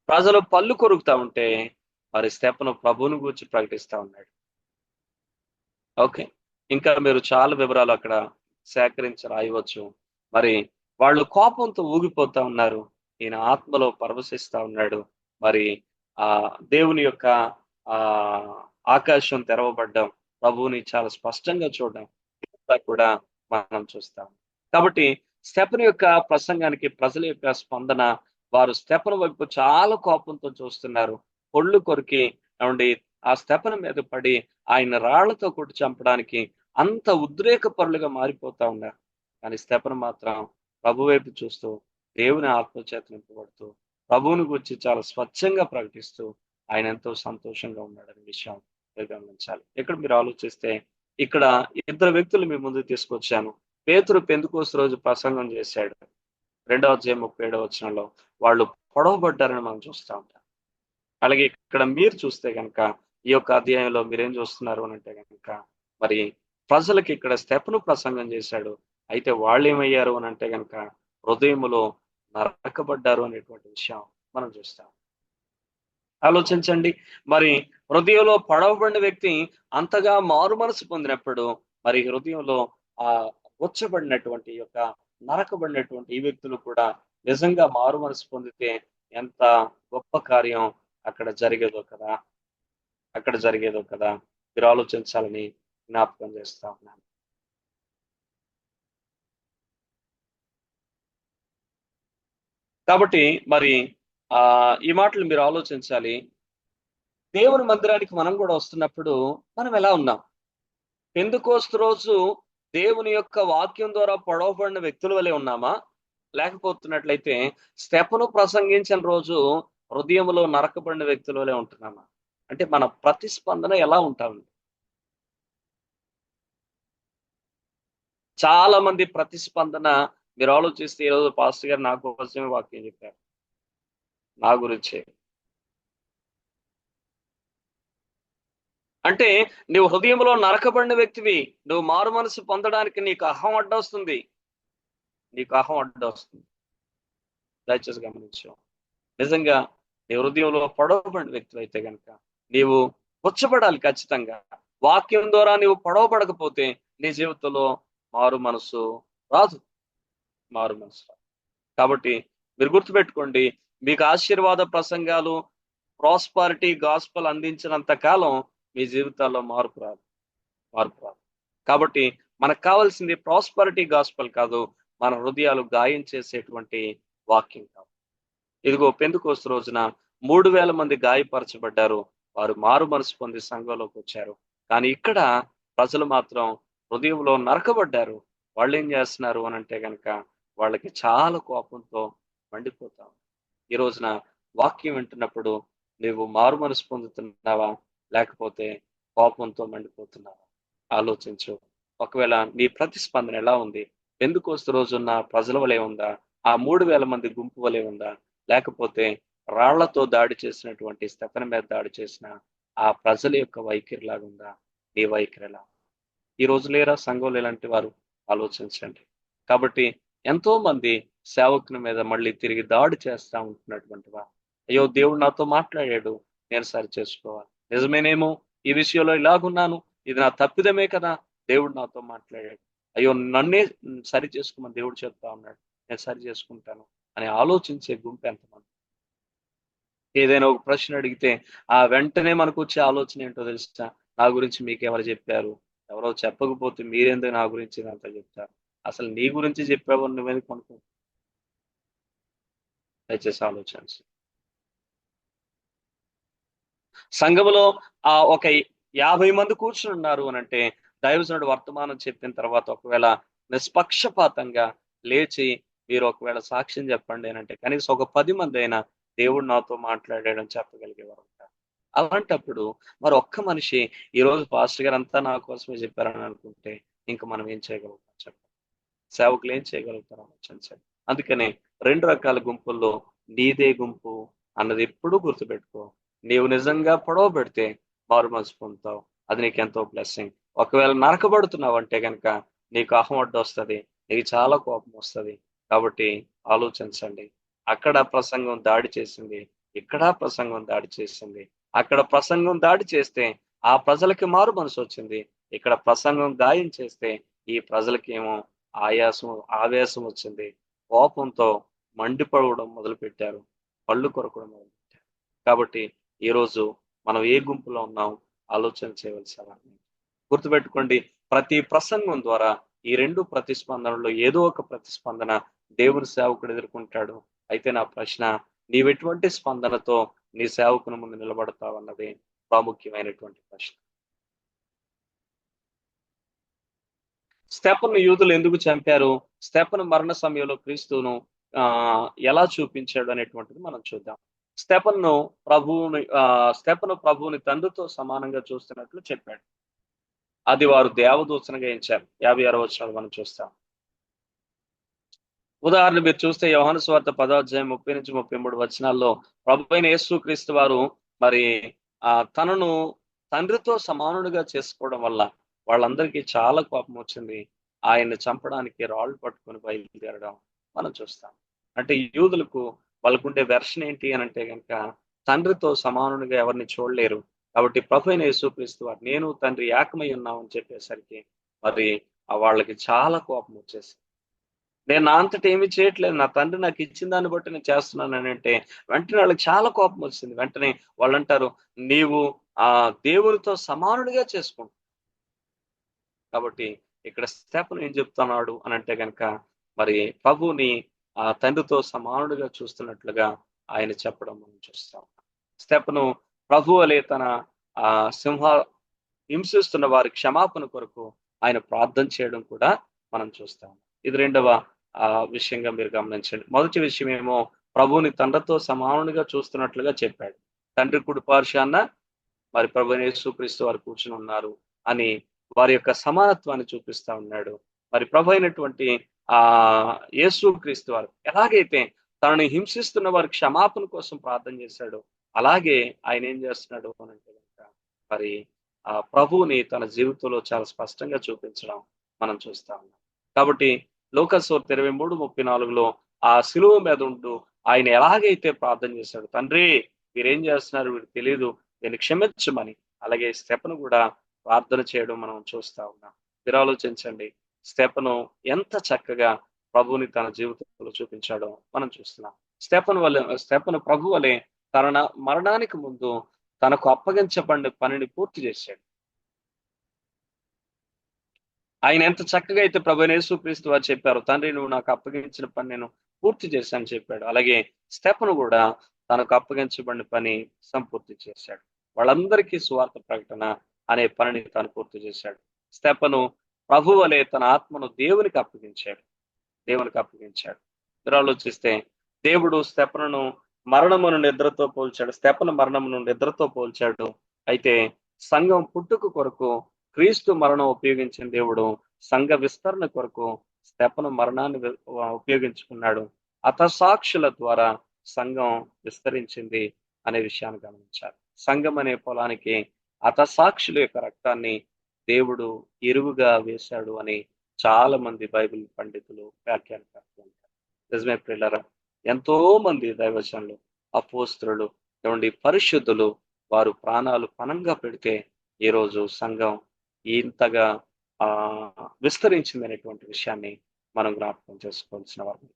ప్రజలు పళ్ళు కొరుకుతా ఉంటే మరి స్టెఫను ప్రభువుని గురించి ప్రకటిస్తా ఉన్నాడు. ఓకే, ఇంకా మీరు చాలా వివరాలు అక్కడ రాయవచ్చు. మరి వాళ్ళు కోపంతో ఊగిపోతా ఉన్నారు, ఈయన ఆత్మలో పరవశిస్తా ఉన్నాడు. మరి దేవుని యొక్క ఆకాశం తెరవబడ్డం, ప్రభువుని చాలా స్పష్టంగా చూడడం కూడా మనం చూస్తాం. కాబట్టి స్టెఫను యొక్క ప్రసంగానికి ప్రజల యొక్క స్పందన, వారు స్టెఫను వైపు చాలా కోపంతో చూస్తున్నారు. పొళ్ళు కొరికి ఉండి ఆ స్టెఫను మీద పడి ఆయన రాళ్లతో కొట్టి చంపడానికి అంత ఉద్రేకపరులుగా మారిపోతా ఉన్నారు. కానీ స్టెఫను మాత్రం ప్రభు వైపు చూస్తూ దేవుని ఆత్మచేత నింపబడుతూ ప్రభువుని గురించి చాలా స్వచ్ఛంగా ప్రకటిస్తూ ఆయన ఎంతో సంతోషంగా ఉన్నాడనే విషయం మీరు గమనించాలి. ఇక్కడ మీరు ఆలోచిస్తే ఇక్కడ ఇద్దరు వ్యక్తులు మీ ముందు తీసుకొచ్చాను. పేతురు పెంతెకోస్తు రోజు ప్రసంగం చేశాడు. 2వ అధ్యాయం 37వ వచనంలో వాళ్ళు పొడవబడ్డారని మనం చూస్తూ ఉంటాం. అలాగే ఇక్కడ మీరు చూస్తే కనుక ఈ యొక్క అధ్యాయంలో మీరేం చూస్తున్నారు అని అంటే కనుక మరి ప్రజలకి ఇక్కడ స్టెఫను ప్రసంగం చేశాడు. అయితే వాళ్ళు ఏమయ్యారు అని అంటే కనుక హృదయములో నరకబడ్డారు అనేటువంటి విషయం మనం చూస్తాం. ఆలోచించండి, మరి హృదయంలో పడవబడిన వ్యక్తి అంతగా మారు మనసు పొందినప్పుడు మరి హృదయంలో వచ్చబడినటువంటి యొక్క నరకబడినటువంటి ఈ వ్యక్తులు కూడా నిజంగా మారు మనసు పొందితే ఎంత గొప్ప కార్యం అక్కడ జరిగేదో కదా మీరు ఆలోచించాలని జ్ఞాపకం చేస్తా ఉన్నాను. కాబట్టి మరి ఈ మాటలు మీరు ఆలోచించాలి. దేవుని మందిరానికి మనం కూడా వస్తున్నప్పుడు మనం ఎలా ఉన్నాం? పెంతెకోస్తు రోజు దేవుని యొక్క వాక్యం ద్వారా పొడవబడిన వ్యక్తుల వలె ఉన్నామా? లేకపోతున్నట్లయితే స్టెఫను ప్రసంగించిన రోజు హృదయంలో నరకబడిన వ్యక్తుల వలె ఉంటున్నామా? అంటే మన ప్రతిస్పందన ఎలా ఉంటా ఉంది? చాలా మంది ప్రతిస్పందన మీరు ఆలోచిస్తే ఈరోజు పాస్టర్ గారు నా కోసమే వాక్యం చెప్పారు, నా గురించే. అంటే నువ్వు హృదయంలో నరకబడిన వ్యక్తివి, నువ్వు మారు మనసు పొందడానికి నీకు అహం అడ్డొస్తుంది. దయచేసి గమనించు. నిజంగా నీ హృదయంలో పొడవబడిన వ్యక్తి అయితే కనుక నీవు పుచ్చబడాలి ఖచ్చితంగా. వాక్యం ద్వారా నీవు పొడవబడకపోతే నీ జీవితంలో మారు మనసు రాదు. కాబట్టి మీరు గుర్తుపెట్టుకోండి, మీకు ఆశీర్వాద ప్రసంగాలు, ప్రాస్పారిటీ గాస్పల్ అందించినంత కాలం మీ జీవితాల్లో మార్పు రాదు. కాబట్టి మనకు కావాల్సింది ప్రాస్పారిటీ గాస్పల్ కాదు, మన హృదయాలు గాయం చేసేటువంటి వాక్యం కాదు. ఇదిగో పెంతెకోస్తు రోజున 3000 మంది గాయపరచబడ్డారు. వారు మారు మనసు పొంది సంఘంలోకి వచ్చారు. కానీ ఇక్కడ ప్రజలు మాత్రం హృదయంలో నరకబడ్డారు. వాళ్ళు ఏం చేస్తున్నారు అని అంటే కనుక వాళ్ళకి చాలా కోపంతో మండిపోతాం. ఈ రోజున వాక్యం వింటున్నప్పుడు నువ్వు మారు మనసు పొందుతున్నావా, లేకపోతే కోపంతో మండిపోతున్నావా? ఆలోచించు. ఒకవేళ నీ ప్రతిస్పందన ఎలా ఉంది? పెంతెకోస్తు రోజున్న ప్రజల వలె ఉందా? ఆ 3000 మంది గుంపు వలె ఉందా? లేకపోతే రాళ్లతో దాడి చేసినటువంటి స్టెఫను మీద దాడి చేసిన ఆ ప్రజల యొక్క వైఖరి లాగా ఉందా? నీ వైఖరి ఎలా? ఈ రోజు లేరా సంఘంలో ఇలాంటి వారు? ఆలోచించండి. కాబట్టి ఎంతో మంది సేవకుని మీద మళ్ళీ తిరిగి దాడి చేస్తా ఉంటున్నటువంటి వారు, అయ్యో దేవుడు నాతో మాట్లాడాడు, నేను సరి చేసుకోవాలి. నిజమేనేమో, ఈ విషయంలో ఇలాగున్నాను, ఇది నా తప్పిదమే కదా, దేవుడు నాతో మాట్లాడాడు, అయ్యో నన్నే సరి చేసుకోమని దేవుడు చెప్తా ఉన్నాడు, నేను సరి చేసుకుంటాను అని ఆలోచించే గుంపు ఎంతమంది? ఏదైనా ఒక ప్రశ్న అడిగితే వెంటనే మనకు వచ్చే ఆలోచన ఏంటో తెలుసా? నా గురించి మీకు ఎవరు చెప్పారు? ఎవరో చెప్పకపోతే మీరెందుకు నా గురించి ఇదంతా చెప్తారు? అసలు నీ గురించి చెప్పావు నువ్వెందుకు అనుకో? దయచేసి ఆలోచించు. సంఘములో ఒక 50 మంది కూర్చుని ఉన్నారు అని అంటే దైవజనుడు వర్తమానం చెప్పిన తర్వాత ఒకవేళ నిష్పక్షపాతంగా లేచి మీరు ఒకవేళ సాక్ష్యం చెప్పండి అని అంటే కనీసం ఒక 10 మంది అయినా దేవుడు నాతో మాట్లాడాడని చెప్పగలిగేవారు ఉంటారు. అలాంటప్పుడు మరి ఒక్క మనిషి ఈ రోజు పాస్టర్ గారు అంతా నా కోసమే చెప్పారని అనుకుంటే ఇంకా మనం ఏం చేయగలుగుతాం చెప్పండి? సేవకులు ఏం చేయగలుగుతారు ఆలోచించండి. అందుకనే 2 రకాల గుంపుల్లో నీదే గుంపు అన్నది ఎప్పుడూ గుర్తుపెట్టుకో. నీవు నిజంగా పొడవ పెడితే మారు మనసు పొందుతావు, అది నీకు ఎంతో బ్లెస్సింగ్. ఒకవేళ నరకబడుతున్నావు అంటే కనుక నీకు అహమడ్డు వస్తుంది, నీకు చాలా కోపం వస్తుంది. కాబట్టి ఆలోచించండి. అక్కడ ప్రసంగం దాడి చేసింది, ఇక్కడ ప్రసంగం దాడి చేసింది. అక్కడ ప్రసంగం దాడి చేస్తే ఆ ప్రజలకి మారు మనసు వచ్చింది. ఇక్కడ ప్రసంగం గాయం చేస్తే ఈ ప్రజలకి ఏమో ఆవేశం వచ్చింది. కోపంతో మండిపడడం మొదలు పెట్టారు, పళ్ళు కొరకడం మొదలు పెట్టారు. కాబట్టి ఈరోజు మనం ఏ గుంపులో ఉన్నాం ఆలోచన చేయవలసిన వారిని. గుర్తుపెట్టుకోండి, ప్రతి ప్రసంగం ద్వారా ఈ రెండు ప్రతిస్పందనలో ఏదో ఒక ప్రతిస్పందన దేవుని సేవకుడు ఎదుర్కొంటాడు. అయితే నా ప్రశ్న, నీవెటువంటి స్పందనతో నీ సేవకుని ముందు నిలబడతావు అన్నది ప్రాముఖ్యమైనటువంటి ప్రశ్న. స్తెఫను యూదులు ఎందుకు చంపారు? స్తెఫను మరణ సమయంలో క్రీస్తును ఎలా చూపించాడు అనేటువంటిది మనం చూద్దాం. స్తెఫను ప్రభువుని తండ్రితో సమానంగా చూస్తున్నట్లు చెప్పాడు. అది వారు దేవదూషణగా ఎంచారు. 56వ వచనాలు మనం చూస్తాం. ఉదాహరణ మీరు చూస్తే యోహాను సువార్త 10వ అధ్యాయం 30 నుంచి 33 వచనాల్లో ప్రభువైన యేసుక్రీస్తు వారు మరి తనను తండ్రితో సమానుడిగా చేసుకోవడం వల్ల వాళ్ళందరికీ చాలా కోపం వచ్చింది. ఆయన్ని చంపడానికి రాళ్ళు పట్టుకొని బయలుదేరడం మనం చూస్తాం. అంటే యూదులకు వాళ్ళకుండే వెర్షన్ ఏంటి అని అంటే కనుక తండ్రితో సమానుడిగా ఎవరిని చూడలేరు. కాబట్టి ప్రభువైన యేసుక్రీస్తు వారు నేను తండ్రి ఏకమై ఉన్నామని చెప్పేసరికి మరి వాళ్ళకి చాలా కోపం వచ్చేసింది. నేను నా అంతటి ఏమీ చేయట్లేదు, నా తండ్రి నాకు ఇచ్చిన దాన్ని బట్టి నేను చేస్తున్నాను అని అంటే వెంటనే వాళ్ళకి చాలా కోపం వచ్చింది. వెంటనే వాళ్ళు అంటారు, నీవు దేవునితో సమానుడిగా చేసుకుంటావు. కాబట్టి ఇక్కడ స్తెఫను ఏం చెప్తున్నాడు అని అంటే కనుక మరి ప్రభువుని తండ్రితో సమానుడిగా చూస్తున్నట్లుగా ఆయన చెప్పడం మనం చూస్తాం. స్తెఫను ప్రభు వలె తన హింసిస్తున్న వారి క్షమాపణ కొరకు ఆయన ప్రార్థన చేయడం కూడా మనం చూస్తాం. ఇది రెండవ విషయంగా మీరు గమనించండి. మొదటి విషయం ఏమో ప్రభువుని తండ్రితో సమానుడిగా చూస్తున్నట్లుగా చెప్పాడు. తండ్రి కుడి పార్శ్వాన మరి ప్రభువైన యేసుక్రీస్తు వారు కూర్చుని ఉన్నారు అని వారి యొక్క సమానత్వాన్ని చూపిస్తా ఉన్నాడు. మరి ప్రభు అయినటువంటి యేసుక్రీస్తు వారు ఎలాగైతే తనని హింసిస్తున్న వారి క్షమాపణ కోసం ప్రార్థన చేశాడు, అలాగే ఆయన ఏం చేస్తున్నాడు అనంటే కనుక మరి ప్రభువుని తన జీవితంలో చాలా స్పష్టంగా చూపించడం మనం చూస్తా ఉన్నాం. కాబట్టి లోకస్వార్త 23:34లో ఆ శిలువ మీద ఉంటూ ఆయన ఎలాగైతే ప్రార్థన చేశాడు, తండ్రి వీరేం చేస్తున్నారు, వీరికి తెలియదు, దీన్ని క్షమించమని, అలాగే స్తెఫను కూడా ప్రార్థన చేయడం మనం చూస్తా ఉన్నాం. మీరు ఆలోచించండి, ఎంత చక్కగా ప్రభువుని తన జీవితంలో చూపించాడో మనం చూస్తున్నాం. స్తెఫను ప్రభు వలె తన మరణానికి ముందు తనకు అప్పగించబడిన పనిని పూర్తి చేశాడు. ఆయన ఎంత చక్కగా అయితే ప్రభువైన యేసుక్రీస్తు వారు చెప్పారు, తండ్రి నువ్వు నాకు అప్పగించిన పని నేను పూర్తి చేశాను చెప్పాడు. అలాగే స్తెఫను కూడా తనకు అప్పగించబడిన పని సంపూర్తి చేశాడు. వాళ్ళందరికీ సువార్త ప్రకటన అనే పనిని తాను పూర్తి చేశాడు. స్తెఫను ప్రభు వలె తన ఆత్మను దేవునికి అప్పగించాడు. మీరు ఆలోచిస్తే దేవుడు స్తెఫనును మరణమును నిద్రతో పోల్చాడు, స్తెఫను మరణమును నిద్రతో పోల్చాడు. అయితే సంఘం పుట్టుక కొరకు క్రీస్తు మరణం ఉపయోగించిన దేవుడు సంఘ విస్తరణ కొరకు స్తెఫను మరణాన్ని ఉపయోగించుకున్నాడు. హతసాక్షుల ద్వారా సంఘం విస్తరించింది అనే విషయాన్ని గమనించాలి. సంఘం అనే పొలానికి హతసాక్షుల యొక్క రక్తాన్ని దేవుడు ఎరువుగా వేశాడు అని చాలా మంది బైబిల్ పండితులు వ్యాఖ్యానకర్తలు ఉంటారు. నిజమే ప్రియులారా, ఎంతో మంది దైవజనులు, అపోస్తలులు, పరిశుద్ధులు వారు ప్రాణాలు పణంగా పెడితే ఈరోజు సంఘం ఇంతగా విస్తరించింది అనేటువంటి విషయాన్ని మనం జ్ఞాపకం చేసుకోవాల్సిన వారు.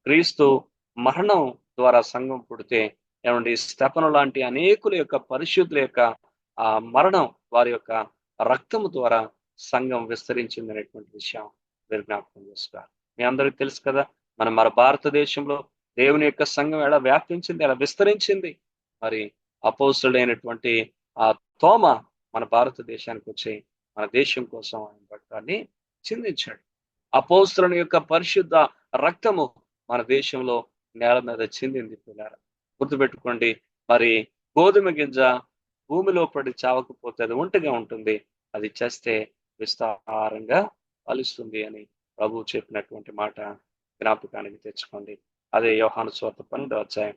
క్రీస్తు మరణం ద్వారా సంఘం పుడితే స్తెఫను లాంటి అనేకుల యొక్క పరిశుద్ధుల యొక్క మరణం, వారి యొక్క రక్తము ద్వారా సంఘం విస్తరించింది అనేటువంటి విషయం మీరు జ్ఞాపకం చేసుకోవాలి. మీ అందరికీ తెలుసు కదా, మన భారతదేశంలో దేవుని యొక్క సంఘం ఎలా వ్యాపించింది, ఎలా విస్తరించింది. మరి అపోస్తుడైనటువంటి తోమ మన భారతదేశానికి వచ్చి మన దేశం కోసం ఆయన రక్తాన్ని చిందించాడు. అపోస్తుల యొక్క పరిశుద్ధ రక్తము మన దేశంలో నేల మీద చిందింది. పిల్లారా, గుర్తుపెట్టుకోండి, మరి గోధుమ గింజ భూమిలో పడి చావకపోతే అది ఒంటిగా ఉంటుంది, అది చేస్తే విస్తారంగా ఫలిస్తుంది అని ప్రభువు చెప్పినటువంటి మాట జ్ఞాపకానికి తెచ్చుకోండి. అదే యోహాను సువార్త 12వ అధ్యాయం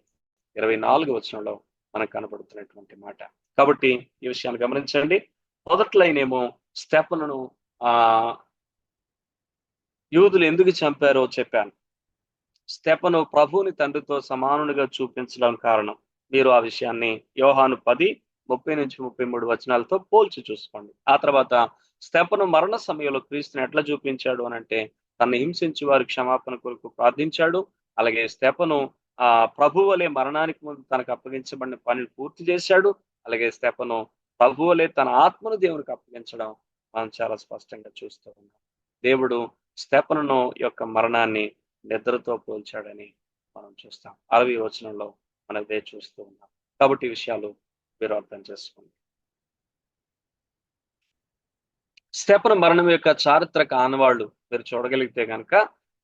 24వ వచనంలో మనకు కనబడుతున్నటువంటి మాట. కాబట్టి ఈ విషయాన్ని గమనించండి. మొదటి లైన్ ఏమో స్తెఫనును ఆ యూదులు ఎందుకు చంపారో చెప్పాను. స్తెఫను ప్రభువుని తండ్రితో సమానునిగా చూపించడం కారణం. మీరు ఆ విషయాన్ని యోహాను 10:30-33 వచనాలతో పోల్చి చూసుకోండి. ఆ తర్వాత స్తెఫను మరణ సమయంలో క్రీస్తుని ఎట్లా చూపించాడు అని అంటే, తనను హింసించి వారి క్షమాపణ కొరకు ప్రార్థించాడు. అలాగే స్తెఫను ప్రభు వలె మరణానికి ముందు తనకు అప్పగించబడిన పనిని పూర్తి చేశాడు. అలాగే స్తెఫను ప్రభు వలె తన ఆత్మను దేవునికి అప్పగించడం మనం చాలా స్పష్టంగా చూస్తూ ఉన్నాం. దేవుడు స్తెఫను యొక్క మరణాన్ని నిద్రతో పోల్చాడని మనం చూస్తాం. 60వ వచనంలో మనం ఇదే చూస్తూ ఉన్నాం. కాబట్టి ఈ విషయాలు మీరు అర్థం చేసుకోండి. స్తెఫను మరణం యొక్క చారిత్రక ఆనవాళ్లు మీరు చూడగలిగితే కనుక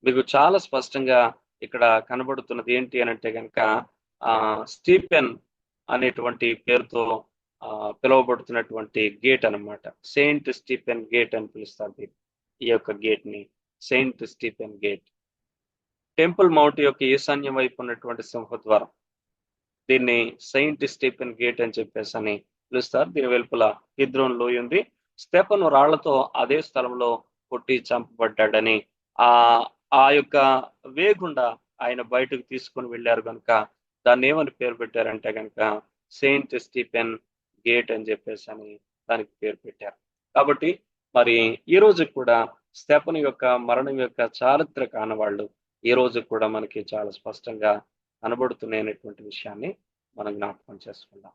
మీకు చాలా స్పష్టంగా ఇక్కడ కనబడుతున్నది ఏంటి అని అంటే కనుక స్టీఫెన్ అనేటువంటి పేరుతో పిలువబడుతున్నటువంటి గేట్ అన్నమాట. సెయింట్ స్టీఫెన్ గేట్ అని పిలుస్తారు ఈ యొక్క గేట్ ని Saint Stephen gate. Temple mount యొక్క ఈశాన్యం వైపు ఉన్నటువంటి సింహద్వారం, దీన్ని సెయింట్ స్టీఫెన్ గేట్ అని చెప్పేసి అని పిలుస్తారు. దీని వెలుపల కిద్రోన్ లోయ ఉంది. స్తెఫను రాళ్లతో అదే స్థలంలో కొట్టి చంపబడ్డాడని ఆ యొక్క వేగుండా ఆయన బయటకు తీసుకొని వెళ్ళారు కనుక దాన్ని ఏమని పేరు పెట్టారంటే కనుక సెయింట్ స్టీఫెన్ గేట్ అని చెప్పేసి అని దానికి పేరు పెట్టారు. కాబట్టి మరి ఈ రోజు కూడా స్తెఫను యొక్క మరణం యొక్క చారిత్రక ఆనవాళ్లు ఈ రోజు కూడా మనకి చాలా స్పష్టంగా కనబడుతున్నాయి అనేటువంటి విషయాన్ని మనం జ్ఞాపకం చేసుకుందాం.